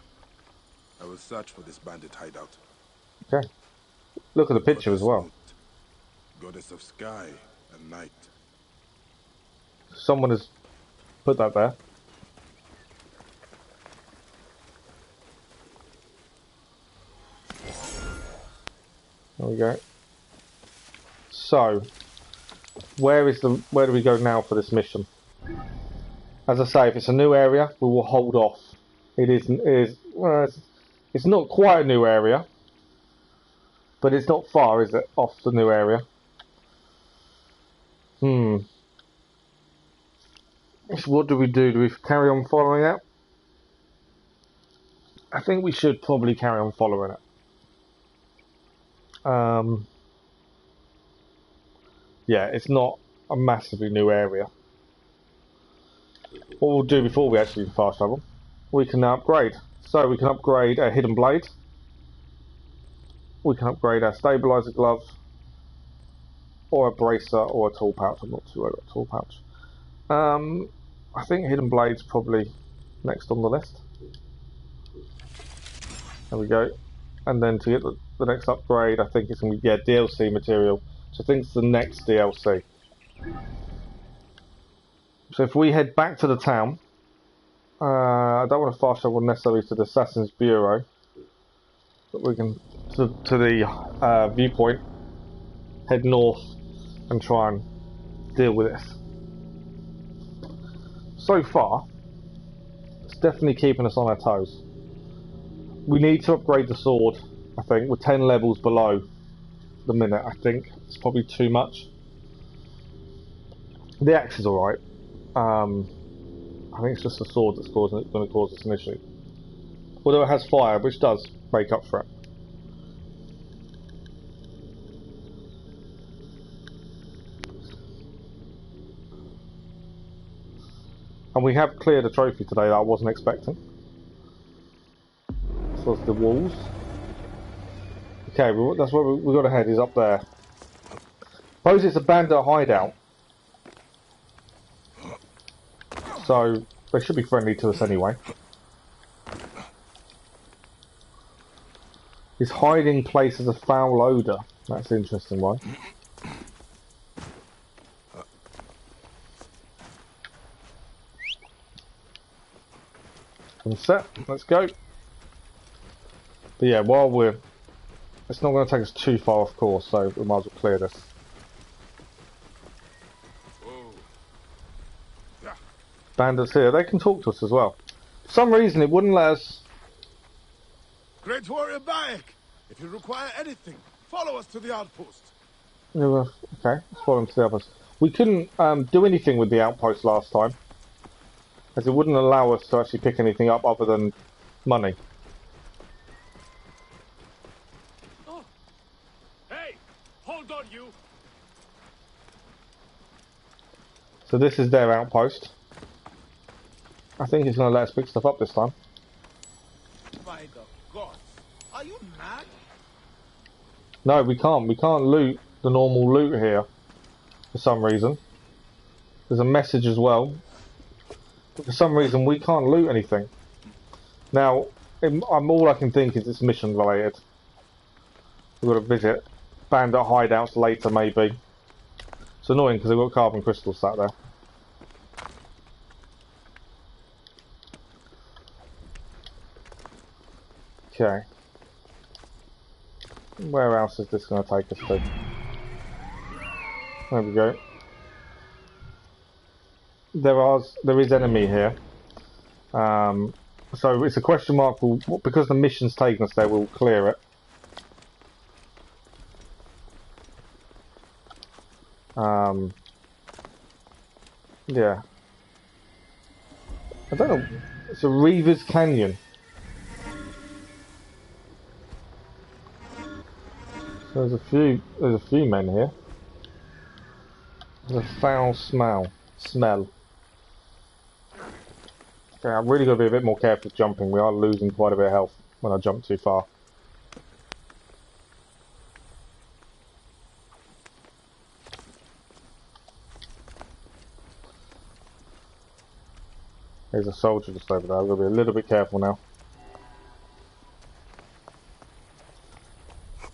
I will search for this bandit hideout. Okay. Look at the picture as well. Goddess of sky and night. Someone has put that there. There we go. So, where do we go now for this mission? As I say, if it's a new area, we will hold off. It's not quite a new area, but it's not far, is it, off the new area? So what do we do? Do we carry on following it? I think we should probably carry on following it. Yeah, it's not a massively new area. What we'll do before we actually fast travel, we can now upgrade. So we can upgrade a hidden blade. We can upgrade our stabilizer glove, or a bracer, or a tool pouch. I'm not too worried about a tool pouch. I think hidden blade's probably next on the list. There we go. And then to get the next upgrade, I think it's going to be DLC material. So I think it's the next DLC. So if we head back to the town, I don't want to fast travel necessarily to the Assassin's Bureau, but we can to the viewpoint, head north, and try and deal with this. So far, it's definitely keeping us on our toes. We need to upgrade the sword, I think. We're 10 levels below the minute, I think. It's probably too much. The axe is alright. I think it's just the sword that's going to cause us an issue. Although it has fire, which does make up for it. And we have cleared a trophy today that I wasn't expecting. So it's the walls. Okay, that's where we've got to head, is up there. Suppose it's a bandit hideout. So they should be friendly to us anyway. His hiding place is a foul odour. That's an interesting one. And set. Let's go. But yeah, it's not going to take us too far off course, so we might as well clear this. Bandits here, they can talk to us as well. For some reason, it wouldn't let us. Great warrior Bayek, if you require anything, follow us to the outpost. Okay, let's follow them to the outpost. We couldn't do anything with the outpost last time, as it wouldn't allow us to actually pick anything up other than money. Oh. Hey, hold on, you. So this is their outpost. I think it's going to let us pick stuff up this time. By the gods, are you mad? No, we can't. We can't loot the normal loot here for some reason. There's a message as well. But for some reason, we can't loot anything. Now, all I can think is it's mission related. We've got to visit bandit hideouts later, maybe. It's annoying because they've got carbon crystals sat there. Okay. Where else is this going to take us to? There we go. There is enemy here. So it's a question mark. Because the mission's taken us there, we'll clear it. Yeah. I don't know. It's a Reaver's Canyon. So there's a few men here. There's a foul smell. Okay, I've really got to be a bit more careful jumping. We are losing quite a bit of health when I jump too far. There's a soldier just over there. I've got to be a little bit careful now.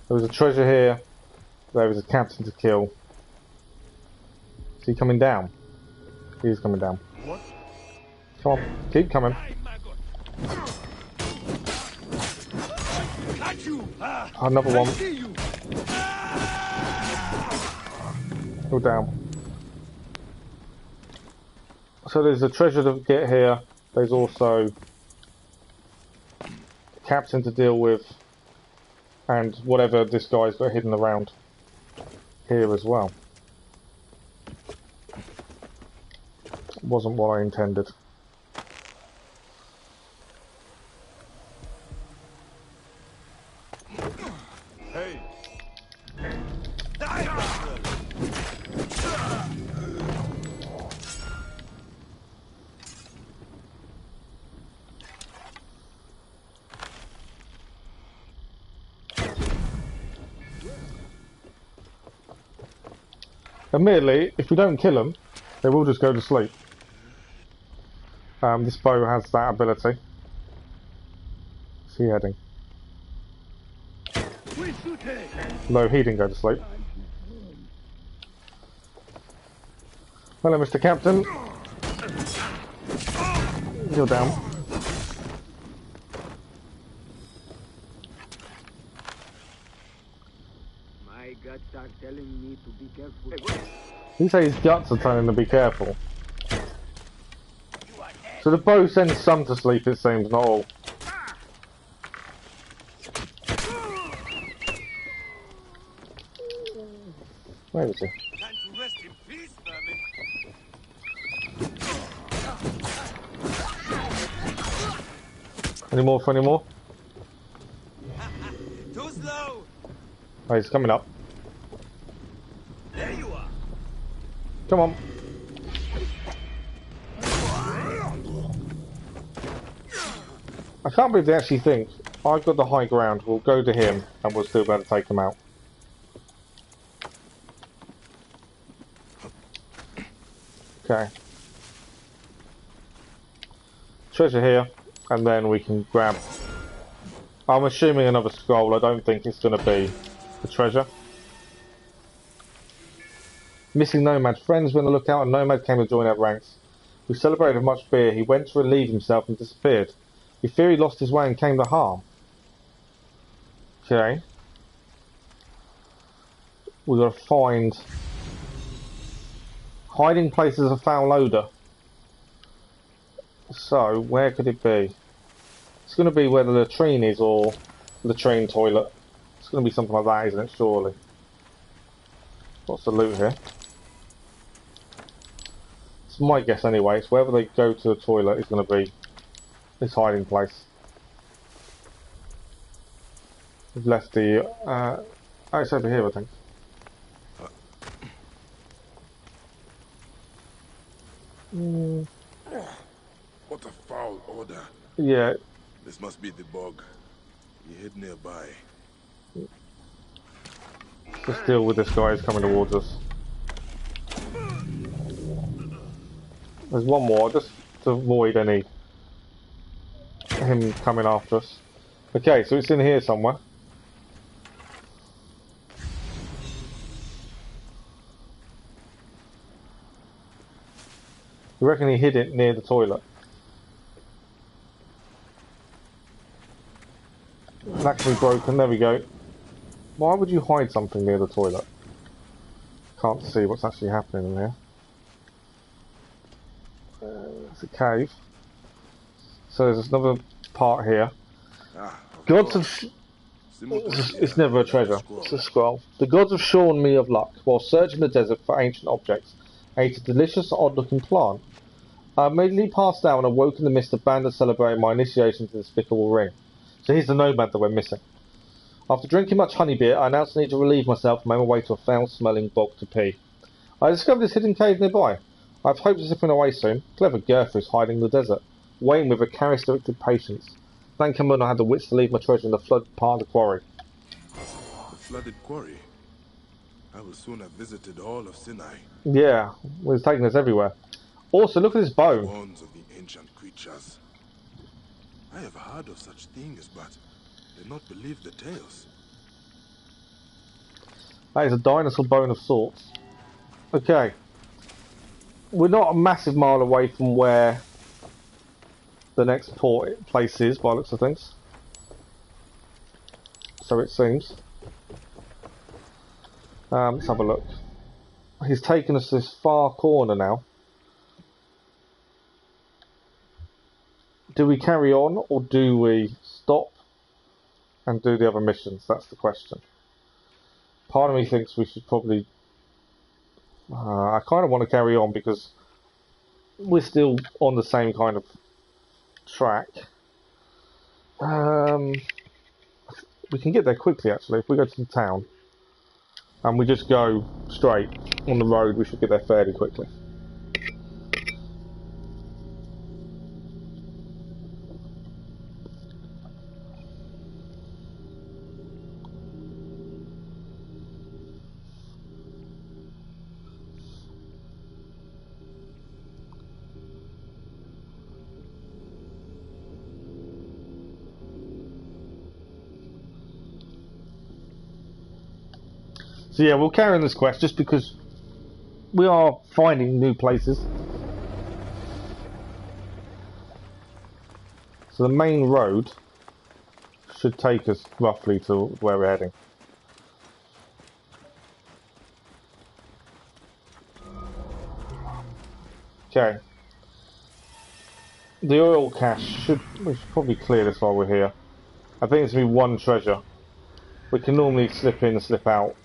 There was a treasure here. There was a captain to kill. Is he coming down? He's coming down. What? Come on, keep coming. Another one. Go down. So there's a treasure to get here. There's also a captain to deal with. And whatever this guy's got hidden around here as well. Wasn't what I intended. Hey. Admittedly, if we don't kill them, they will just go to sleep. This bow has that ability. Where's he heading? No, he didn't go to sleep. Hello, Mr. Captain. You're down. My guts are telling me to be careful. You say his guts are telling him to be careful. So the bow sends some to sleep, it seems, not all. Where is he? Time to rest in peace, vermin. Any more for any more? Too slow. Oh, he's coming up. There you are. Come on. I can't believe they actually think I've got the high ground, we'll go to him and we'll still be able to take him out. Okay. Treasure here, and then we can grab... I'm assuming another scroll. I don't think it's going to be the treasure. Missing Nomad. Friends went to look out and Nomad came to join our ranks. We celebrated with much beer. He went to relieve himself and disappeared. You fear he lost his way and came to harm. Okay. We've got to find hiding places of foul odour. So, where could it be? It's going to be where the latrine is, or the latrine toilet. It's going to be something like that, isn't it, surely? What's the loot here? It's my guess anyway. It's wherever they go to the toilet is going to be his hiding place. We've left the... oh, it's over here, I think. What a foul odor. Yeah. This must be the bog. He hid nearby. Just deal with this guy who's coming towards us. There's one more, just to avoid him coming after us. Okay, so it's in here somewhere. You reckon he hid it near the toilet? That can be broken, there we go. Why would you hide something near the toilet? Can't see what's actually happening in here. It's a cave. So there's another part here. Gods have... It's never a treasure, it's a scroll. The gods have shorn me of luck while searching the desert for ancient objects. I ate a delicious, odd-looking plant. I immediately passed out and awoke in the midst of band celebrating my initiation to the despicable ring. So here's the nomad that we're missing. After drinking much honey beer, I announced the need to relieve myself and made my way to a foul-smelling bog to pee. I discovered this hidden cave nearby. I have hopes of slipping away soon. Clever Gertha is hiding in the desert, waiting with a characteristic patience. Thank heaven I had the wits to leave my treasure in the flooded part of the quarry. The flooded quarry? I will soon have visited all of Sinai. Yeah, it's taking us everywhere. Also, look at this bone. Bones of the ancient creatures. I have heard of such things, but did not believe the tales. That is a dinosaur bone of sorts. Okay. We're not a massive mile away from where the next place is, by the looks of things. So it seems. Let's have a look. He's taken us to this far corner now. Do we carry on, or do we stop and do the other missions? That's the question. Part of me thinks we should probably... I kind of want to carry on because we're still on the same kind of track. We can get there quickly, actually. If we go to the town and we just go straight on the road, we should get there fairly quickly. So yeah, we'll carry on this quest just because we are finding new places. So the main road should take us roughly to where we're heading. Okay. The oil cache we should probably clear this while we're here. I think it's going to be one treasure. We can normally slip in and slip out.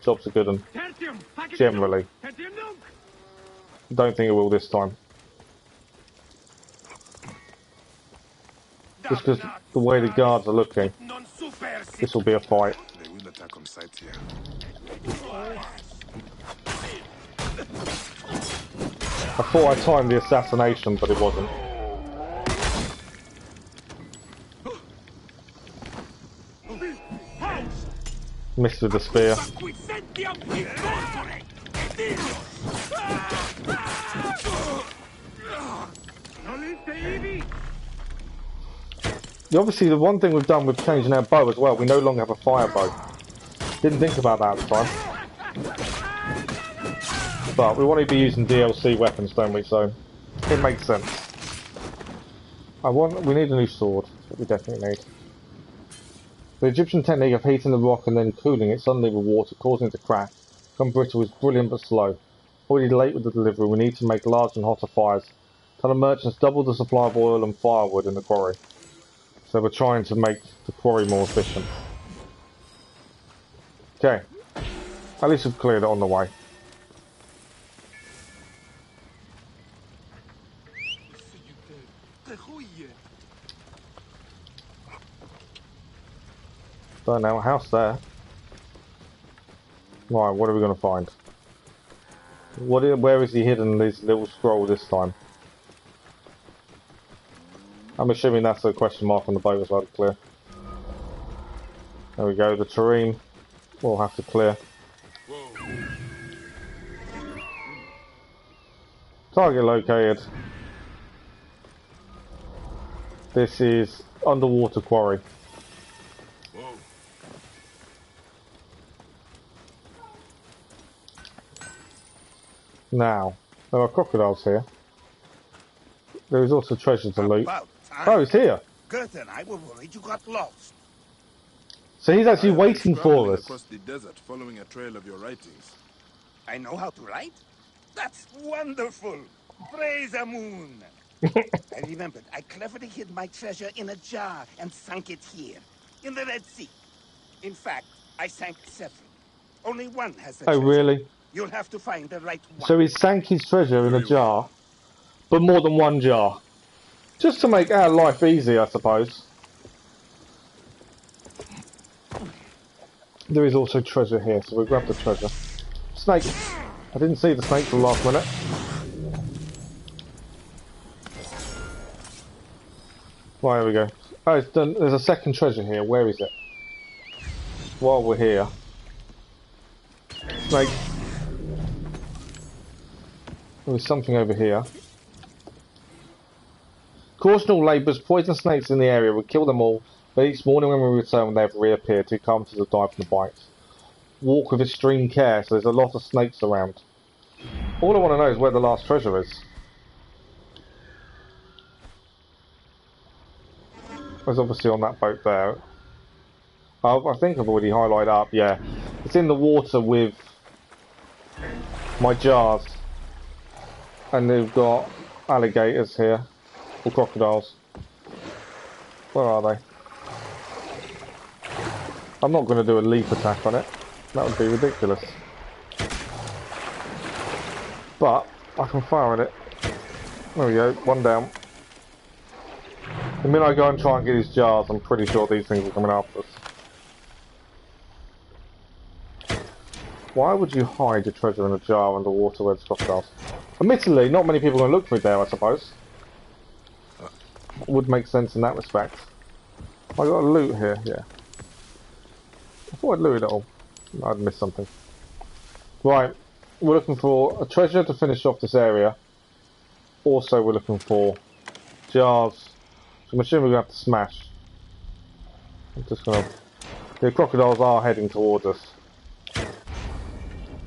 Jobs are good and generally. Don't think it will this time. Just because the way the guards are looking, this will be a fight. They will attack on sight here. I thought I timed the assassination, but it wasn't. Missed with the spear. Obviously, the one thing we've done with changing our bow as well, we no longer have a fire bow. Didn't think about that at the time. But we want to be using DLC weapons, don't we? So it makes sense. We need a new sword. That's what we definitely need. The Egyptian technique of heating the rock and then cooling it suddenly with water, causing it to crack, become brittle, is brilliant but slow. Already late with the delivery, we need to make larger and hotter fires. Tell the merchants double the supply of oil and firewood in the quarry. So we're trying to make the quarry more efficient. Okay. At least we've cleared it on the way. Don't know, house there. Right, what are we going to find? Where is he hidden this little scroll this time? I'm assuming that's a question mark on the boat as well to clear. There we go, the terrain we'll have to clear. Target located. This is underwater quarry. Now, there are crocodiles here. There is also treasure to loot. Oh, he's here. Goethe and I were worried you got lost. So he's actually waiting for us. Across the desert, following a trail of your writings. I know how to write? That's wonderful! Praise the moon! I remembered I cleverly hid my treasure in a jar and sunk it here, in the Red Sea. In fact, I sank several. Only one has the treasure. Oh, really? You'll have to find the right one. So he sank his treasure in a jar, but more than one jar. Just to make our life easy, I suppose. There is also treasure here, so we'll grab the treasure. Snake! I didn't see the snake till the last minute. Right, here we go. Oh, it's done. There's a second treasure here. Where is it? While we're here. Snake. There's something over here. Caution all labourers, poison snakes in the area will kill them all, but each morning when we return they have reappeared to come to the die from the bites. Walk with extreme care, so there's a lot of snakes around. All I want to know is where the last treasure is. It's obviously on that boat there. I think I've already highlighted up, yeah. It's in the water with my jars. And they've got alligators here. Or crocodiles. Where are they? I'm not going to do a leap attack on it. That would be ridiculous. But I can fire at it. There we go, one down. The minute I go and try and get his jars, I'm pretty sure these things are coming after us. Why would you hide your treasure in a jar underwater where there's crocodiles? Admittedly, not many people are going to look for it there, I suppose. Would make sense in that respect. I got a loot here, yeah. I thought I'd loot it all. I'd missed something. Right, we're looking for a treasure to finish off this area. Also, we're looking for jars. So I'm assuming we're going to have to smash. I'm just going to... The crocodiles are heading towards us.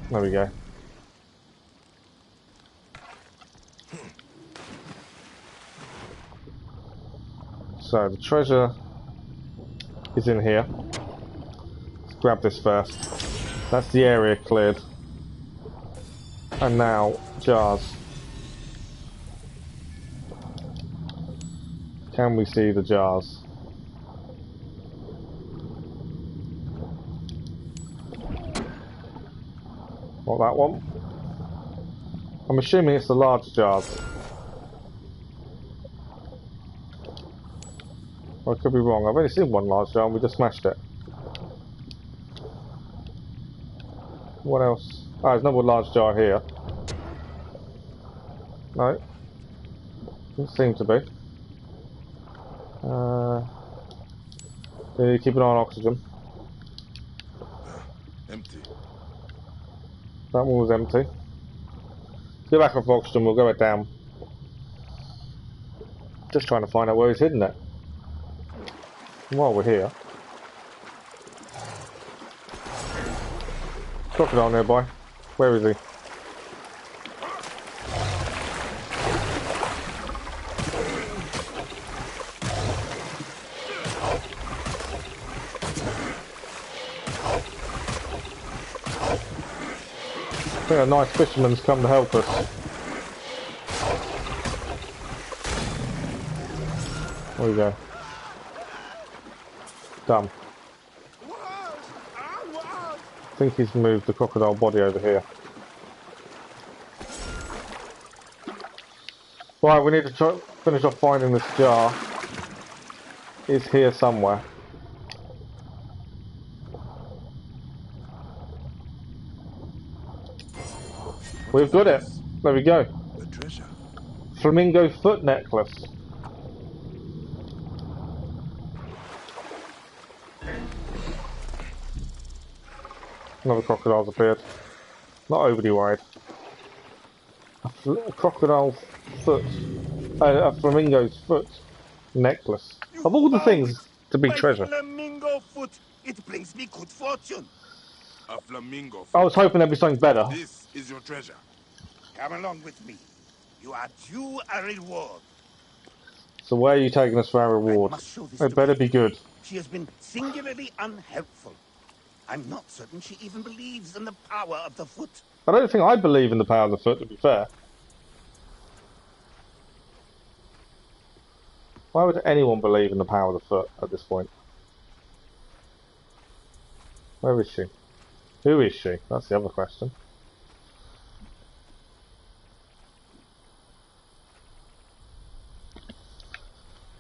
There we go. So the treasure is in here. Let's grab this first. That's the area cleared. And now, jars. Can we see the jars? Not that one. I'm assuming it's the large jars. I could be wrong. I've only seen one large jar and we just smashed it. What else? Oh, there's another large jar here. No. Doesn't seem to be. Keep an eye on oxygen. Empty. That one was empty. Let's go back off oxygen, we'll go back down. Just trying to find out where he's hidden it. While we're here. Crocodile nearby. Where is he? think a nice fisherman's come to help us. There we go. Done. I think he's moved the crocodile body over here. Right, we need to try finish off finding this jar. It's here somewhere. We've got it. There we go. The treasure. Flamingo foot necklace. Another crocodile's appeared. Not overly worried. A crocodile foot. A flamingo's foot necklace. Of all the things to be treasure. Flamingo foot. It brings me good fortune. A flamingo foot. I was hoping there'd be something better. This is your treasure. Come along with me. You are due a reward. So where are you taking us for our reward? It better be good. She has been singularly unhelpful. I'm not certain she even believes in the power of the foot. I don't think I believe in the power of the foot, to be fair. Why would anyone believe in the power of the foot at this point? Where is she? Who is she? That's the other question.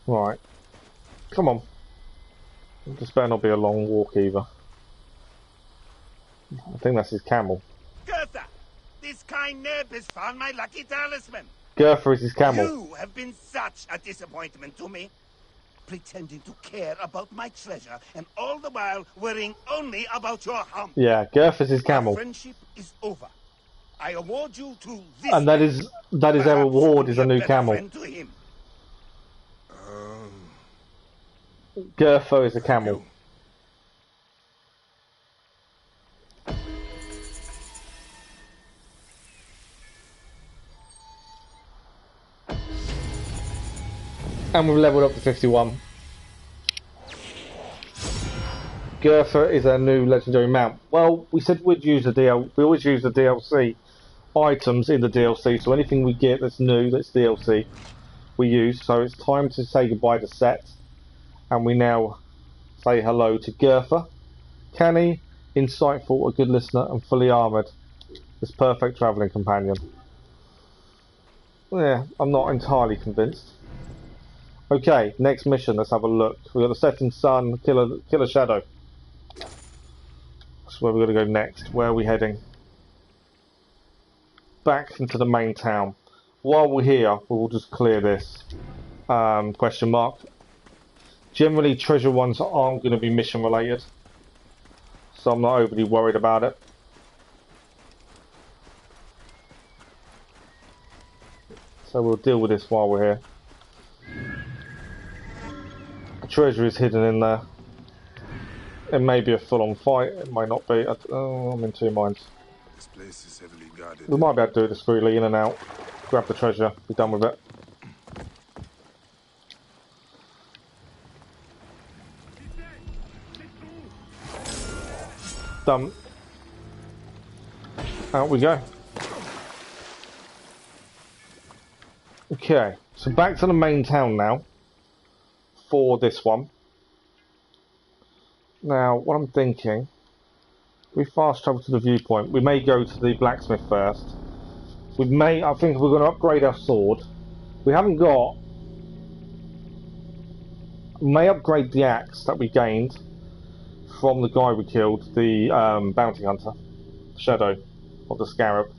Right. Come on. This better not be a long walk either. I think that's his camel. Gertha! This kind neb has found my lucky talisman. Gertha is his camel. You have been such a disappointment to me. Pretending to care about my treasure and all the while worrying only about your hump. Yeah, Gertha's his camel. Our friendship is over. I award you to this. And that is our reward, is a new camel. Gertha is a camel. And we've leveled up to 51. Gertha is our new legendary mount. Well, we said we'd use the we always use the DLC items in the DLC, so anything we get that's new, that's DLC, we use. So it's time to say goodbye to Set, and we now say hello to Gertha. Canny, insightful, a good listener, and fully armoured. This perfect travelling companion. Yeah, I'm not entirely convinced. Okay, next mission, let's have a look. We've got the setting sun, killer shadow. That's where we're going to go next. Where are we heading? Back into the main town. While we're here, we'll just clear this. Question mark. Generally, treasure ones aren't going to be mission related, so I'm not overly worried about it. So we'll deal with this while we're here. The treasure is hidden in there. It may be a full-on fight, it might not be. I'm in two minds. This place is heavily guarded. We might be able to do it discreetly, in and out. Grab the treasure, be done with it. Done. Out we go. Okay, so back to the main town now. For this one. Now, what I'm thinking, we fast travel to the viewpoint. We may go to the blacksmith first. I think we're going to upgrade our sword. We haven't got. We may upgrade the axe that we gained from the guy we killed, the bounty hunter, Shadow of the Scarab.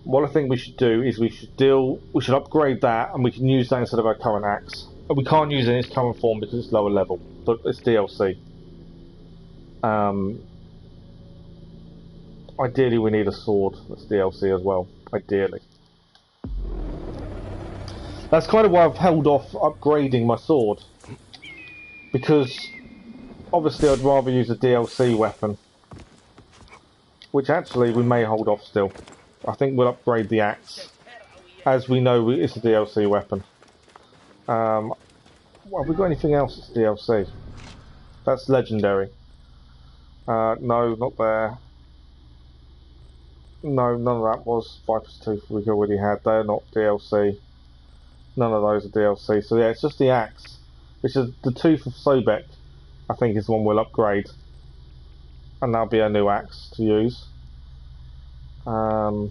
What I think we should do is we should upgrade that, and we can use that instead of our current axe. We can't use it in its current form because it's lower level, but it's DLC. Ideally we need a sword that's DLC as well, ideally. That's kind of why I've held off upgrading my sword, because obviously I'd rather use a DLC weapon, which actually we may hold off still. I think we'll upgrade the axe, as we know it's a DLC weapon. Well, have we got anything else that's DLC? That's legendary. No, not there. No, none of that was Viper's Tooth we already had. They're not DLC. None of those are DLC. So yeah, it's just the axe. Which is the Tooth of Sobek, I think is the one we'll upgrade. And that'll be a new axe to use. We're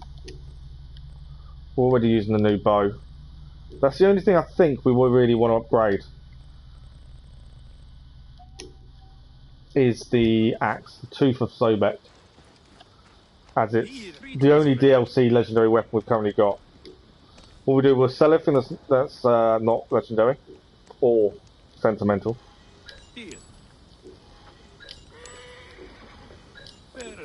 already using the new bow. That's the only thing I think we will really want to upgrade. Is the axe, the Tooth of Sobek. As it's the only DLC legendary weapon we've currently got. What we do, we'll sell everything that's not legendary or sentimental. Fair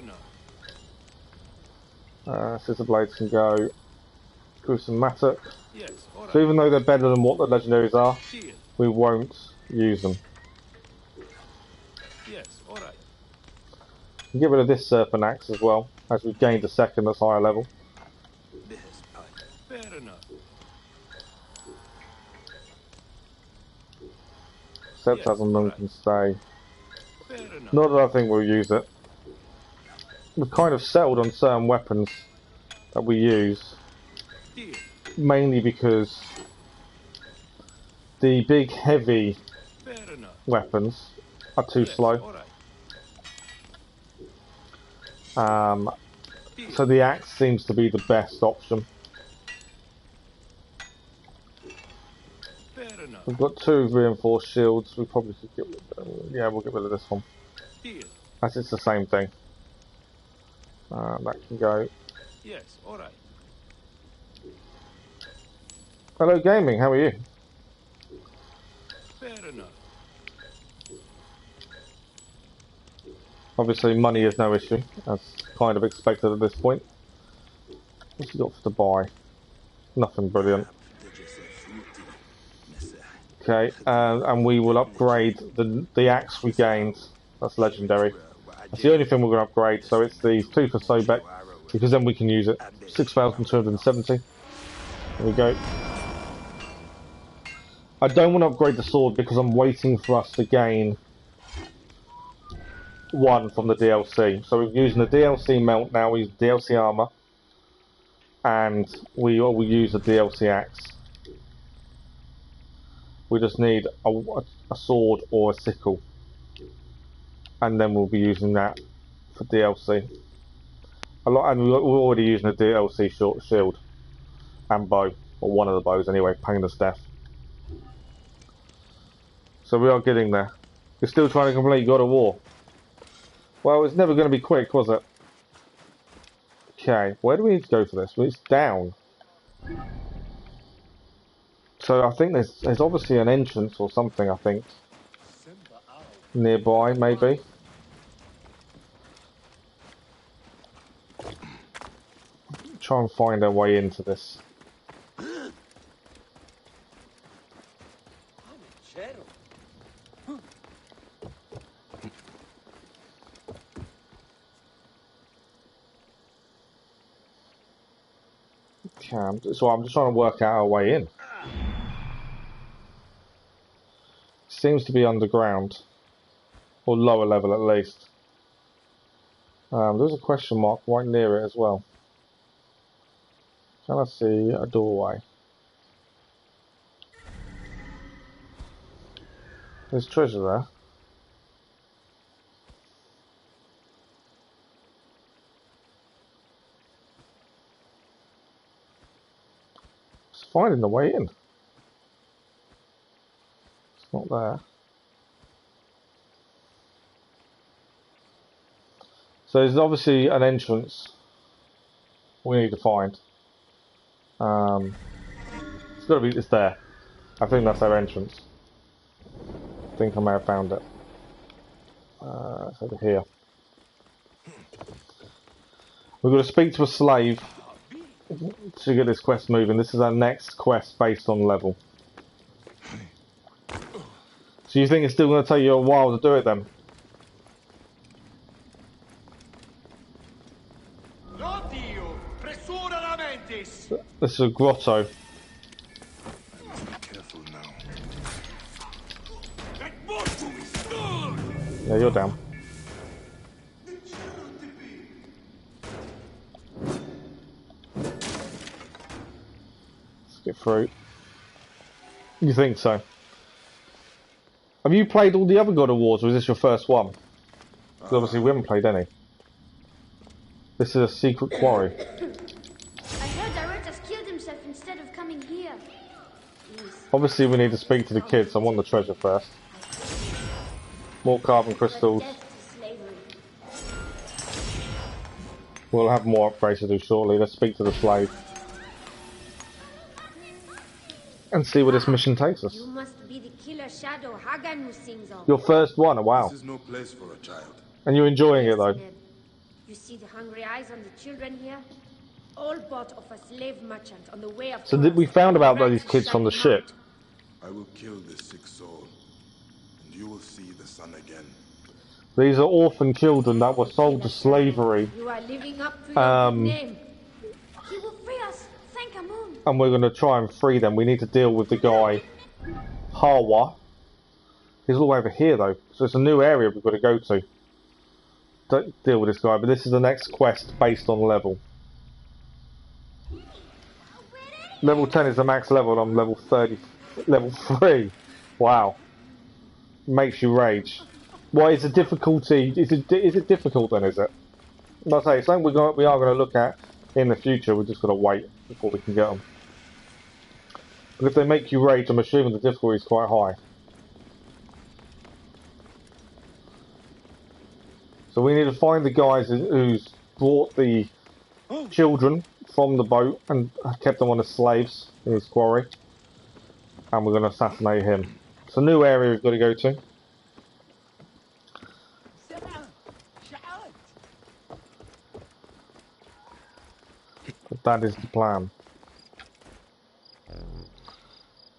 enough. Scissor blades can go. Gruesome Mattock. Yes, all right. So even though they're better than what the legendaries are, we won't use them. Yes, all right. We'll get rid of this Serpent Axe as well, as we've gained a second that's higher level. Fair enough. Septasm can stay. Not that I think we'll use it. We've kind of settled on certain weapons that we use. Mainly because the big heavy weapons are too slow. So the axe seems to be the best option. We've got 2 reinforced shields. We probably could get rid of them. Yeah, we'll get rid of this one. As it's the same thing. That can go. Yes, all right. Hello, gaming. How are you? Fair enough. Obviously, money is no issue, as kind of expected at this point. What's he got to buy? Nothing brilliant. Okay, and we will upgrade the axe we gained. That's legendary. That's the only thing we're going to upgrade. So it's the Tooth of Sobek, because then we can use it. 6,270. There we go. I don't want to upgrade the sword because I'm waiting for us to gain 1 from the DLC. So we're using the DLC melt now. We use DLC armor, and we use the DLC axe. We just need a sword or a sickle, and then we'll be using that for DLC. And we're already using a DLC shield and bow, or one of the bows anyway, Painless Death. So we are getting there. We're still trying to complete God of War. Well, it's never going to be quick, was it? Okay, where do we need to go for this? Well, it's down. So I think there's obviously an entrance or something, I think. Nearby, maybe. Try and find our way into this. Okay, so I'm just trying to work out our way in. Seems to be underground, or lower level at least. There's a question mark right near it as well. Can I see a doorway? There's treasure there. Just finding the way in. It's not there. So there's obviously an entrance we need to find. It's got to be. It's there. I think that's our entrance. I think I may have found it. It's over here. We've got to speak to a slave to get this quest moving. This is our next quest based on level. So you think it's still going to take you a while to do it then? This is a grotto. Yeah, you're down. it through. You think so? Have you played all the other God of Wars, or is this your first one? Because obviously we haven't played any. This is a secret quarry. I heard Aretas killed himself instead of coming here. Please. Obviously we need to speak to the kids. I want the treasure first. More carbon crystals. We'll have more upgrades to do shortly. Let's speak to the slave. And see where this mission takes us. You must be the killer shadow Hagan who sings of. Your first one, wow. This is no place for a child. And you're enjoying it though. You see the hungry eyes on the children here? All bought of a slave merchant on the way of. So we found about these kids from the ship. I will kill this sick soul, and you will see the sun again. These are orphan children that were sold to slavery. You are living up to your good name. He will free us. Thank Amun. And we're going to try and free them. We need to deal with the guy, Hawa. He's all the way over here though, so it's a new area we've got to go to. Don't deal with this guy, but this is the next quest based on level. Level 10 is the max level, and I'm level 30, level 3. Wow. Makes you rage. Why is the difficulty? Is it difficult then? Is it? Like I say, it's something we are going to look at in the future. We're just going to wait before we can get them. But if they make you rage, I'm assuming the difficulty is quite high. So we need to find the guys who's brought the children from the boat and kept them on as slaves in his quarry. And we're going to assassinate him. It's a new area we've got to go to. But that is the plan.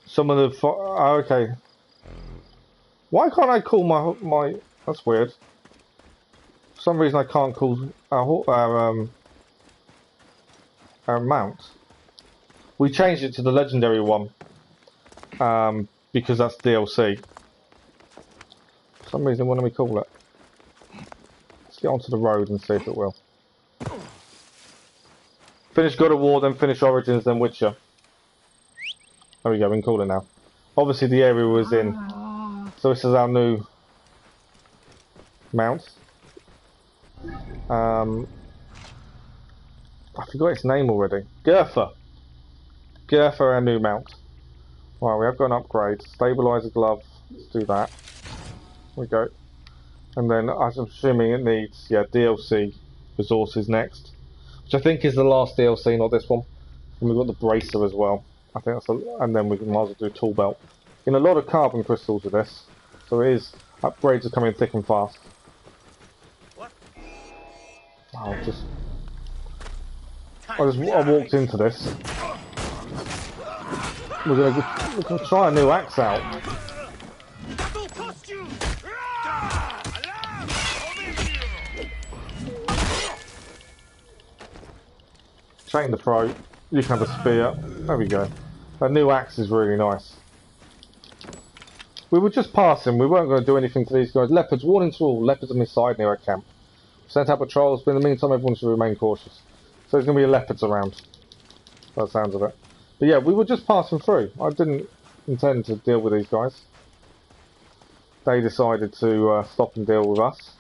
Some of the... Oh, okay. Why can't I call my... That's weird. For some reason I can't call our mount. We changed it to the legendary one because that's DLC. For some reason, what do we call it? Let's get onto the road and see if it will. Finish God of War, then finish Origins, then Witcher. There we go, we can call it now. Obviously the area was in. So this is our new mount. I forgot its name already. Gertha. Gertha, our new mount. Right, we have got an upgrade. Stabilizer glove. Let's do that. There we go. And then I'm assuming it needs, yeah, DLC resources next. Which I think is the last DLC, not this one. And we've got the bracer as well. I think that's and then we can might as well do tool belt. In a lot of carbon crystals with this. So it is, upgrades are coming thick and fast. I walked into this. We're gonna try a new axe out. Chain the throat. You can have a spear. There we go. A new axe is really nice. We were just passing. We weren't going to do anything to these guys. Leopards. Warning to all. Leopards on this side near our camp. Sent out patrols, but in the meantime everyone should remain cautious. So there's going to be leopards around. By the sounds of it. But yeah, we were just passing through. I didn't intend to deal with these guys. They decided to stop and deal with us.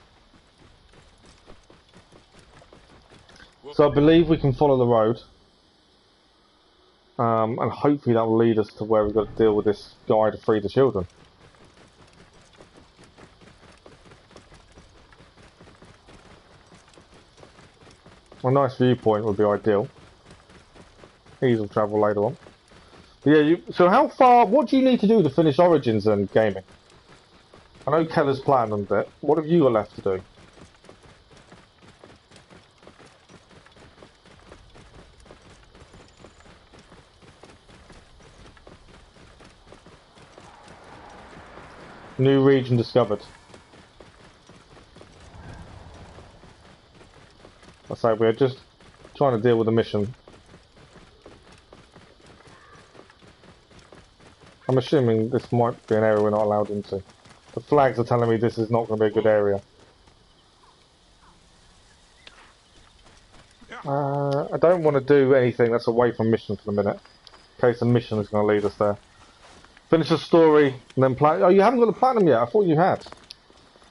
So I believe we can follow the road. And hopefully that will lead us to where we've got to deal with this guy to free the children. A nice viewpoint would be ideal. Ease of travel later on. But yeah, so how far, what do you need to do to finish Origins and gaming? I know Keller's planned on it. What have you got left to do? New region discovered. I say we're just trying to deal with the mission. I'm assuming this might be an area we're not allowed into. The flags are telling me this is not going to be a good area. I don't want to do anything that's away from mission for the minute. In case the mission is going to lead us there. Finish the story and then play. Oh, you haven't got the platinum yet? I thought you had.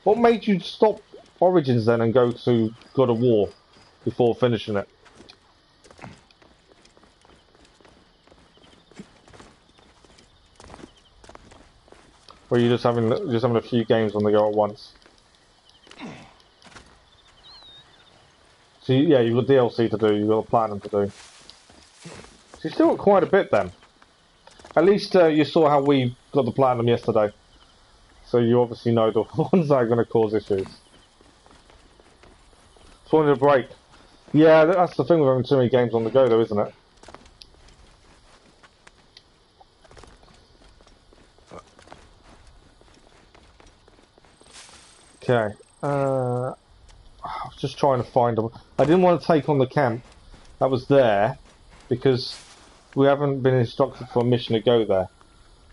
What made you stop Origins then and go to God of War before finishing it? Or are you just having a few games on the go at once? So yeah, you've got DLC to do, you've got a platinum to do. So you still got quite a bit then. At least you saw how we got the platinum yesterday. So you obviously know the ones that are going to cause issues. Just wanted a break. Yeah, that's the thing with having too many games on the go though, isn't it? Okay. I was just trying to find them. I didn't want to take on the camp that was there because we haven't been instructed for a mission to go there.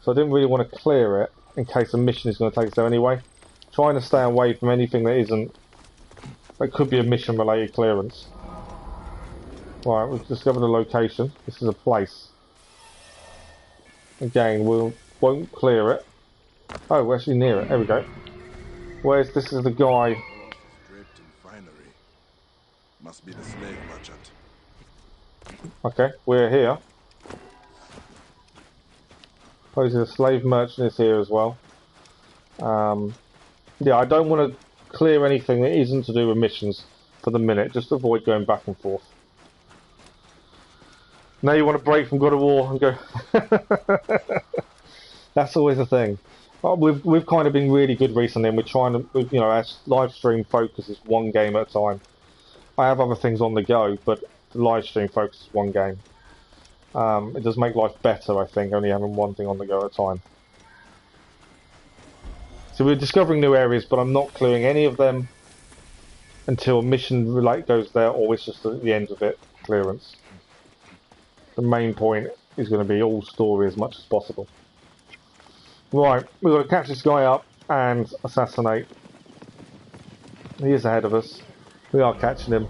So I didn't really want to clear it in case a mission is going to take us there anyway. Trying to stay away from anything that could be a mission related clearance. Right, we've discovered a location. This is a place. Again, we won't clear it. Oh, we're actually near it. There we go. This is the guy. Draped in finery. Must be the slave merchant. Okay, we're here. Suppose the slave merchant is here as well. Yeah, I don't want to clear anything that isn't to do with missions for the minute, just to avoid going back and forth. Now you want to break from God of War and go... That's always a thing. We've kind of been really good recently, and we're trying to, you know, our live stream focus is one game at a time. I have other things on the go, but the live stream focus is one game. It does make life better, I think, only having one thing on the go at a time. So we're discovering new areas, but I'm not clearing any of them until a mission goes there, or it's just at the end of it, clearance. The main point is going to be all story as much as possible. Right, we've got to catch this guy up and assassinate. He is ahead of us. We are catching him.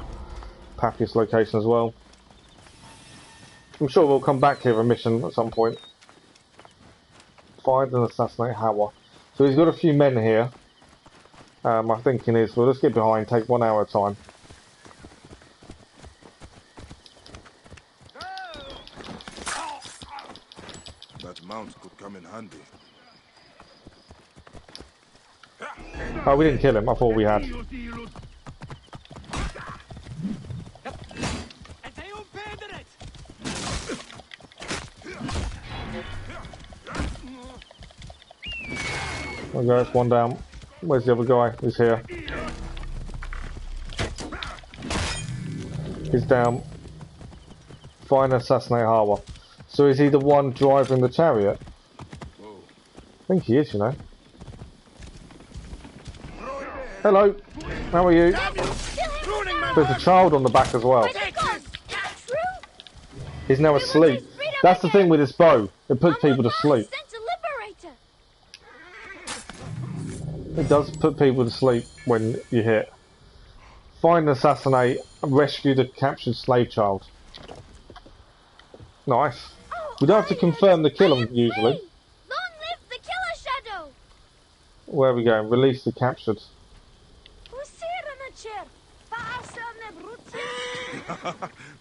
Papias location as well. I'm sure we'll come back here for a mission at some point. Find and assassinate Hawa. So he's got a few men here. My thinking is, well, let's get behind, take 1 hour at a time. That mount could come in handy. Oh, we didn't kill him. I thought we had. Okay, that's one down. Where's the other guy? He's here. He's down. Find and assassinate Hawa. So is he the one driving the chariot? I think he is, you know. Hello, how are you? There's a child on the back as well. He's now asleep. That's the thing with this bow. It puts people to sleep. It does put people to sleep when you hit. Find and assassinate and rescue the captured slave child. Nice. We don't have to confirm the kill usually. Long live the killer shadow! Where are we going? Release the captured.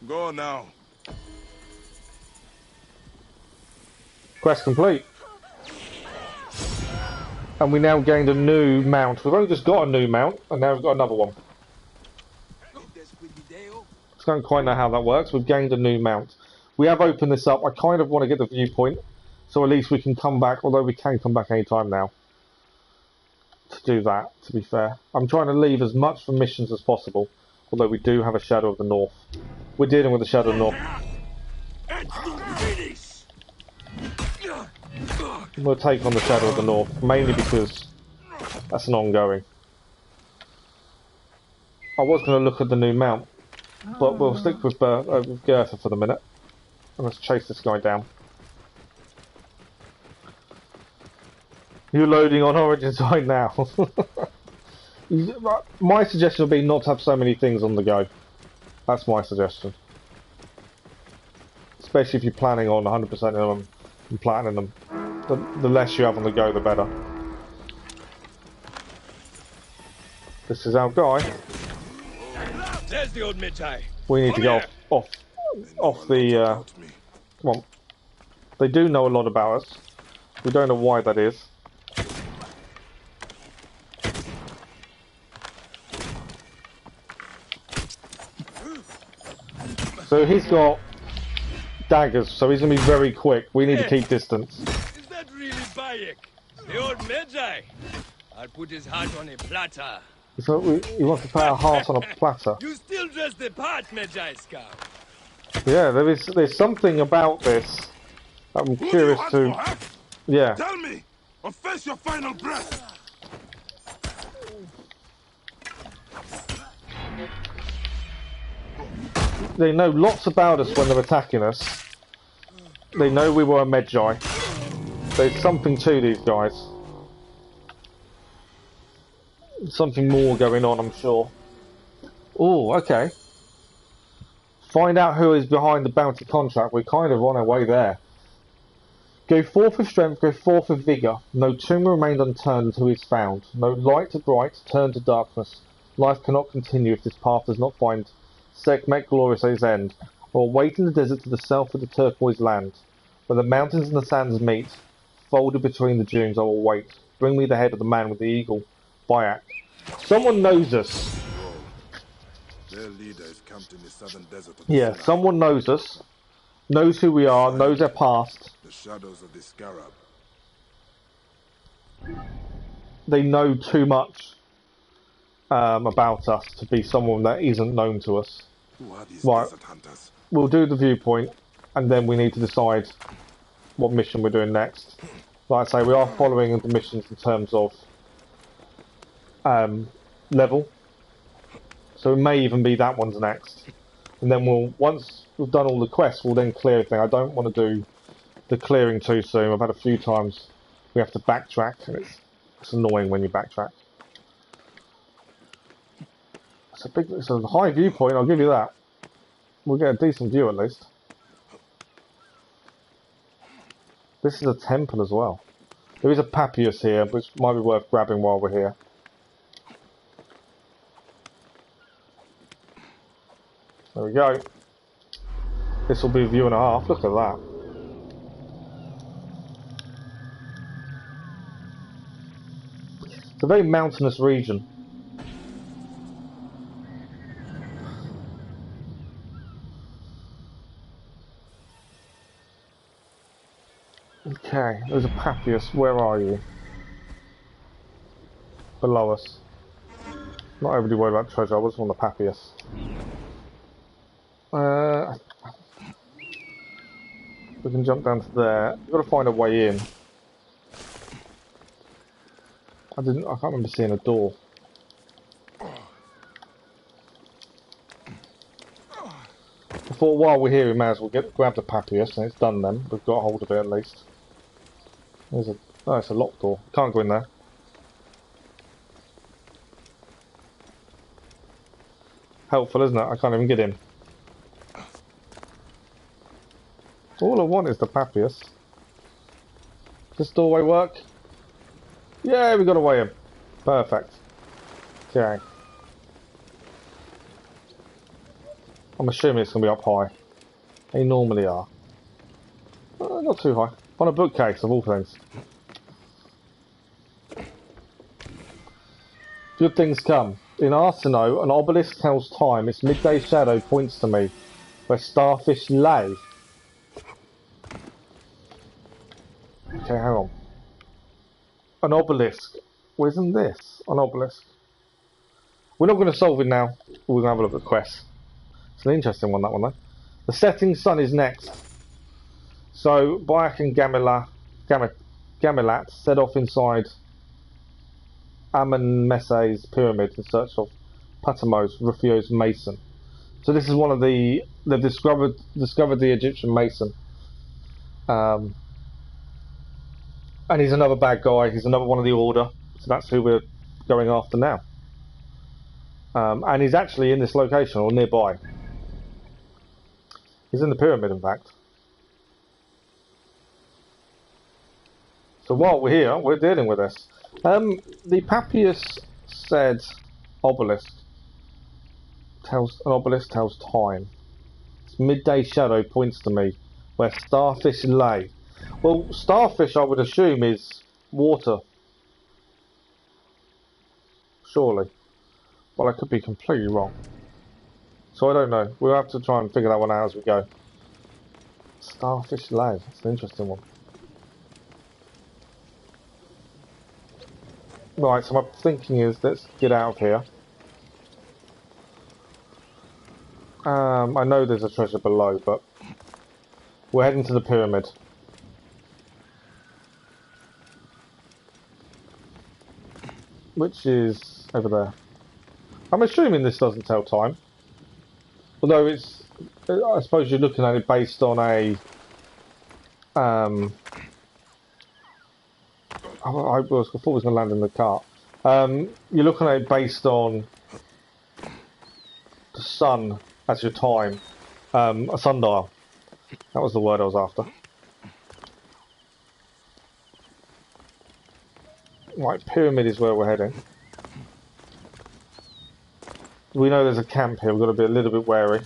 Go now. Quest complete. And we now gained a new mount. We've only just got a new mount, and now we've got another one. I don't quite know how that works. We've gained a new mount. We have opened this up. I kind of want to get the viewpoint, so at least we can come back, although we can come back anytime now. To do that, to be fair. I'm trying to leave as much for missions as possible, although we do have a Shadow of the North. We're dealing with the Shadow of the North. We'll take on the Shadow of the North, mainly because that's an ongoing. I was going to look at the new mount, but we'll stick with Gertha for the minute. And let's chase this guy down. You're loading on Origins right now. My suggestion would be not to have so many things on the go. That's my suggestion. especially if you're planning on 100% of them and platinum them. The less you have on the go, the better. This is our guy. There's the old Magi. We need to go off the. Come on. They do know a lot about us. We don't know why that is. So he's got daggers, so he's going to be very quick. We need to keep distance. Is that really Bayek? The old Magi? I'll put his heart on a platter. So he wants to put our heart on a platter. You still dress the part, Magi Scout. Yeah, there's something about this I'm curious to. Yeah. Tell me, or face your final breath. They know lots about us when they're attacking us. They know we were a Magi. There's something to these guys. Something more going on, I'm sure. Oh, okay. Find out who is behind the bounty contract. We're kind of on our way there. Go forth with strength, go forth with vigour. No tomb remained unturned until he is found. No light to bright, turn to darkness. Life cannot continue if this path does not find Sekhmet glorious at its end. I will wait in the desert to the south of the turquoise land. Where the mountains and the sands meet, folded between the dunes, I will wait. Bring me the head of the man with the eagle. Bayek. Someone knows us. Their leader is camped in the southern desert of Yeah, someone knows us. Knows who we are, knows our past. The shadows of the scarab. They know too much about us to be someone that isn't known to us. Who are these Right. desert hunters? We'll do the viewpoint, and then we need to decide what mission we're doing next. Like I say, we are following the missions in terms of level, so it may even be that one's next. And then once we've done all the quests, we'll then clear everything. I don't want to do the clearing too soon. I've had a few times we have to backtrack, and it's annoying when you backtrack. It's a high viewpoint, I'll give you that. We'll get a decent view at least. This is a temple as well. There is a Ampelius here, which might be worth grabbing while we're here. There we go. This will be a view and a half. Look at that. It's a very mountainous region. Okay, there's a Ampelius. Where are you? Below us. Not overly worried about treasure, I just want the Ampelius. We can jump down to there. We've got to find a way in. I can't remember seeing a door. I thought while we're here we may as well grab the Ampelius, and it's done then. We've got hold of it at least. Oh, it's a locked door. Can't go in there. Helpful, isn't it? I can't even get in. All I want is the Ampelius. Does this doorway work? Yeah, we got a way in. Perfect. Okay. I'm assuming it's going to be up high. They normally are. Not too high. On a bookcase, of all things. Good things come. In Arsinoe, an obelisk tells time. Its midday shadow points to me, where starfish lay. Okay, hang on. An obelisk. Well, isn't this an obelisk? We're not going to solve it now. We're going to have a look at the quest. It's an interesting one, that one, though. The setting sun is next. So, Bayek and Gamilat set off inside Amenmese's pyramid in search of Ptahmose, Rufio's mason. So this is one of the... They've discovered the Egyptian mason. And he's another bad guy. He's another one of the Order. So that's who we're going after now. And he's actually in this location, or nearby. He's in the pyramid, in fact. So while we're here, we're dealing with this. The Papias said obelisk tells time. Its midday shadow points to me where starfish lay. Well, starfish I would assume is water. Surely. Well, I could be completely wrong. So I don't know. We'll have to try and figure that one out as we go. Starfish lay. That's an interesting one. Right, so my thinking is let's get out of here. I know there's a treasure below, but we're heading to the pyramid. Which is over there. I'm assuming this doesn't tell time. Although it's, I suppose you're looking at it based on a, I thought we was going to land in the cart. You're looking at it based on the sun as your time. A sundial. That was the word I was after. Right, pyramid is where we're heading. We know there's a camp here, we've got to be a little bit wary.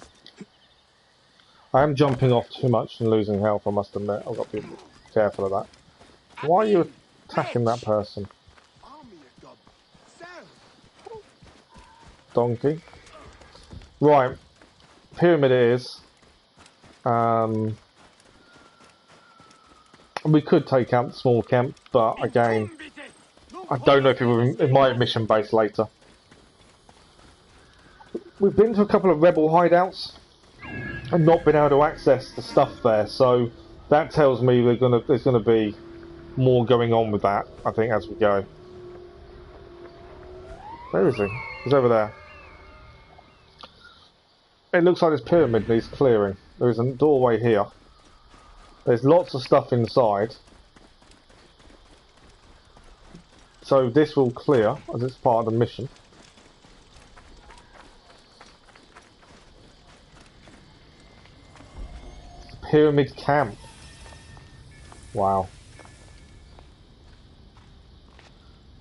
I am jumping off too much and losing health, I must admit. I've got to be careful of that. Why are you attacking that person? Donkey. Right, pyramid it is. We could take out the small camp, but again, I don't know if it might have mission based later. We've been to a couple of rebel hideouts and not been able to access the stuff there, so that tells me there's gonna be more going on with that, I think, as we go. Where is he? He's over there. It looks like this pyramid needs clearing. There is a doorway here. There's lots of stuff inside. So this will clear as it's part of the mission. Pyramid camp. Wow.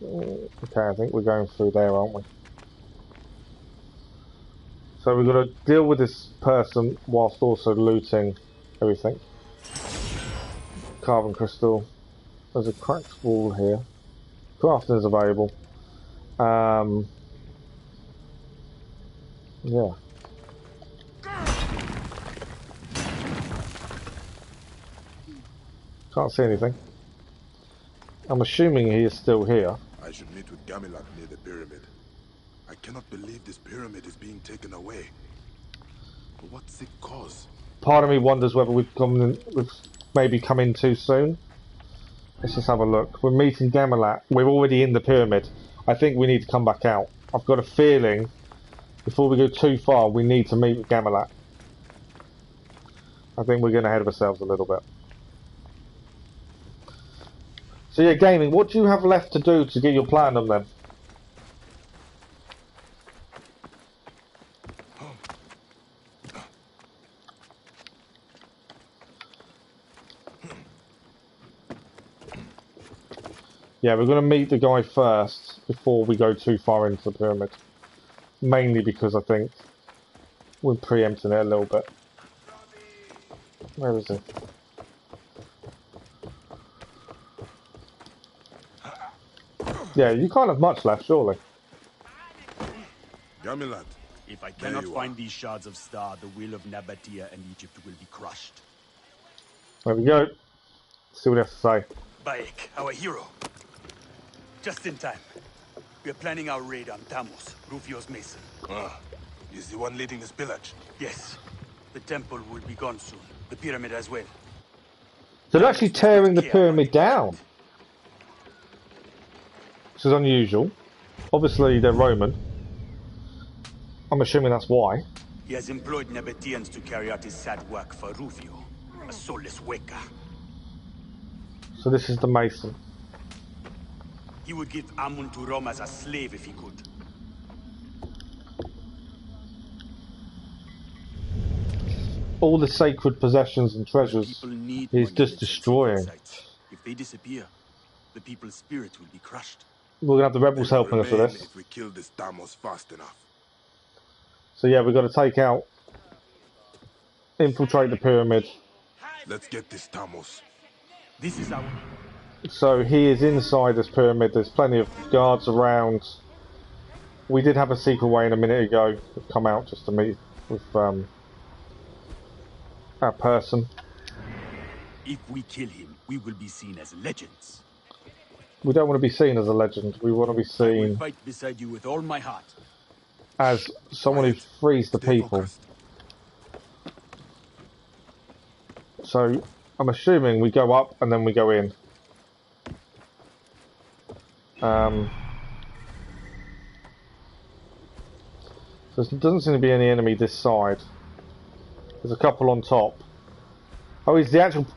Okay, I think we're going through there, aren't we? So we've got to deal with this person whilst also looting everything. Carbon crystal. There's a cracked wall here. Crafting is available. Yeah. Can't see anything. I'm assuming he is still here. I should meet with Gamilat near the pyramid. I cannot believe this pyramid is being taken away. For what sick cause? Part of me wonders whether we've maybe come in too soon. Let's just have a look. We're meeting Gamilat. We're already in the pyramid. I think we need to come back out. I've got a feeling before we go too far we need to meet with Gamilat. I think we're getting ahead of ourselves a little bit. So yeah, gaming, what do you have left to do to get your platinum then? Yeah, we're going to meet the guy first before we go too far into the pyramid. Mainly because I think we're preempting it a little bit. Where is he? Yeah, you can't have much left, surely. Gamilat. If I cannot find these shards of star, the will of Nabatea and Egypt will be crushed. There we go. Let's see what he has to say. Bayek, our hero. Just in time. We are planning our raid on Ptahmose, Rufio's mason. Is the one leading this pillage? Yes. The temple will be gone soon. The pyramid as well. So they're actually tearing the pyramid down. Which is unusual. Obviously they're Roman. I'm assuming that's why. He has employed Nabateans to carry out his sad work for Rufio, a soulless Weka. So this is the mason. He would give Amun to Rome as a slave if he could. All the sacred possessions and treasures he's just destroying. If they disappear, the people's spirit will be crushed. We're gonna have the rebels helping us with this. If we kill this Ptahmose fast enough. So yeah, we've got to take out, infiltrate the pyramid. Let's get this Ptahmose. This is our... So he is inside this pyramid. There's plenty of guards around. We did have a secret way in a minute ago. We've come out just to meet with our person. If we kill him, we will be seen as legends. We don't want to be seen as a legend. We want to be I will seen fight beside you with all my heart. as someone who frees the people. So I'm assuming we go up and then we go in. So there doesn't seem to be any enemy this side. There's a couple on top. Oh, he's the actual...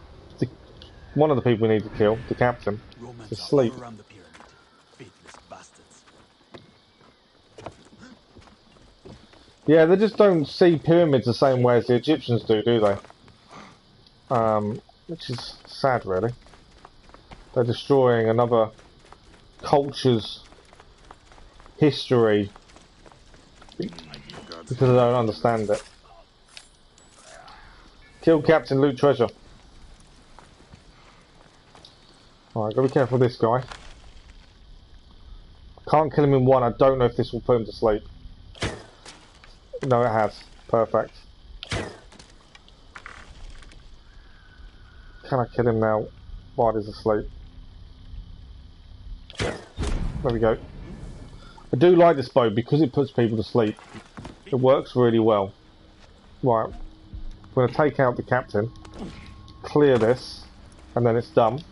one of the people we need to kill, the captain. He's asleep. Yeah, they just don't see pyramids the same way as the Egyptians do they? Which is sad, really. They're destroying another culture's history because they don't understand it. Kill Captain, loot treasure. Alright, gotta be careful with this guy. Can't kill him in one. I don't know if this will put him to sleep. No, it has. Perfect. Can I kill him now while he's asleep? There we go. I do like this bow because it puts people to sleep. It works really well. Right. We're going to take out the captain. Clear this. And then it's done.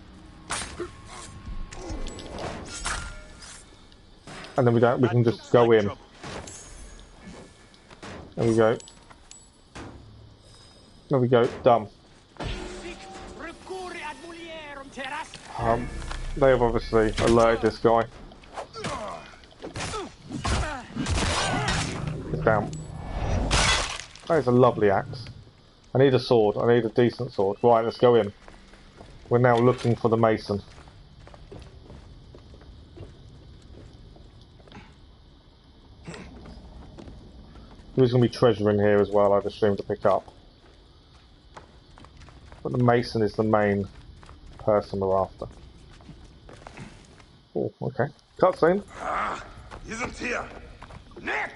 And then we can just go in. There we go. There we go. Done. They have obviously alerted this guy. He's down. That is a lovely axe. I need a sword. I need a decent sword. Right, let's go in. We're now looking for the mason. There's going to be treasure in here as well, I've assumed, to pick up. But the mason is the main person we're after. Oh, okay. Cutscene. Ah, isn't here. Nick!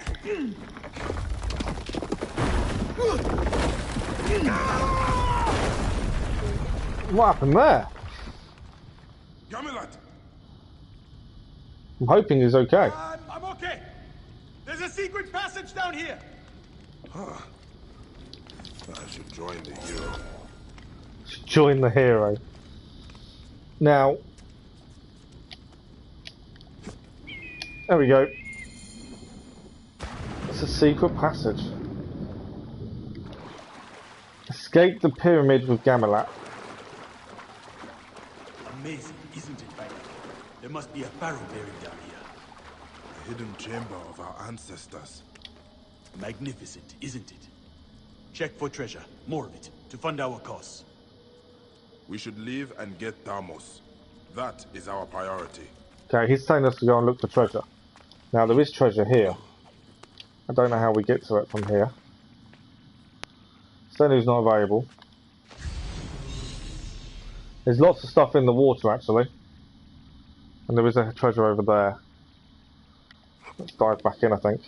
What happened there? Gamilat. I'm hoping he's okay. I'm okay. There's a secret passage down here. Huh. I should join the hero. Join the hero. Now, there we go. It's a secret passage. Escape the pyramid with Gamilat. Amazing, isn't it, Bailey? There must be a pharaoh buried down here. A hidden chamber of our ancestors. Magnificent, isn't it? Check for treasure, more of it, to fund our cause. We should leave and get Ptahmose. That is our priority. Okay, he's telling us to go and look for treasure. Now, there is treasure here. I don't know how we get to it from here. Stenu's not available. There's lots of stuff in the water, actually. And there is a treasure over there. Let's dive back in, I think.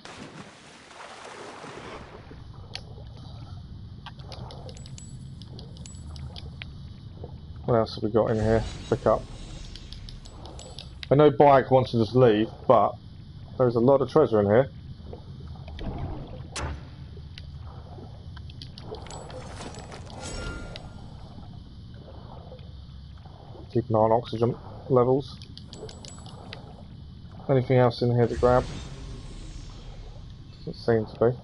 What else have we got in here? Pick up. I know Bayek wants to just leave, but there's a lot of treasure in here. Keep an eye on oxygen levels. Anything else in here to grab? Doesn't seem to be.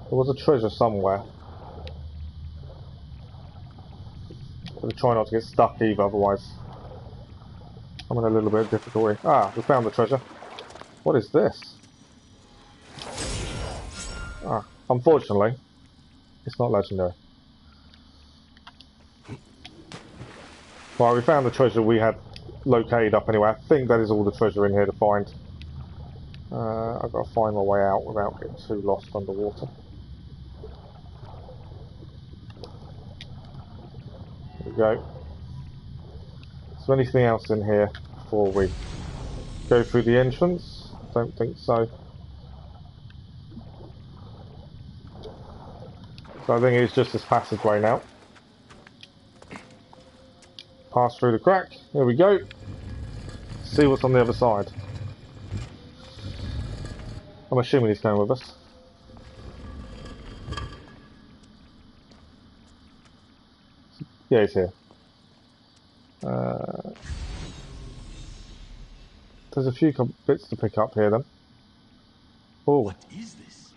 There was a treasure somewhere. Gotta try not to get stuck either, otherwise I'm in a little bit of difficulty. Ah, we found the treasure. What is this? Ah, unfortunately, it's not legendary. Right, we found the treasure we had located up anyway. I think that is all the treasure in here to find. I've got to find my way out without getting too lost underwater. There we go. Is there anything else in here before we go through the entrance? Don't think so. So I think it's just this passageway now. Pass through the crack. Here we go. See what's on the other side. I'm assuming he's going with us. Yeah, he's here. There's a few bits to pick up here then. Oh. What is this?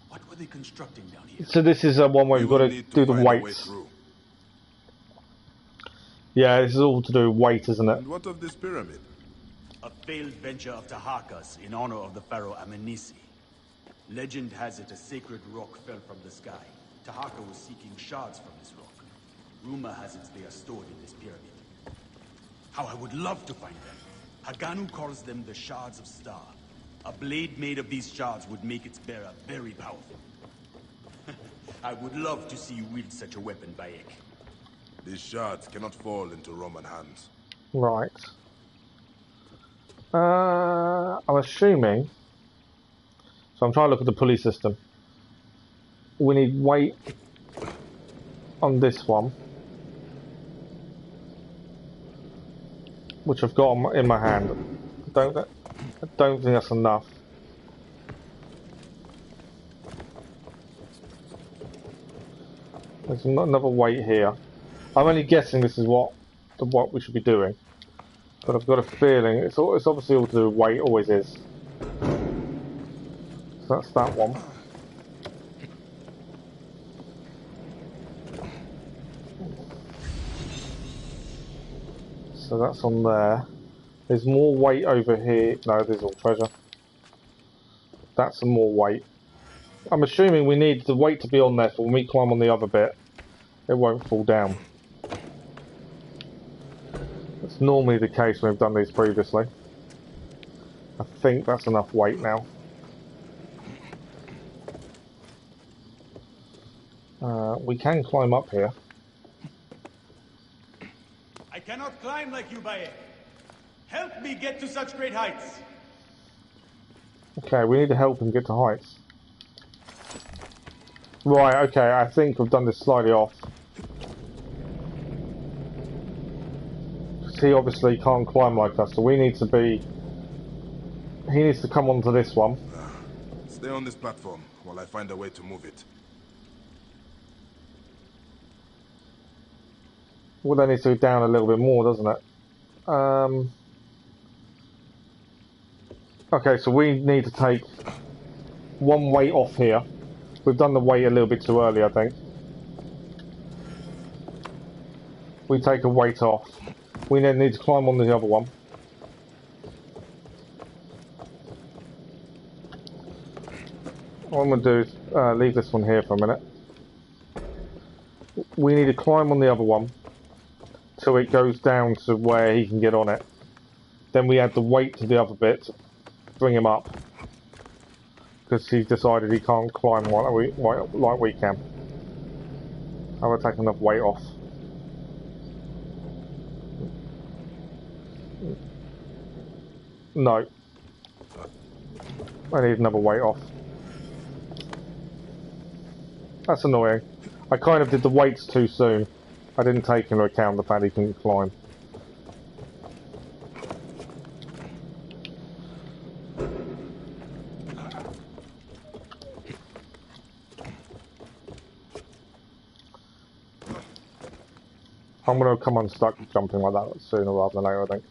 What were they constructing down here? So this is one where we've got to do the weights. Yeah, this is all to do with weight, isn't it? And what of this pyramid? A failed venture of Taharkas in honor of the pharaoh Amenisi. Legend has it a sacred rock fell from the sky. Taharka was seeking shards from this rock. Rumor has it they are stored in this pyramid. How I would love to find them. Haganu calls them the shards of Star. A blade made of these shards would make its bearer very powerful. I would love to see you wield such a weapon, Bayek. These shards cannot fall into Roman hands. Right. I'm assuming... So I'm trying to look at the pulley system. We need weight on this one, which I've got in my hand. I don't think that's enough. There's another weight here. I'm only guessing this is what we should be doing, but I've got a feeling it's obviously all to do with weight. Always is. So that's that one. So that's on there. There's more weight over here. No, there's all treasure. That's some more weight. I'm assuming we need the weight to be on there for when we climb on the other bit. It won't fall down. That's normally the case when we've done these previously. I think that's enough weight now. We can climb up here. I cannot climb like you, Bayek. Help me get to such great heights. Okay, we need to help him get to heights. Right, okay, I think we've done this slightly off. He obviously can't climb like us, so we need to be... He needs to come onto this one. Stay on this platform while I find a way to move it. Well, that needs to go down a little bit more, doesn't it? Okay, so we need to take one weight off here. We've done the weight a little bit too early, I think. We take a weight off. We then need to climb on the other one. What I'm going to do is leave this one here for a minute. We need to climb on the other one so it goes down to where he can get on it. Then we add the weight to the other bit to bring him up, because he's decided he can't climb like we can. I'm going to take enough weight off. No. I need another weight off. That's annoying. I kind of did the weights too soon. I didn't take into account the fact he couldn't climb. I'm going to come unstuck jumping like that sooner rather than later, I think.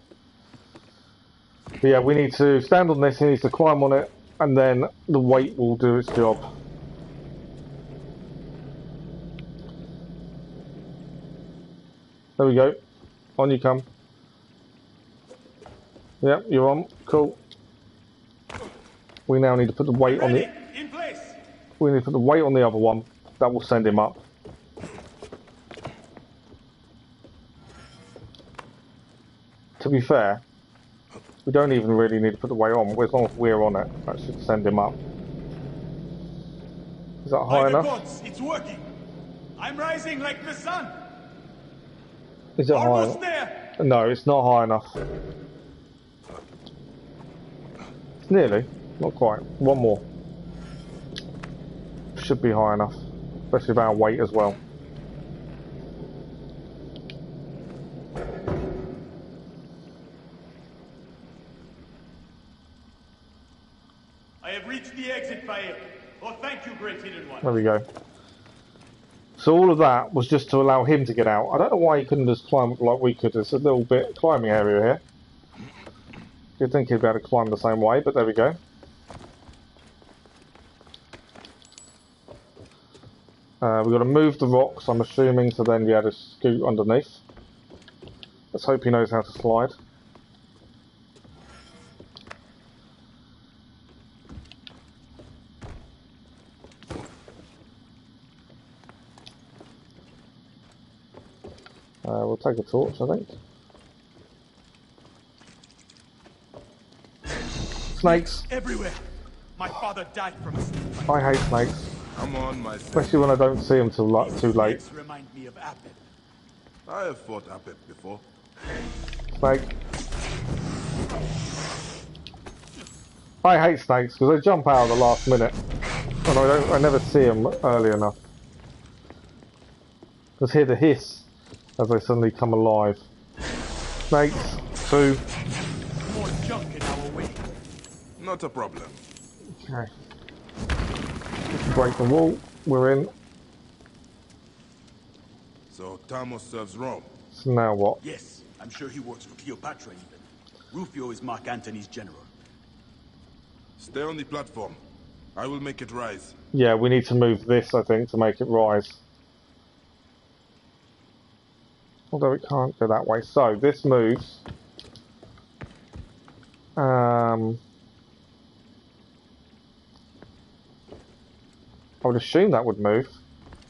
But yeah, we need to stand on this, he needs to climb on it, and then the weight will do its job. There we go. On you come. Yep, you're on. Cool. We now need to put the weight on the... In place. We need to put the weight on the other one. That will send him up. To be fair, we don't even really need to put the weight on. As long as we're on it, that should send him up. Is that high enough? Gods, it's working. I'm rising like the sun. Is it Almost high? There. No, it's not high enough. It's nearly, not quite. One more. Should be high enough, especially with our weight as well. I have reached the exit, Bayek. Oh, thank you, great hidden one. There we go. So all of that was just to allow him to get out. I don't know why he couldn't just climb like we could. There's a little bit climbing area here. You'd think he'd be able to climb the same way, but there we go. We've got to move the rocks, I'm assuming, to then be able to scoot underneath. Let's hope he knows how to slide. We'll take a torch, I think. Snakes! Everywhere! My father died from a snake. I hate snakes. Come on, my son. Especially when I don't see them till too late. Snakes remind me of Apep. I have fought Apep before. Snake. I hate snakes because they jump out at the last minute. And I never see them early enough. Just hear the hiss as they suddenly come alive. Snakes. 2. More junk in our way. Not a problem. Okay. Break the wall. We're in. So Ptahmose serves Rome. So now what? Yes, I'm sure he works for Cleopatra even. Rufio is Mark Antony's general. Stay on the platform. I will make it rise. Yeah, we need to move this, I think, to make it rise. Although it can't go that way. So, this moves. I would assume that would move.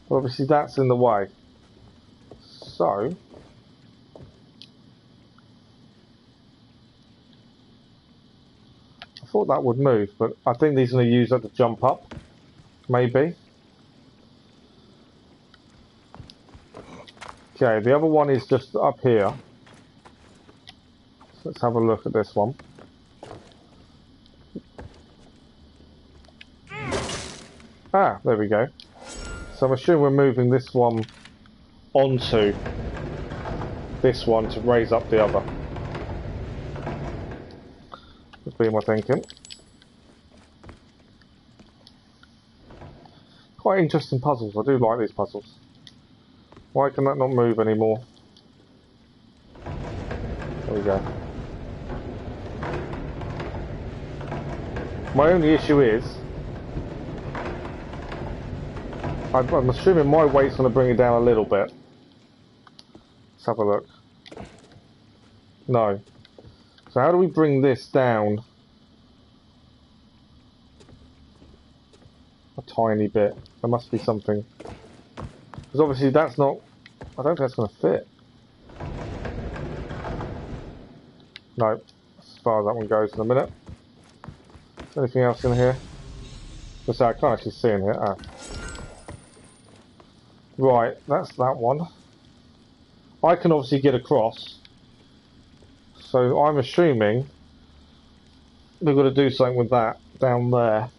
But obviously that's in the way. So... I thought that would move, but I think these are going to use that to jump up. Maybe. Okay, the other one is just up here. So let's have a look at this one. Ah, there we go. So I'm assuming we're moving this one onto this one to raise up the other. Would be my thinking. Quite interesting puzzles. I do like these puzzles. Why can that not move anymore? There we go. My only issue is I'm assuming my weight's going to bring it down a little bit. Let's have a look. No. So how do we bring this down a tiny bit? There must be something. Because obviously that's not... I don't think that's going to fit. No. As far as that one goes in a minute. Is there anything else in here? Just I can't actually see in here. Ah. Right, that's that one. I can obviously get across. So I'm assuming we've got to do something with that down there.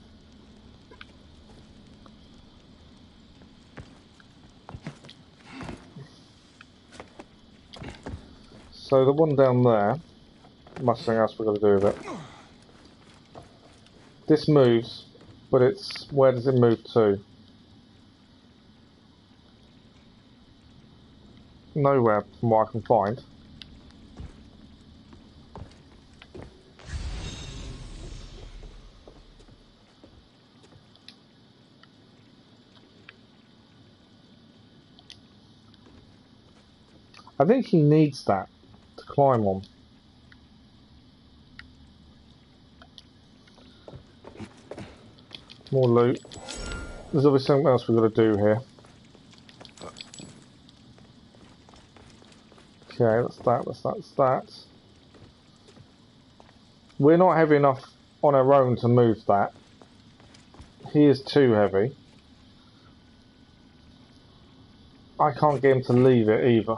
So the one down there, must something else we've got to do with it. This moves, but it's, where does it move to? Nowhere from what I can find. I think he needs that to climb on. More loot. There's obviously something else we've got to do here. Okay, that's that, that's that, that's that. We're not heavy enough on our own to move that. He is too heavy. I can't get him to leave it either.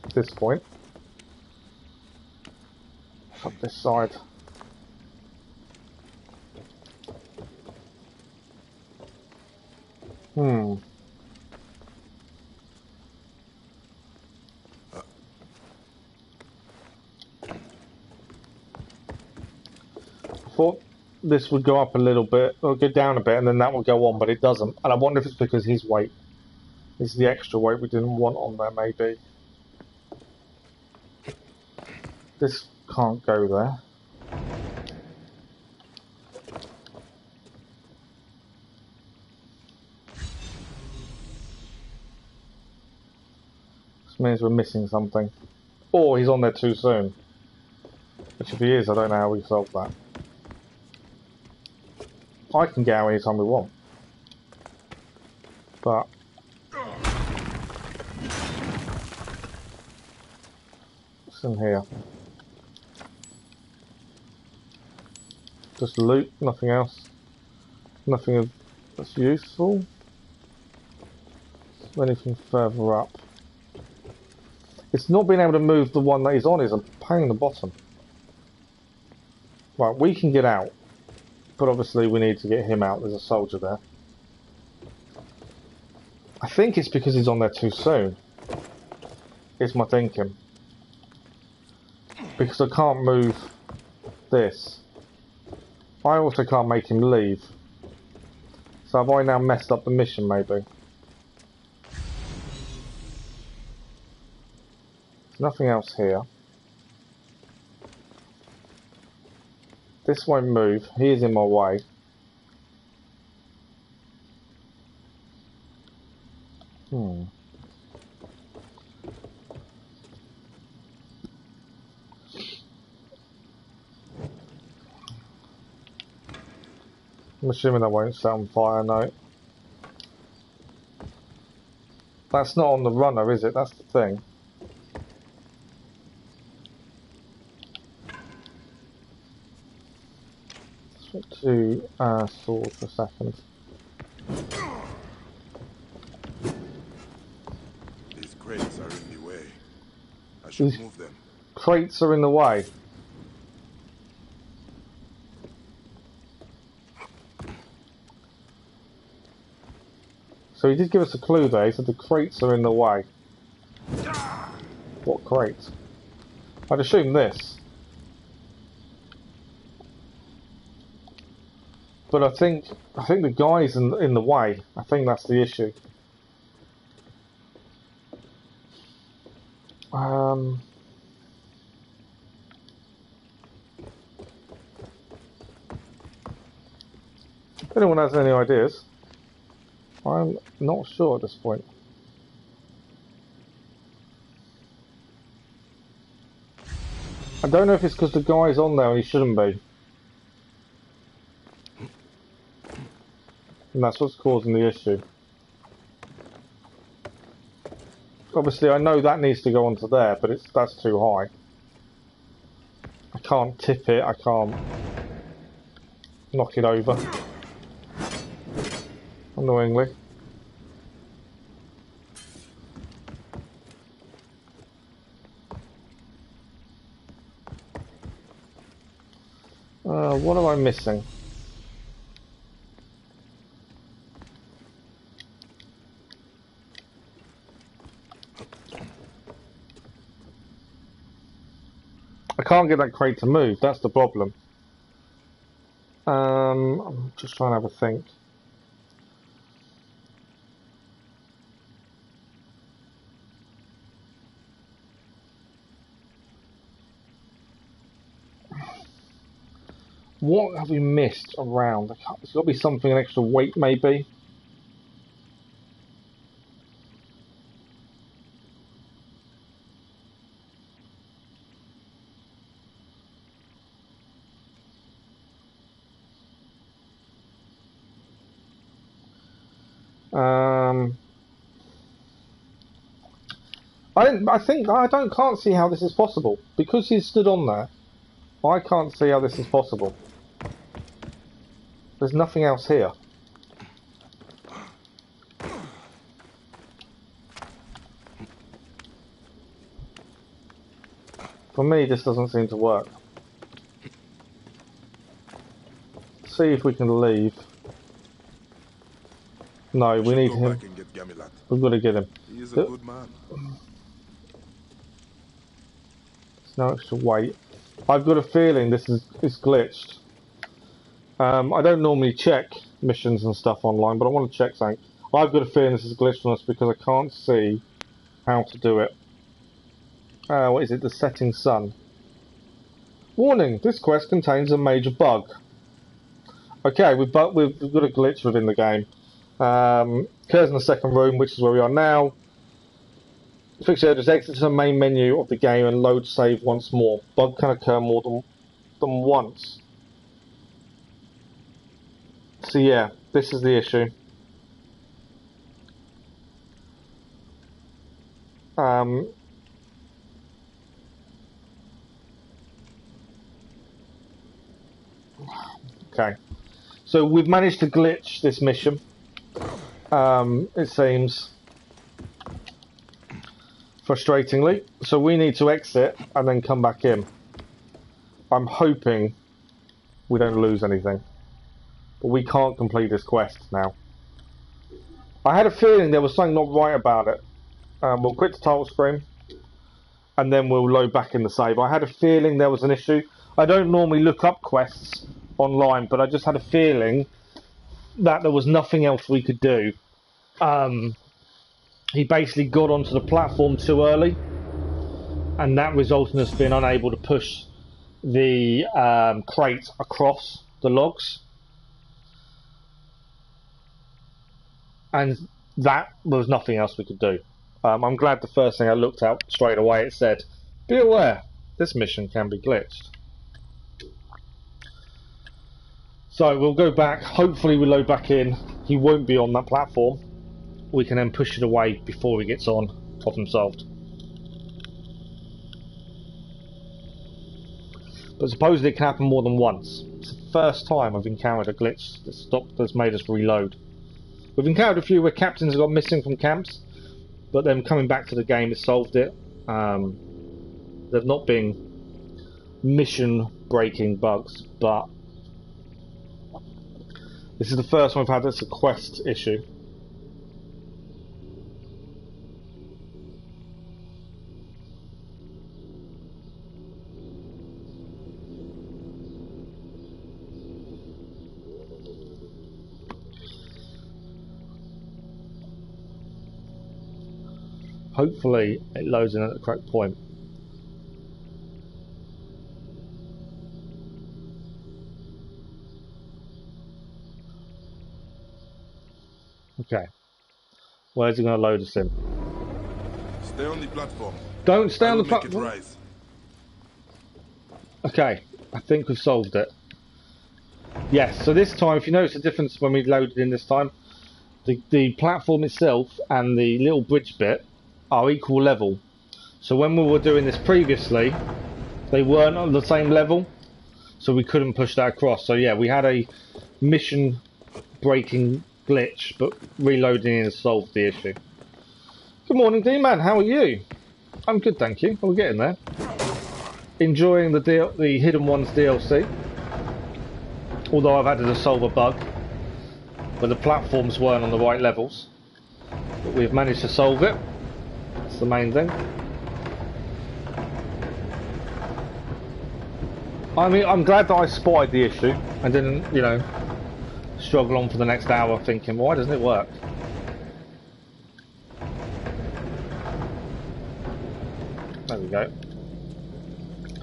At this point. Up this side. I thought this would go up a little bit, or go down a bit, and then that will go on, but it doesn't. And I wonder if it's because his weight is the extra weight we didn't want on there, maybe. This can't go there. This means we're missing something. Or he's on there too soon. Which if he is, I don't know how we solve that. I can get out anytime we want. But what's in here? Just loot, nothing else. Nothing that's useful. Anything further up. It's not being able to move the one that he's on is a pain in the bottom. Right, we can get out. But obviously we need to get him out. There's a soldier there. I think it's because he's on there too soon. Is my thinking. Because I can't move this. I also can't make him leave. So have I now messed up the mission maybe? There's nothing else here. This won't move. He is in my way. I'm assuming that won't set on fire, no. That's not on the runner, is it? That's the thing. Switch to sword for a second. These crates are in the way. I should move them. Crates are in the way. So he did give us a clue there. He said the crates are in the way. What crates? I'd assume this. But I think the guy's in the way. I think that's the issue. If anyone has any ideas, I'm not sure at this point. I don't know if it's because the guy's on there and he shouldn't be. And that's what's causing the issue. Obviously I know that needs to go onto there, but that's too high. I can't tip it, I can't knock it over. Annoyingly. What am I missing? I can't get that crate to move, that's the problem. I'm just trying to have a think. What have we missed around? There's got to be something, an extra weight maybe. I can't see how this is possible because he's stood on there. I can't see how this is possible. There's nothing else here. For me, this doesn't seem to work. See if we can leave. No, we need him. We've got to get him. He is a good man. There's no extra weight. I've got a feeling this is glitched. I don't normally check missions and stuff online, but I want to check something. I've got a feeling this is glitched on us because I can't see how to do it. What is it? The setting sun. Warning, this quest contains a major bug. Okay, we've got a glitch within the game. Occurs in the second room, which is where we are now. Fixture just exit to the main menu of the game and load save once more. Bug can occur more than once. So yeah, this is the issue. Okay, so we've managed to glitch this mission. It seems, frustratingly. So we need to exit and then come back in. I'm hoping we don't lose anything, but we can't complete this quest now. I had a feeling there was something not right about it. We'll quit the title screen and then we'll load back in the save. I had a feeling there was an issue. I don't normally look up quests online, but I just had a feeling that there was nothing else we could do. He basically got onto the platform too early, and that resulted in us being unable to push the crate across the logs, and that there was nothing else we could do. I'm glad the first thing I looked at straight away, it said, "Be aware, this mission can be glitched." So we'll go back, hopefully we load back in, he won't be on that platform, we can then push it away before he gets on, problem solved. But supposedly it can happen more than once. It's the first time I've encountered a glitch that's made us reload. We've encountered a few where captains have got missing from camps, but then coming back to the game has solved it. They've not been mission breaking bugs, but this is the first one we've had that's a quest issue. Hopefully it loads in at the correct point. Okay. Where's he going to load us in? Stay on the platform. Don't stay on the platform. Rise. Okay, I think we've solved it. Yes, so this time, if you notice the difference when we loaded in this time, the platform itself and the little bridge bit are equal level. So when we were doing this previously, they weren't on the same level, so we couldn't push that across. So yeah, we had a mission breaking glitch, but reloading has solved the issue. Good morning, D-Man, how are you? I'm good, thank you. We're getting there. Enjoying the Hidden Ones DLC. Although I've had to solve a bug where the platforms weren't on the right levels. But we've managed to solve it. That's the main thing. I mean, I'm glad that I spotted the issue and didn't, you know, struggle on for the next hour thinking, why doesn't it work? There we go.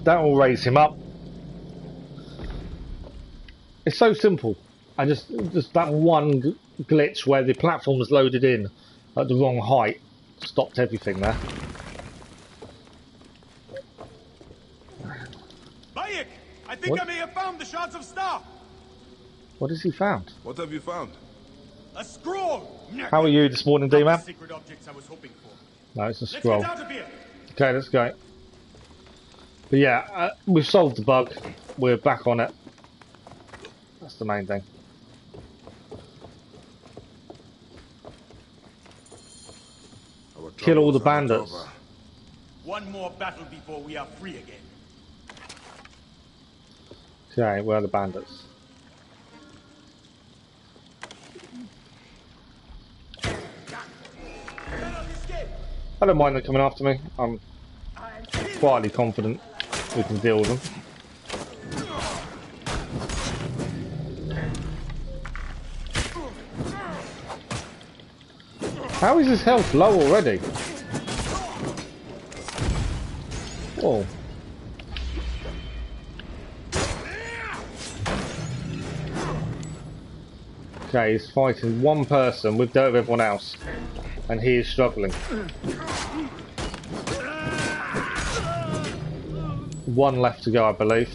That will raise him up. It's so simple. I just that one glitch where the platform was loaded in at the wrong height stopped everything there. Bayek, I think I may have found the shards of star. What has he found? What have you found? A scroll. How are you this morning, D-Man? Secret objects I was hoping for. No, it's a scroll. Let's get out of here. Okay, let's go. But yeah, we've solved the bug. We're back on it. That's the main thing. Kill all the bandits. One more battle before we are free again. Okay, where are the bandits? I don't mind them coming after me. I'm quietly confident we can deal with them. How is his health low already? Whoa. Okay, he's fighting one person. We've dealt with everyone else. And he is struggling. One left to go, I believe.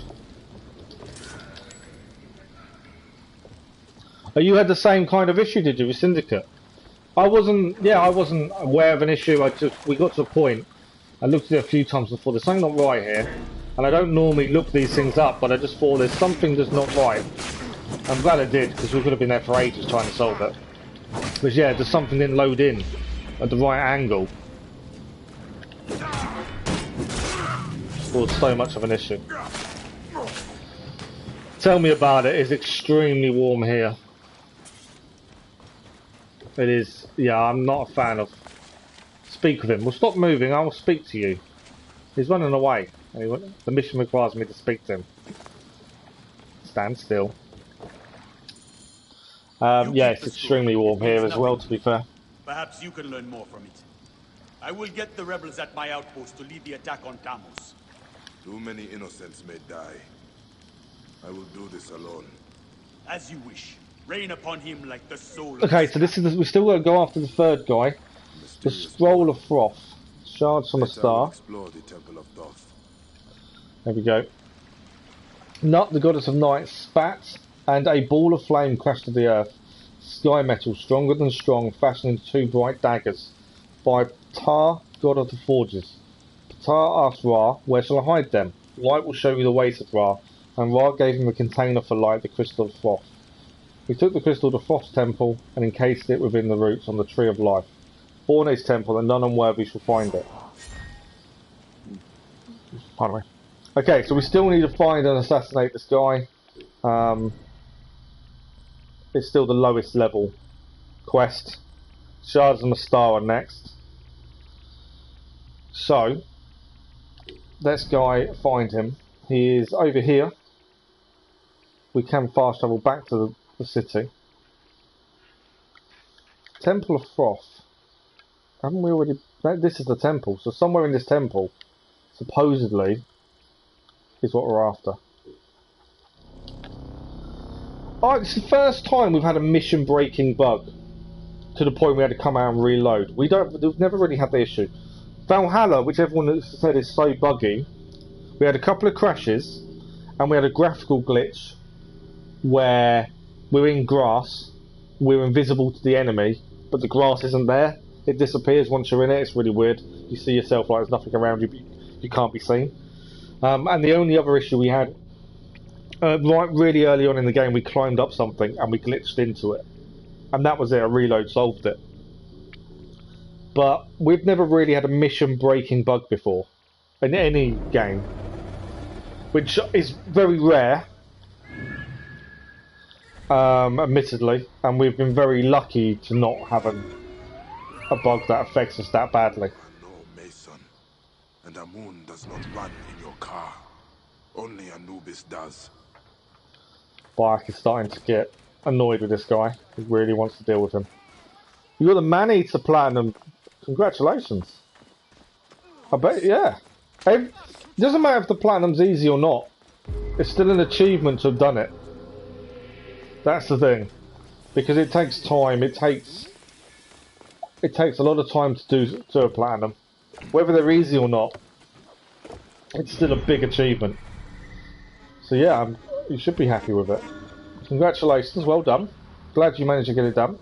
Oh, you had the same kind of issue, did you, with Syndicate? I wasn't aware of an issue. We got to a point. I looked at it a few times before. There's something not right here. And I don't normally look these things up, but I just thought there's something that's not right. I'm glad I did, because we could have been there for ages trying to solve it. But yeah, there's something didn't load in at the right angle. Caused so much of an issue. Tell me about it. It's extremely warm here. It is. Yeah, I'm not a fan of. Speak with him. We'll stop moving. I will speak to you. He's running away. The mission requires me to speak to him. Stand still. Yeah, it's extremely warm here as well, to be fair. Perhaps you can learn more from it. I will get the rebels at my outpost to lead the attack on Ptahmose. Too many innocents may die. I will do this alone. As you wish. Rain upon him like the soul. Okay, so this is we still got to go after the third guy. The Scroll of Froth. Shards from a star. Explore the Temple of Thoth. There we go. Nut, the goddess of night, spat, and a ball of flame crashed to the earth. Sky metal, stronger than strong, fashioned into two bright daggers. By Ptah, god of the forges. Ptah asked Ra, where shall I hide them? Light will show you the way, said Ra, and Ra gave him a container for light, the crystal of Froth. He took the crystal to Froth's temple and encased it within the roots on the tree of life. Borne's temple, and none unworthy shall find it. Pardon me. Okay, so we still need to find and assassinate this guy. It's still the lowest level quest. Shards of Mastara next. So, let's go find him. He is over here. We can fast travel back to the city. Temple of Froth. Haven't we already... This is the temple, so somewhere in this temple, supposedly, is what we're after. Oh, it's the first time we've had a mission-breaking bug to the point we had to come out and reload. We've never really had the issue. Valhalla, which everyone has said is so buggy, we had a couple of crashes, and we had a graphical glitch where we're in grass, we're invisible to the enemy, but the grass isn't there. It disappears once you're in it. It's really weird. You see yourself like there's nothing around you, but you can't be seen. And the only other issue we had, really early on in the game, we climbed up something and we glitched into it. And that was it, a reload solved it. But we've never really had a mission-breaking bug before, in any game. Which is very rare, admittedly, and we've been very lucky to not have a bug that affects us that badly. No, Mason. And Amun does not run in your car. Only Anubis does. Bark is starting to get annoyed with this guy. He really wants to deal with him. You got the Man-Eater Platinum. Congratulations. I bet, yeah. It doesn't matter if the Platinum's easy or not. It's still an achievement to have done it. That's the thing. Because it takes time. It takes a lot of time to do a Platinum. Whether they're easy or not, it's still a big achievement. So yeah, you should be happy with it. Congratulations, well done. Glad you managed to get it done.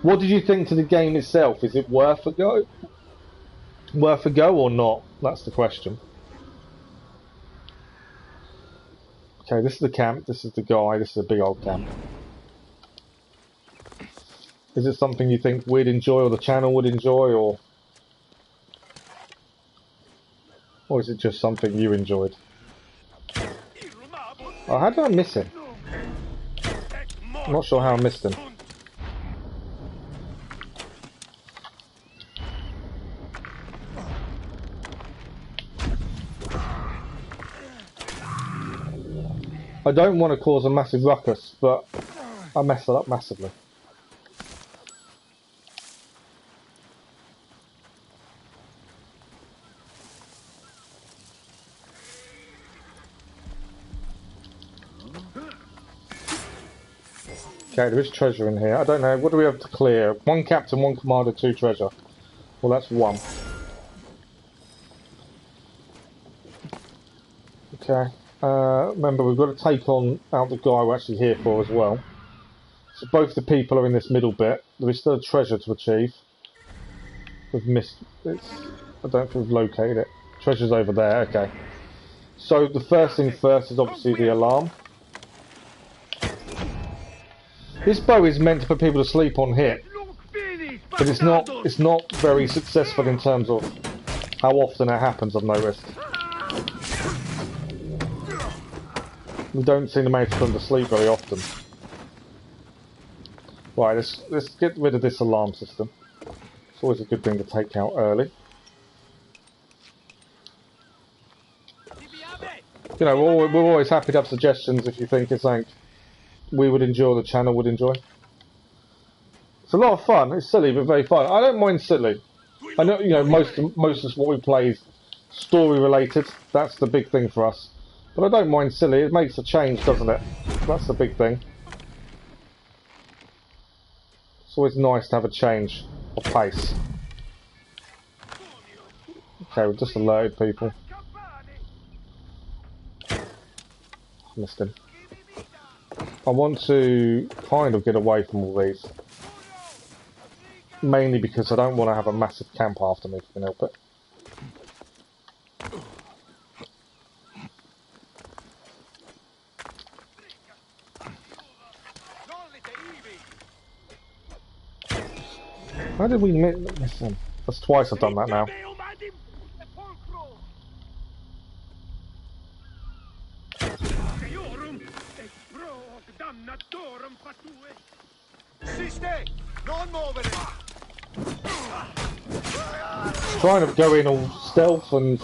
What did you think to the game itself? Is it worth a go? Worth a go or not? That's the question. Okay, this is the camp, this is the guy, this is a big old camp. Is it something you think we'd enjoy or the channel would enjoy, or is it just something you enjoyed? Oh, how did I miss him? I'm not sure how I missed him. I don't want to cause a massive ruckus, but I messed it up massively. Okay, there is treasure in here. I don't know, what do we have to clear? 1 captain, 1 commander, 2 treasure. Well, that's 1. Okay. Remember, we've got to take out the guy we're actually here for as well. So both the people are in this middle bit. There is still a treasure to achieve. We've missed it. I don't think we've located it. Treasure's over there, okay. So the first thing first is obviously the alarm. This bow is meant to put people to sleep on hit, but it's not very successful in terms of how often it happens, I've noticed. We don't seem to manage to put them to sleep very often. Right, let's get rid of this alarm system. It's always a good thing to take out early. You know, we're always happy to have suggestions if you think it's something we would enjoy, the channel would enjoy. It's a lot of fun. It's silly, but very fun. I don't mind silly. I know, you know, most of what we play is story related. That's the big thing for us. But I don't mind silly. It makes a change, doesn't it? That's the big thing. It's always nice to have a change of pace. Okay, we've just alerted people. Missed him. I want to kind of get away from all these. Mainly because I don't want to have a massive camp after me if I can help it. How did we miss him? That's twice I've done that now. Trying to go in all stealth and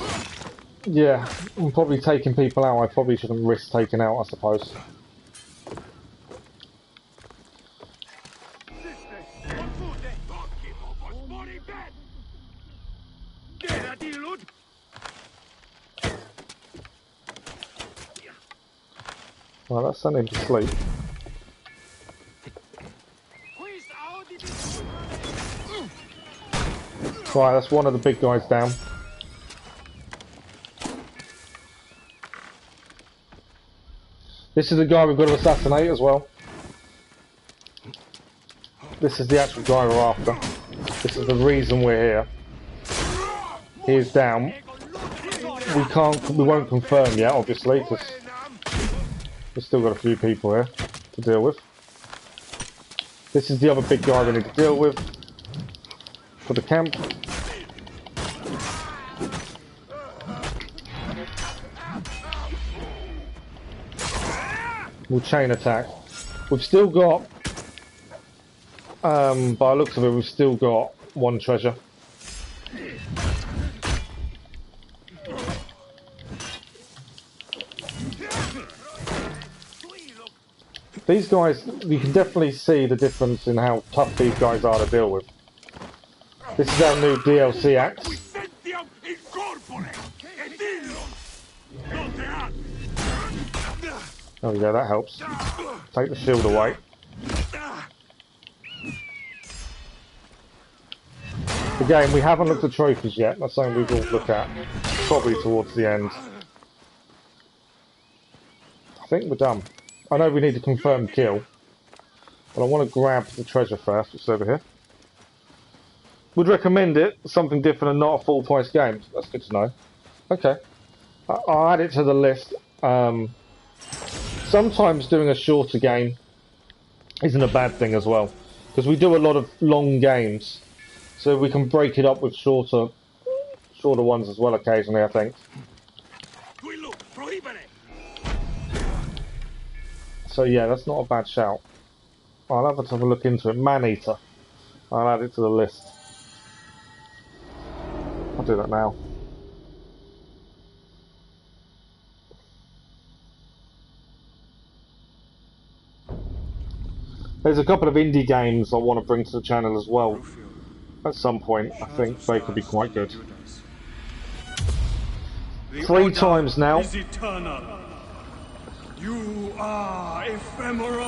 yeah, I'm probably taking people out I probably shouldn't risk taking out, I suppose. Well, let's send him to sleep. Right, that's one of the big guys down. This is the guy we've got to assassinate as well. This is the actual guy we're after. This is the reason we're here. He is down. We won't confirm yet, obviously, because we've still got a few people here to deal with. This is the other big guy we need to deal with for the camp. We'll chain attack. We've still got, by the looks of it, we've still got 1 treasure. These guys, you can definitely see the difference in how tough these guys are to deal with. This is our new DLC axe. There we go, that helps. Take the shield away. Again, we haven't looked at trophies yet. That's something we will look at probably towards the end. I think we're done. I know we need to confirm kill, but I want to grab the treasure first, which is over here. Would recommend it, something different and not a full price game. That's good to know. Okay. I'll add it to the list. sometimes doing a shorter game isn't a bad thing as well, because we do a lot of long games, so we can break it up with shorter ones as well occasionally, I think. So yeah, that's not a bad shout. I'll have a look into it. Man-eater. I'll add it to the list. I'll do that now. There's a couple of indie games I want to bring to the channel as well. At some point, I think they could be quite good. 3 times now. Is eternal. You are ephemeral.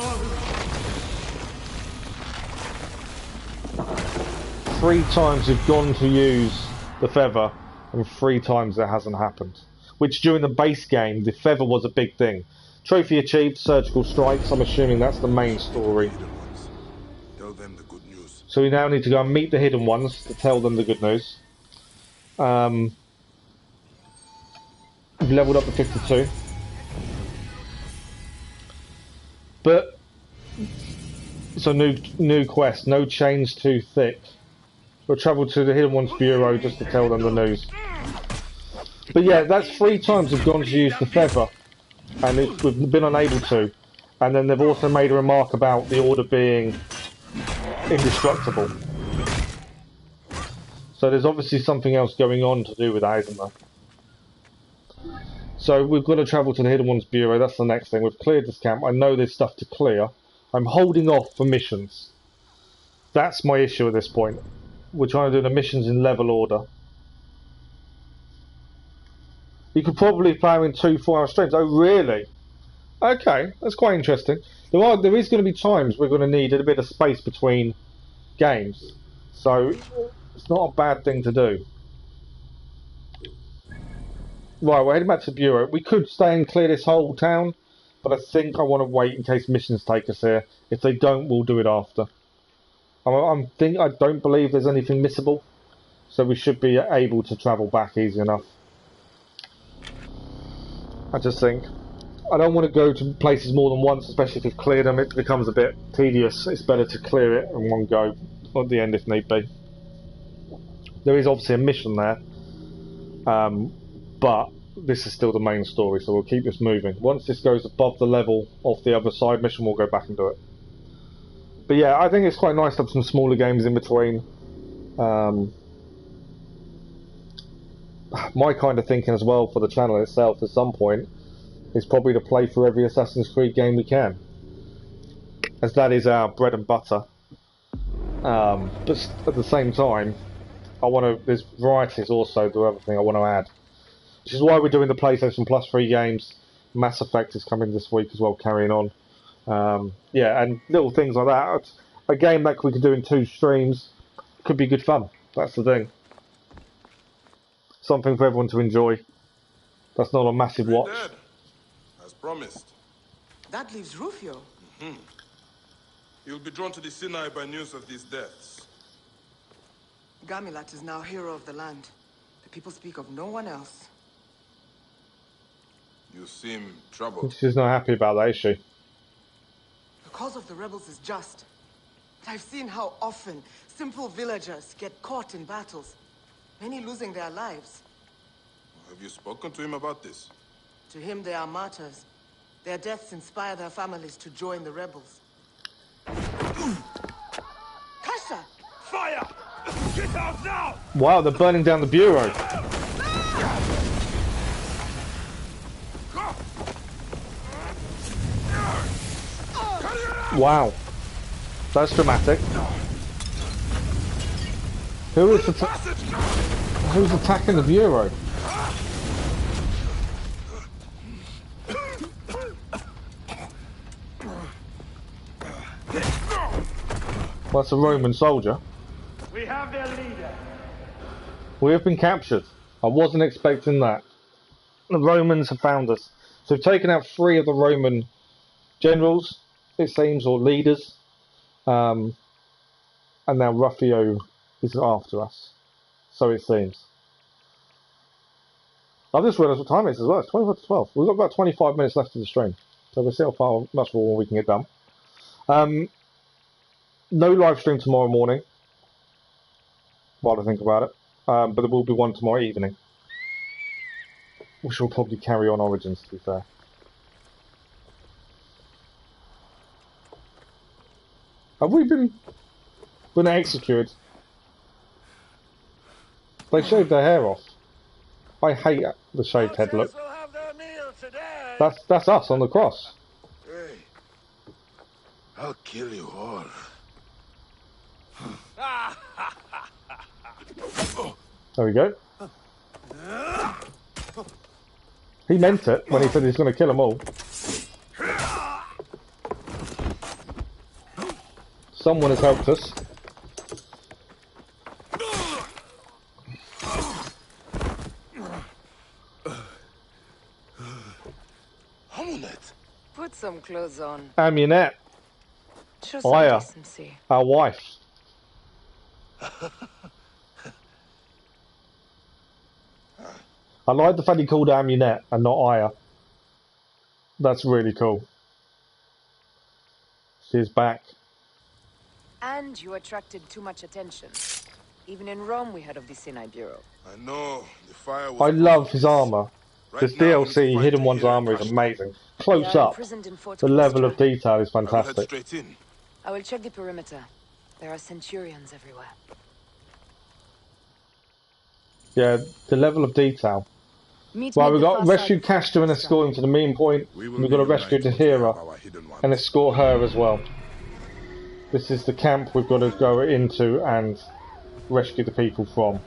3 times we've gone to use the feather, and 3 times it hasn't happened. Which during the base game, the feather was a big thing. Trophy achieved, surgical strikes. I'm assuming that's the main story. Tell them the good news. So we now need to go and meet the hidden ones to tell them the good news. We've leveled up to 52. But so new quest. No chains too thick. We'll travel to the hidden ones bureau just to tell them the news. But yeah, that's 3 times we've gone to use the feather, and we've been unable to. And then they've also made a remark about the order being indestructible. So there's obviously something else going on to do with that, isn't there? So we've got to travel to the Hidden Ones Bureau. That's the next thing. We've cleared this camp. I know there's stuff to clear. I'm holding off for missions. That's my issue at this point. We're trying to do the missions in level order. You could probably play them in 2 4-hour streams. Oh, really? Okay, that's quite interesting. There is going to be times we're going to need a bit of space between games. So it's not a bad thing to do. Right, we're heading back to the Bureau. We could stay and clear this whole town, but I think I want to wait in case missions take us here. If they don't, we'll do it after. I don't believe there's anything missable, so we should be able to travel back easy enough. I just think I don't want to go to places more than once, especially if you've cleared them. It becomes a bit tedious. It's better to clear it in one go at the end if need be. There is obviously a mission there, but this is still the main story, so we'll keep this moving. Once this goes above the level of the other side mission, we'll go back and do it. But yeah, I think it's quite nice to have some smaller games in between. My kind of thinking as well for the channel itself at some point is probably to play through every Assassin's Creed game we can, as that is our bread and butter. But at the same time, there's varieties also, the other thing I want to add. Which is why we're doing the PlayStation Plus free games. Mass Effect is coming this week as well, carrying on. Yeah, and little things like that. A game that we could do in 2 streams could be good fun. That's the thing. Something for everyone to enjoy. That's not a massive watch. Dead, as promised. That leaves Rufio. He'll be drawn to the Sinai by news of these deaths. Gamilat is now hero of the land. The people speak of no one else. You seem troubled. She's not happy about that, is she? The cause of the rebels is just. But I've seen how often simple villagers get caught in battles, many losing their lives. Have you spoken to him about this? To him, they are martyrs. Their deaths inspire their families to join the rebels. Kasha! Fire! Get out now! Wow, they're burning down the Bureau. Wow, that's dramatic. Who's attacking the Bureau? Well, that's a Roman soldier. We have their leader. We have been captured. I wasn't expecting that. The Romans have found us. So we've taken out 3 of the Roman generals, it seems, or leaders. And now Rufio is after us. So it seems. I've just realised what time it is as well. It's 25 to 12. We've got about 25 minutes left of the stream. So we'll see how much more we can get done. No live stream tomorrow morning, while I think about it. But there will be one tomorrow evening, which will probably carry on Origins, to be fair. Have we been executed? They shaved their hair off. I hate the shaved head look. That's us on the cross. Hey, I'll kill you all. There we go. He meant it when he said he's going to kill them all. Someone has helped us. Put some clothes on. Amunet. Show some Aya, decency. our wife. I like the fact he called her Amunet and not Aya. That's really cool. She's back. And you attracted too much attention. Even in Rome, we heard of the Sinai Bureau. I know, the fire was... I love his armor. Right This now, DLC, Hidden One's armor, is amazing. Close up. The level of detail is fantastic. I will check the perimeter. There are centurions everywhere. Yeah, the level of detail. Well, we've got rescue Castor and escort him to the mean point. We've got to rescue Tahira and escort her as well. This is the camp we've got to go into and rescue the people from.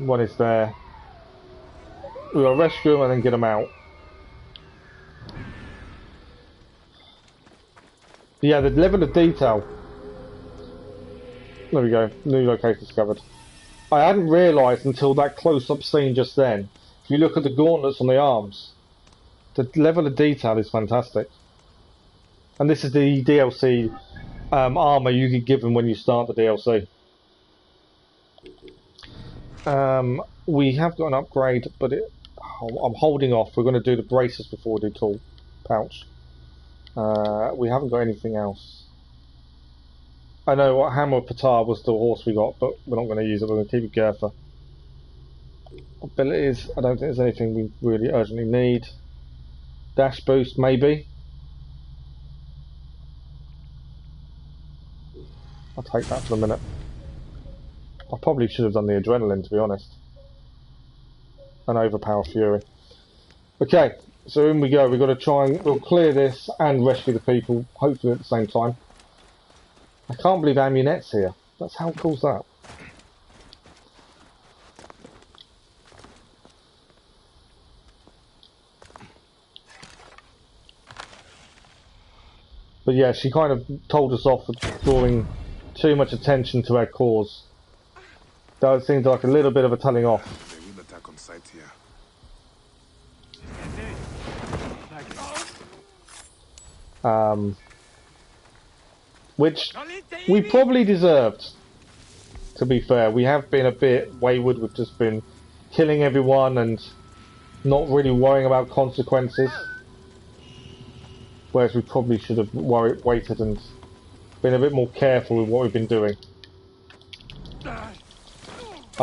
One is there. We've got to rescue them and then get them out. Yeah, the level of detail. There we go. New location discovered. I hadn't realised until that close-up scene just then. If you look at the gauntlets on the arms, the level of detail is fantastic. And this is the DLC armour you get given when you start the DLC. We have got an upgrade, but I'm holding off. We're going to do the braces before we do tool pouch. We haven't got anything else. I know what Hammer of Ptah was the horse we got, but we're not going to use it. We're going to keep it Gertha. Abilities, I don't think there's anything we really urgently need. Dash boost, maybe. I'll take that for a minute. I probably should have done the adrenaline, to be honest. And overpower fury. Okay, so in we go. We've got to try and we'll clear this and rescue the people, hopefully at the same time. I can't believe Amunet's here. That's how cool's that? But yeah, she kind of told us off for drawing too much attention to our cause. That seems like a little bit of a telling off. They will attack on sight here. Which we probably deserved, to be fair. We have been a bit wayward. We've just been killing everyone and not really worrying about consequences. Whereas we probably should have waited and been a bit more careful with what we've been doing. I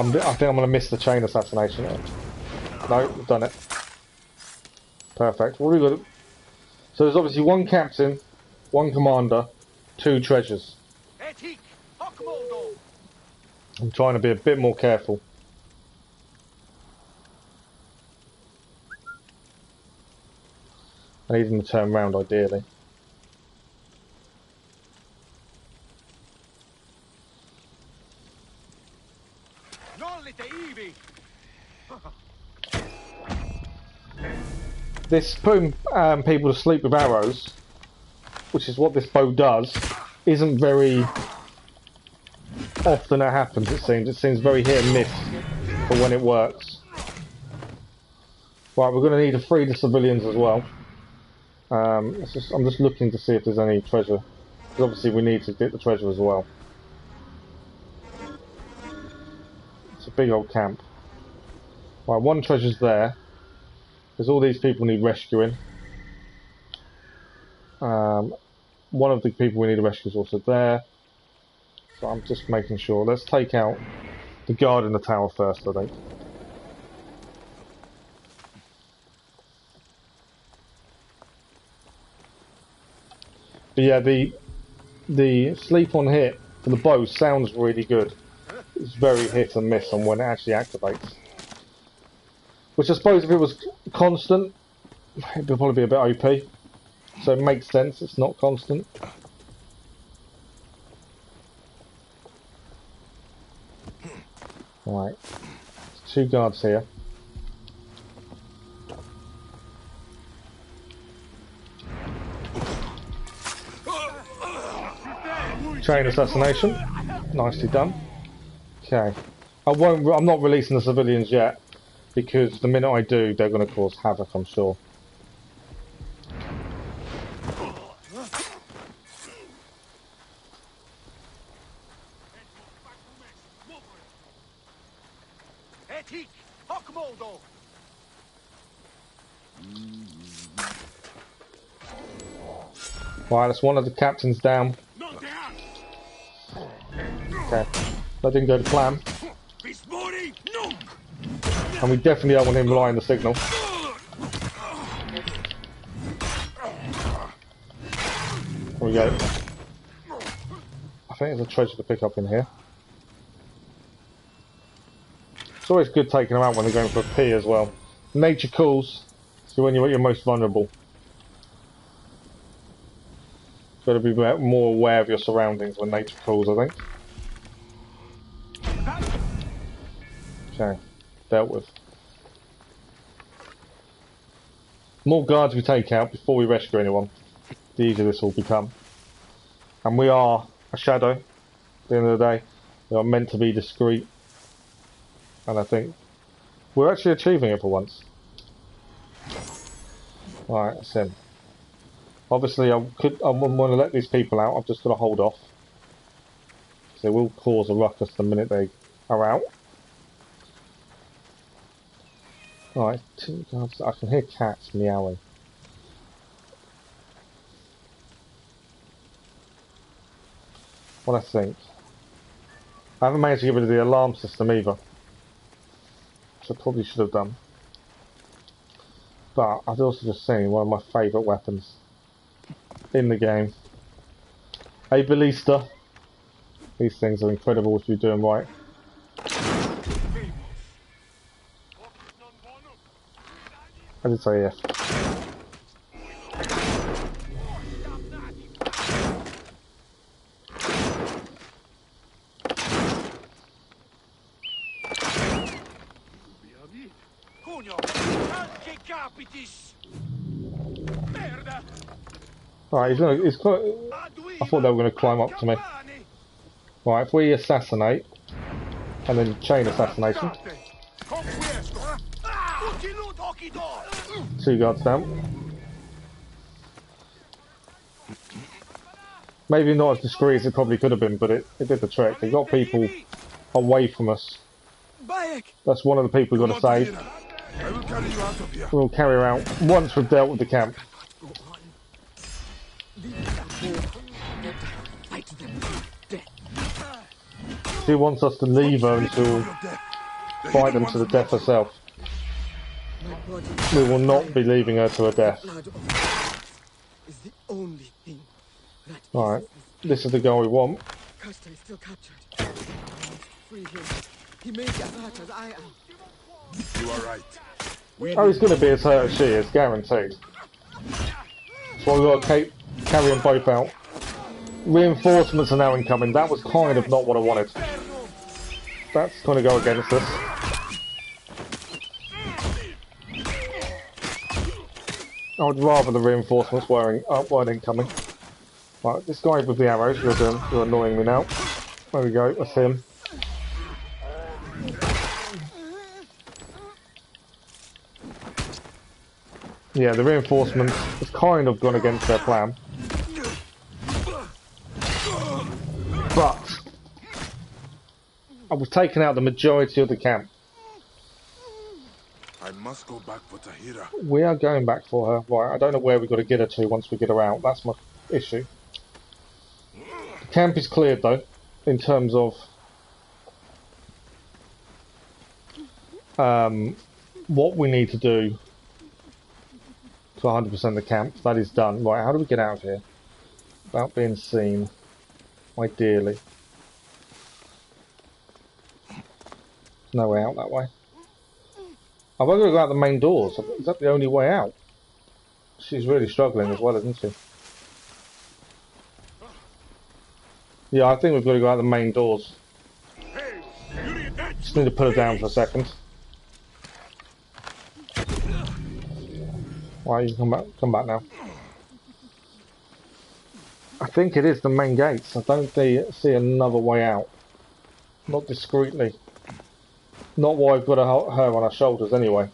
think I'm going to miss the chain assassination. No, we've done it. Perfect. What have we got? So there's obviously one captain, one commander, 2 treasures. I'm trying to be a bit more careful. I need them to turn around ideally. This putting people to sleep with arrows, which is what this bow does, isn't very often it happens, it seems. It seems very hit and miss for when it works. Right, we're going to need to free the civilians as well. I'm just looking to see if there's any treasure. Because obviously we need to get the treasure as well. It's a big old camp. Right, one treasure's there. Because all these people need rescuing. One of the people we need to rescue is also there. So I'm just making sure. Let's take out the guard in the tower first, I think. But yeah, the sleep on hit for the bow sounds really good. It's very hit and miss on when it actually activates. Which I suppose if it was constant, it would probably be a bit OP. So it makes sense it's not constant. Alright. There's 2 guards here. Chain assassination. Nicely done. Okay. I'm not releasing the civilians yet, because the minute I do, they're going to cause havoc, I'm sure. Right, that's one of the captains down. Okay, that didn't go to plan. And we definitely don't want him relying the signal. There we go. I think there's a treasure to pick up in here. It's always good taking them out when they're going for a pee as well. Nature calls, so when you're at your most vulnerable. Got to be more aware of your surroundings when nature calls, I think. Okay, dealt with. More guards we take out before we rescue anyone, the easier this will become. And we are a shadow, at the end of the day. We are meant to be discreet. And I think we're actually achieving it for once. Alright, that's him. Obviously, I wouldn't want to let these people out. I've just got to hold off. Because they will cause a ruckus the minute they are out. Alright, 2 guards. I can hear cats meowing. What I think. I haven't managed to get rid of the alarm system either. Which I probably should have done. But I've also just seen one of my favourite weapons in the game. A ballista. These things are incredible if you do them right. I did say yes. Alright, he's quite... I thought they were going to climb up to me. Right, if we assassinate, and then chain assassination. 2 guards down. Maybe not as discreet as it probably could have been, but it did the trick. It got people away from us. That's one of the people we've got to save. We'll carry her out once we've dealt with the camp. She wants us to leave her and she'll fight them to the death herself. We will not be leaving her to her death. Alright, this is the guy we want. You are right. Oh, he's going to be as hurt as she is, guaranteed. So we've got to carry them both out. Reinforcements are now incoming. That was kind of not what I wanted. That's going to go against us. I would rather the reinforcements weren't incoming. Right, this guy with the arrows, you're annoying me now. There we go, that's him. Yeah, the reinforcements has kind of gone against their plan. But I was taking out the majority of the camp. I must go back for Tahira. We are going back for her. Right, I don't know where we've got to get her to once we get her out. That's my issue. The camp is cleared, though, in terms of what we need to do to 100% the camp. That is done. Right, how do we get out of here? Without being seen, ideally. No way out that way. I've got to go out the main doors. Is that the only way out? She's really struggling as well, isn't she? Yeah, I think we've got to go out the main doors. Just need to put her down for a second. Right, you can come back now. I think it is the main gates. I don't see another way out. Not discreetly. Not while I've got her on our shoulders, anyway.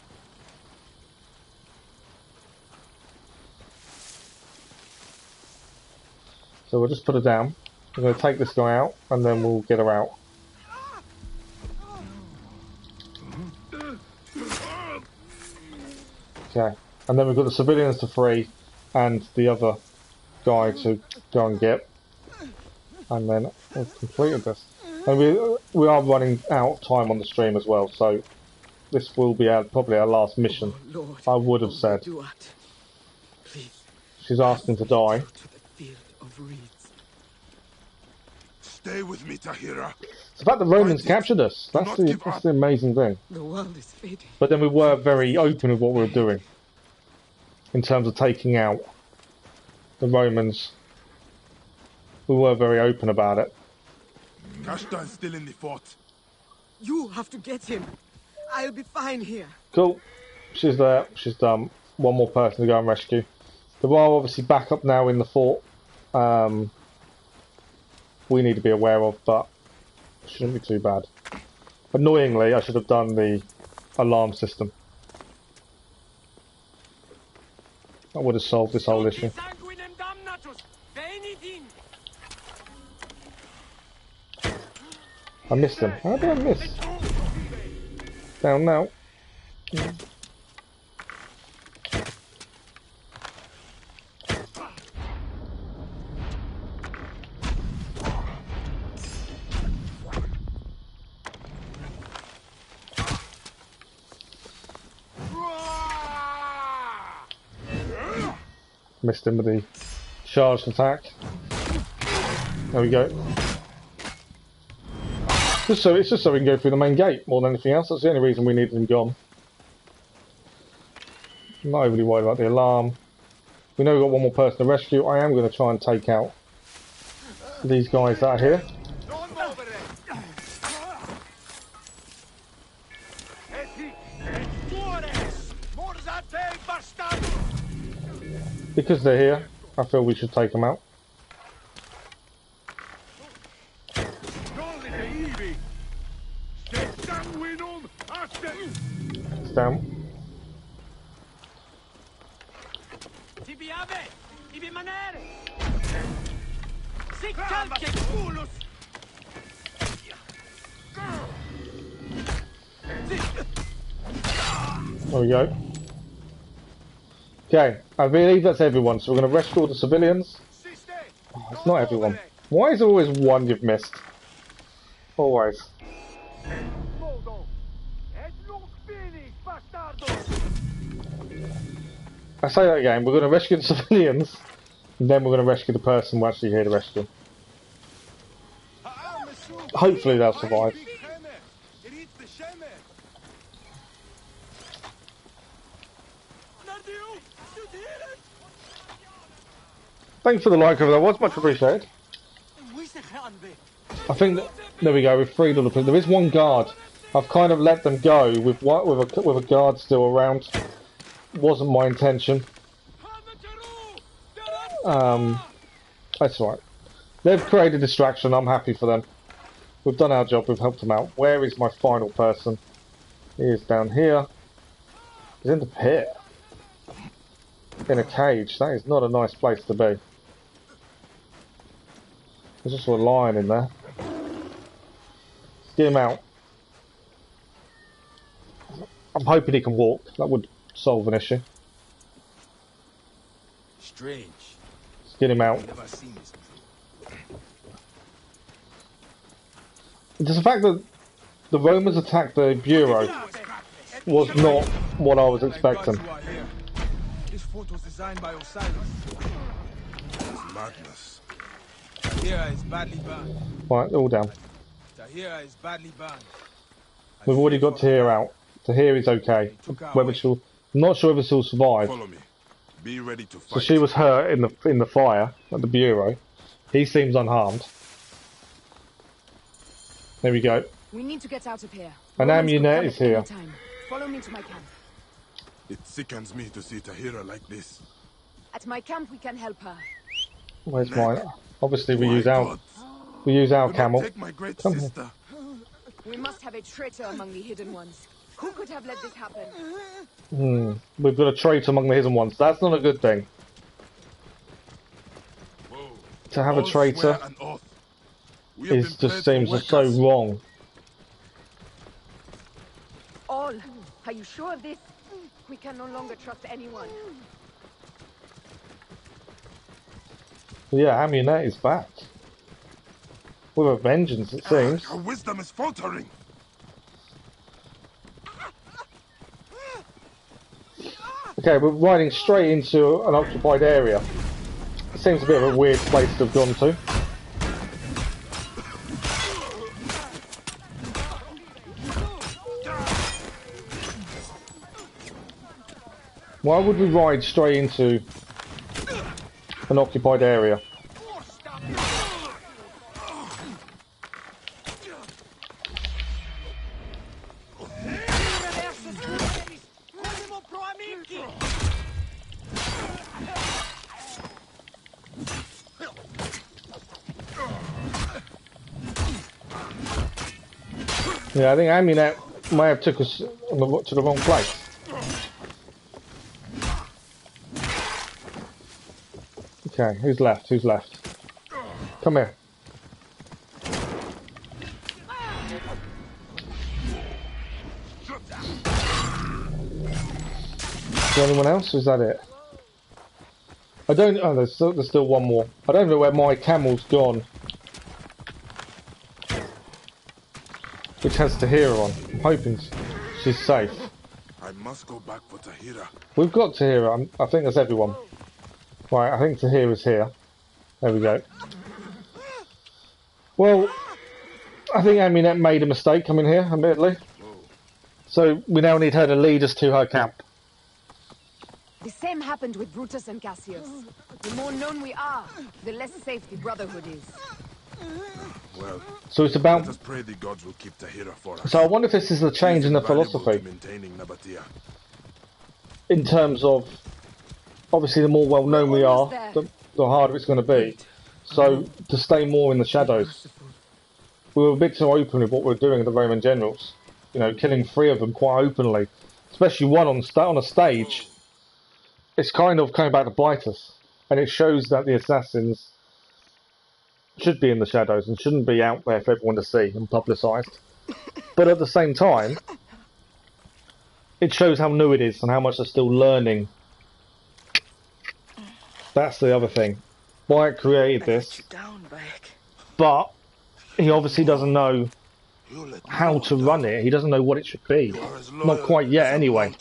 So we'll just put her down. We're going to take this guy out, and then we'll get her out. Okay. And then we've got the civilians to free, and the other guy to go and get. And then we've completed this. And we are running out of time on the stream as well, so this will be probably our last mission. Oh, Lord, I would have said. Please. She's asking to die. To the field of reeds. Stay with me, Tahira. It's the fact the Romans captured us. That's the amazing thing. The world is fading. But then we were very open with what we were doing in terms of taking out the Romans. We were very open about it. Kashtan's still in the fort. You have to get him. I'll be fine here. Cool. She's there. She's done. One more person to go and rescue. There are obviously backup now in the fort. We need to be aware of, but it shouldn't be too bad. Annoyingly, I should have done the alarm system. That would have solved this whole issue. I missed him. How did I miss? Down now. Missed him with the charged attack. There we go. It's just so we can go through the main gate more than anything else. That's the only reason we needed him gone. I'm not overly worried about the alarm. We know we've got one more person to rescue. I am going to try and take out these guys that are here. Because they're here, I feel we should take them out. It's down. There we go. Okay, I believe that's everyone, so we're going to rescue all the civilians. Oh, it's not everyone. Why is there always one you've missed? Always. I say that again, we're going to rescue the civilians, and then we're going to rescue the person we're actually here to rescue. Hopefully they'll survive. Thanks for the like over there, was much appreciated. I think that, there we go, we've freed all the people. There is one guard. I've kind of let them go with a guard still around. Wasn't my intention. That's right. They've created a distraction, I'm happy for them. We've done our job, we've helped them out. Where is my final person? He is down here. He's in the pit. In a cage. That is not a nice place to be. There's just a lion in there. Get him out. I'm hoping he can walk. That would solve an issue. Strange. Let's get him out. I've never seen this before. Just the fact that the Romans attacked the Bureau was not what I was expecting. This fort was designed by Osiris. It's madness. Tahira is badly burned. Right, all down. Tahira is badly burned. We've already got Tahir out. Tahir is okay. Whether she'll, I'm not sure whether she'll survive. Follow me. Be ready to fight. So she was hurt in the fire at the Bureau. He seems unharmed. There we go. We need to get out of here. And Amunet is here. Follow me to my camp. It sickens me to see Tahira like this. At my camp, we can help her. Where's mine? Obviously, we use our camel. Take my great Come sister. We must have a traitor among the hidden ones. Who could have let this happen? We've got a traitor among the hidden ones. That's not a good thing. Whoa. To have a traitor just seems so wrong. All, are you sure of this? We can no longer trust anyone. Yeah, Amunet is back. With a vengeance, it seems. Her wisdom is faltering. Okay, we're riding straight into an occupied area. It seems a bit of a weird place to have gone to. Why would we ride straight into an occupied area? Yeah, I think Amunet may have took us to the wrong place. Okay, who's left? Who's left? Come here. Is there anyone else? Or is that it? I don't. Oh, there's still one more. I don't know where my camel's gone. Which has Tahira on. I'm hoping she's safe. I must go back for Tahira. We've got Tahira. I think that's everyone. Right, I think Tahira's here. There we go. Well, I think Amunet made a mistake coming here, admittedly. So we now need her to lead us to her camp. The same happened with Brutus and Cassius. The more known we are, the less safe the Brotherhood is. Well, so it's about. Let us pray the gods will keep Tahira for us. So I wonder if this is a change in the philosophy. In terms of, obviously, the more well known we are, the harder it's going to be. So to stay more in the shadows. We were a bit too open with what we were doing with the Roman generals. You know, killing 3 of them quite openly, especially one on a stage. It's kind of coming back to bite us, and it shows that the assassins should be in the shadows and shouldn't be out there for everyone to see and publicised. But at the same time, it shows how new it is and how much they're still learning. That's the other thing. Wyatt created this, but he obviously doesn't know how to run it. He doesn't know what it should be. Not quite yet, anyway.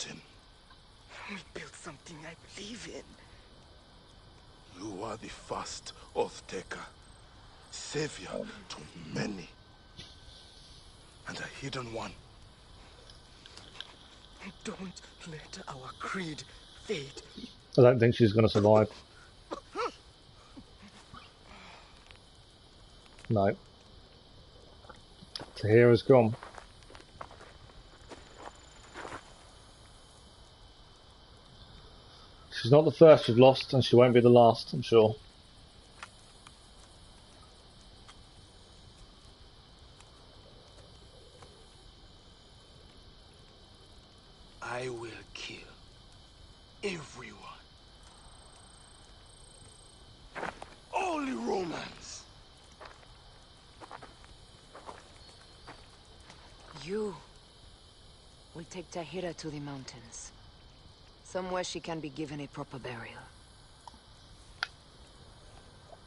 We built something I believe in. You are the first oath taker. Savior to many, and a hidden one. Don't let our creed fade. I don't think she's going to survive. No. Tahira's gone. She's not the first we've lost, and she won't be the last, I'm sure. I will kill everyone. All the Romans. You. We'll take Tahira to the mountains. Somewhere she can be given a proper burial.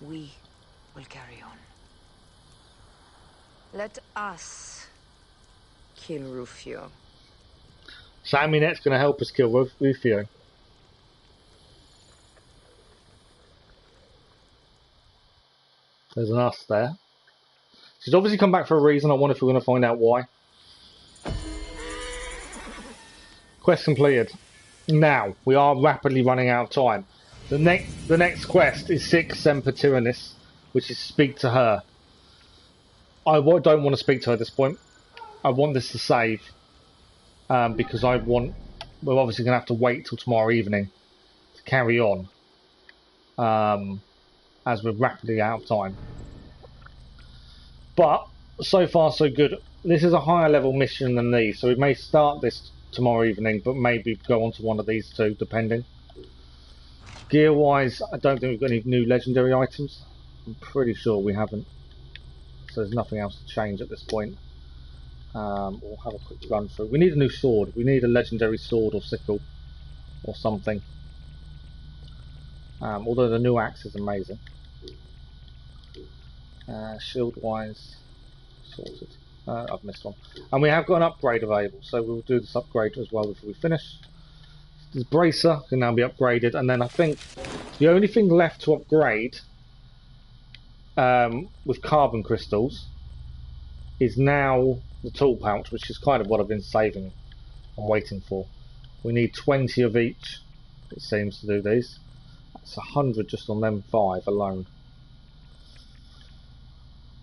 We will carry on. Let us kill Rufio. Saminet's going to help us kill Rufio. There's an us there. She's obviously come back for a reason. I wonder if we're going to find out why. Quest completed. Now, we are rapidly running out of time. The next quest is 6 Semper Tyrannis, which is speak to her. I don't want to speak to her at this point. I want this to save. Because we're obviously going to have to wait till tomorrow evening to carry on. As we're rapidly out of time. But, so far so good. This is a higher level mission than these, so we may start this tomorrow evening, but maybe go on to one of these two, depending. Gear wise, I don't think we've got any new legendary items. I'm pretty sure we haven't. So there's nothing else to change at this point. We'll have a quick run through. We need a new sword. We need a legendary sword or sickle or something. Although the new axe is amazing. Shield wise, sorted. I've missed one. And we have got an upgrade available, so we'll do this upgrade as well before we finish. This bracer can now be upgraded, and then I think the only thing left to upgrade with carbon crystals is now the tool pouch, which is kind of what I've been saving and waiting for. We need 20 of each, it seems, to do these. That's 100 just on them 5 alone.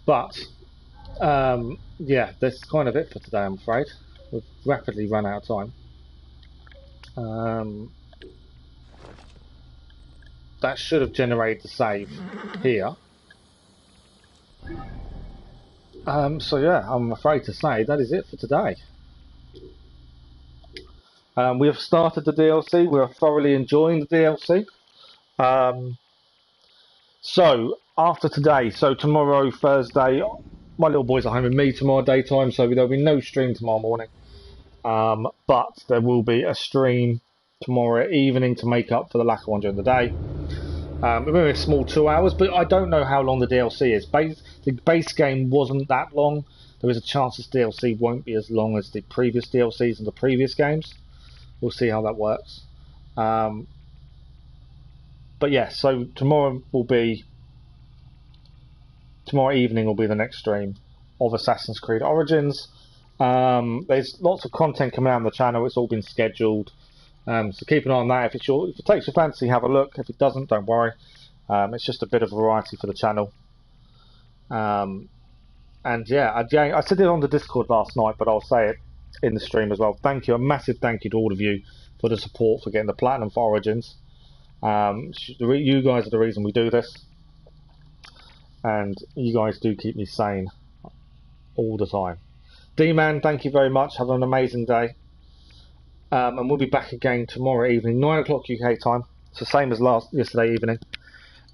But yeah, that's kind of it for today, I'm afraid. We've rapidly run out of time. That should have generated the save here. So yeah, I'm afraid to say that is it for today. We have started the DLC. We are thoroughly enjoying the DLC. So after today, so tomorrow, Thursday, my little boys are home with me tomorrow daytime, so there'll be no stream tomorrow morning. But there will be a stream tomorrow evening to make up for the lack of one during the day. Maybe a small 2 hours, but I don't know how long the DLC is. The base game wasn't that long. There is a chance this DLC won't be as long as the previous DLCs and the previous games. We'll see how that works. But yeah, so tomorrow evening will be the next stream of Assassin's Creed Origins. There's lots of content coming out on the channel. It's all been scheduled. So keep an eye on that. If it takes your fancy, have a look. If it doesn't, don't worry. It's just a bit of variety for the channel. And yeah, I said it on the Discord last night, but I'll say it in the stream as well. Thank you, a massive thank you to all of you for the support for getting the Platinum for Origins. You guys are the reason we do this, and you guys do keep me sane all the time. D-Man, thank you very much. Have an amazing day. And we'll be back again tomorrow evening, 9 o'clock UK time. It's the same as yesterday evening,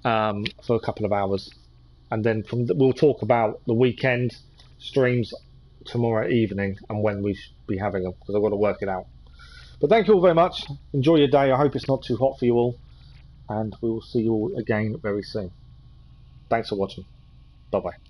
for a couple of hours. And then we'll talk about the weekend streams tomorrow evening and when we should be having them, because I've got to work it out. But thank you all very much. Enjoy your day. I hope it's not too hot for you all. And we will see you all again very soon. Thanks for watching. Bye-bye.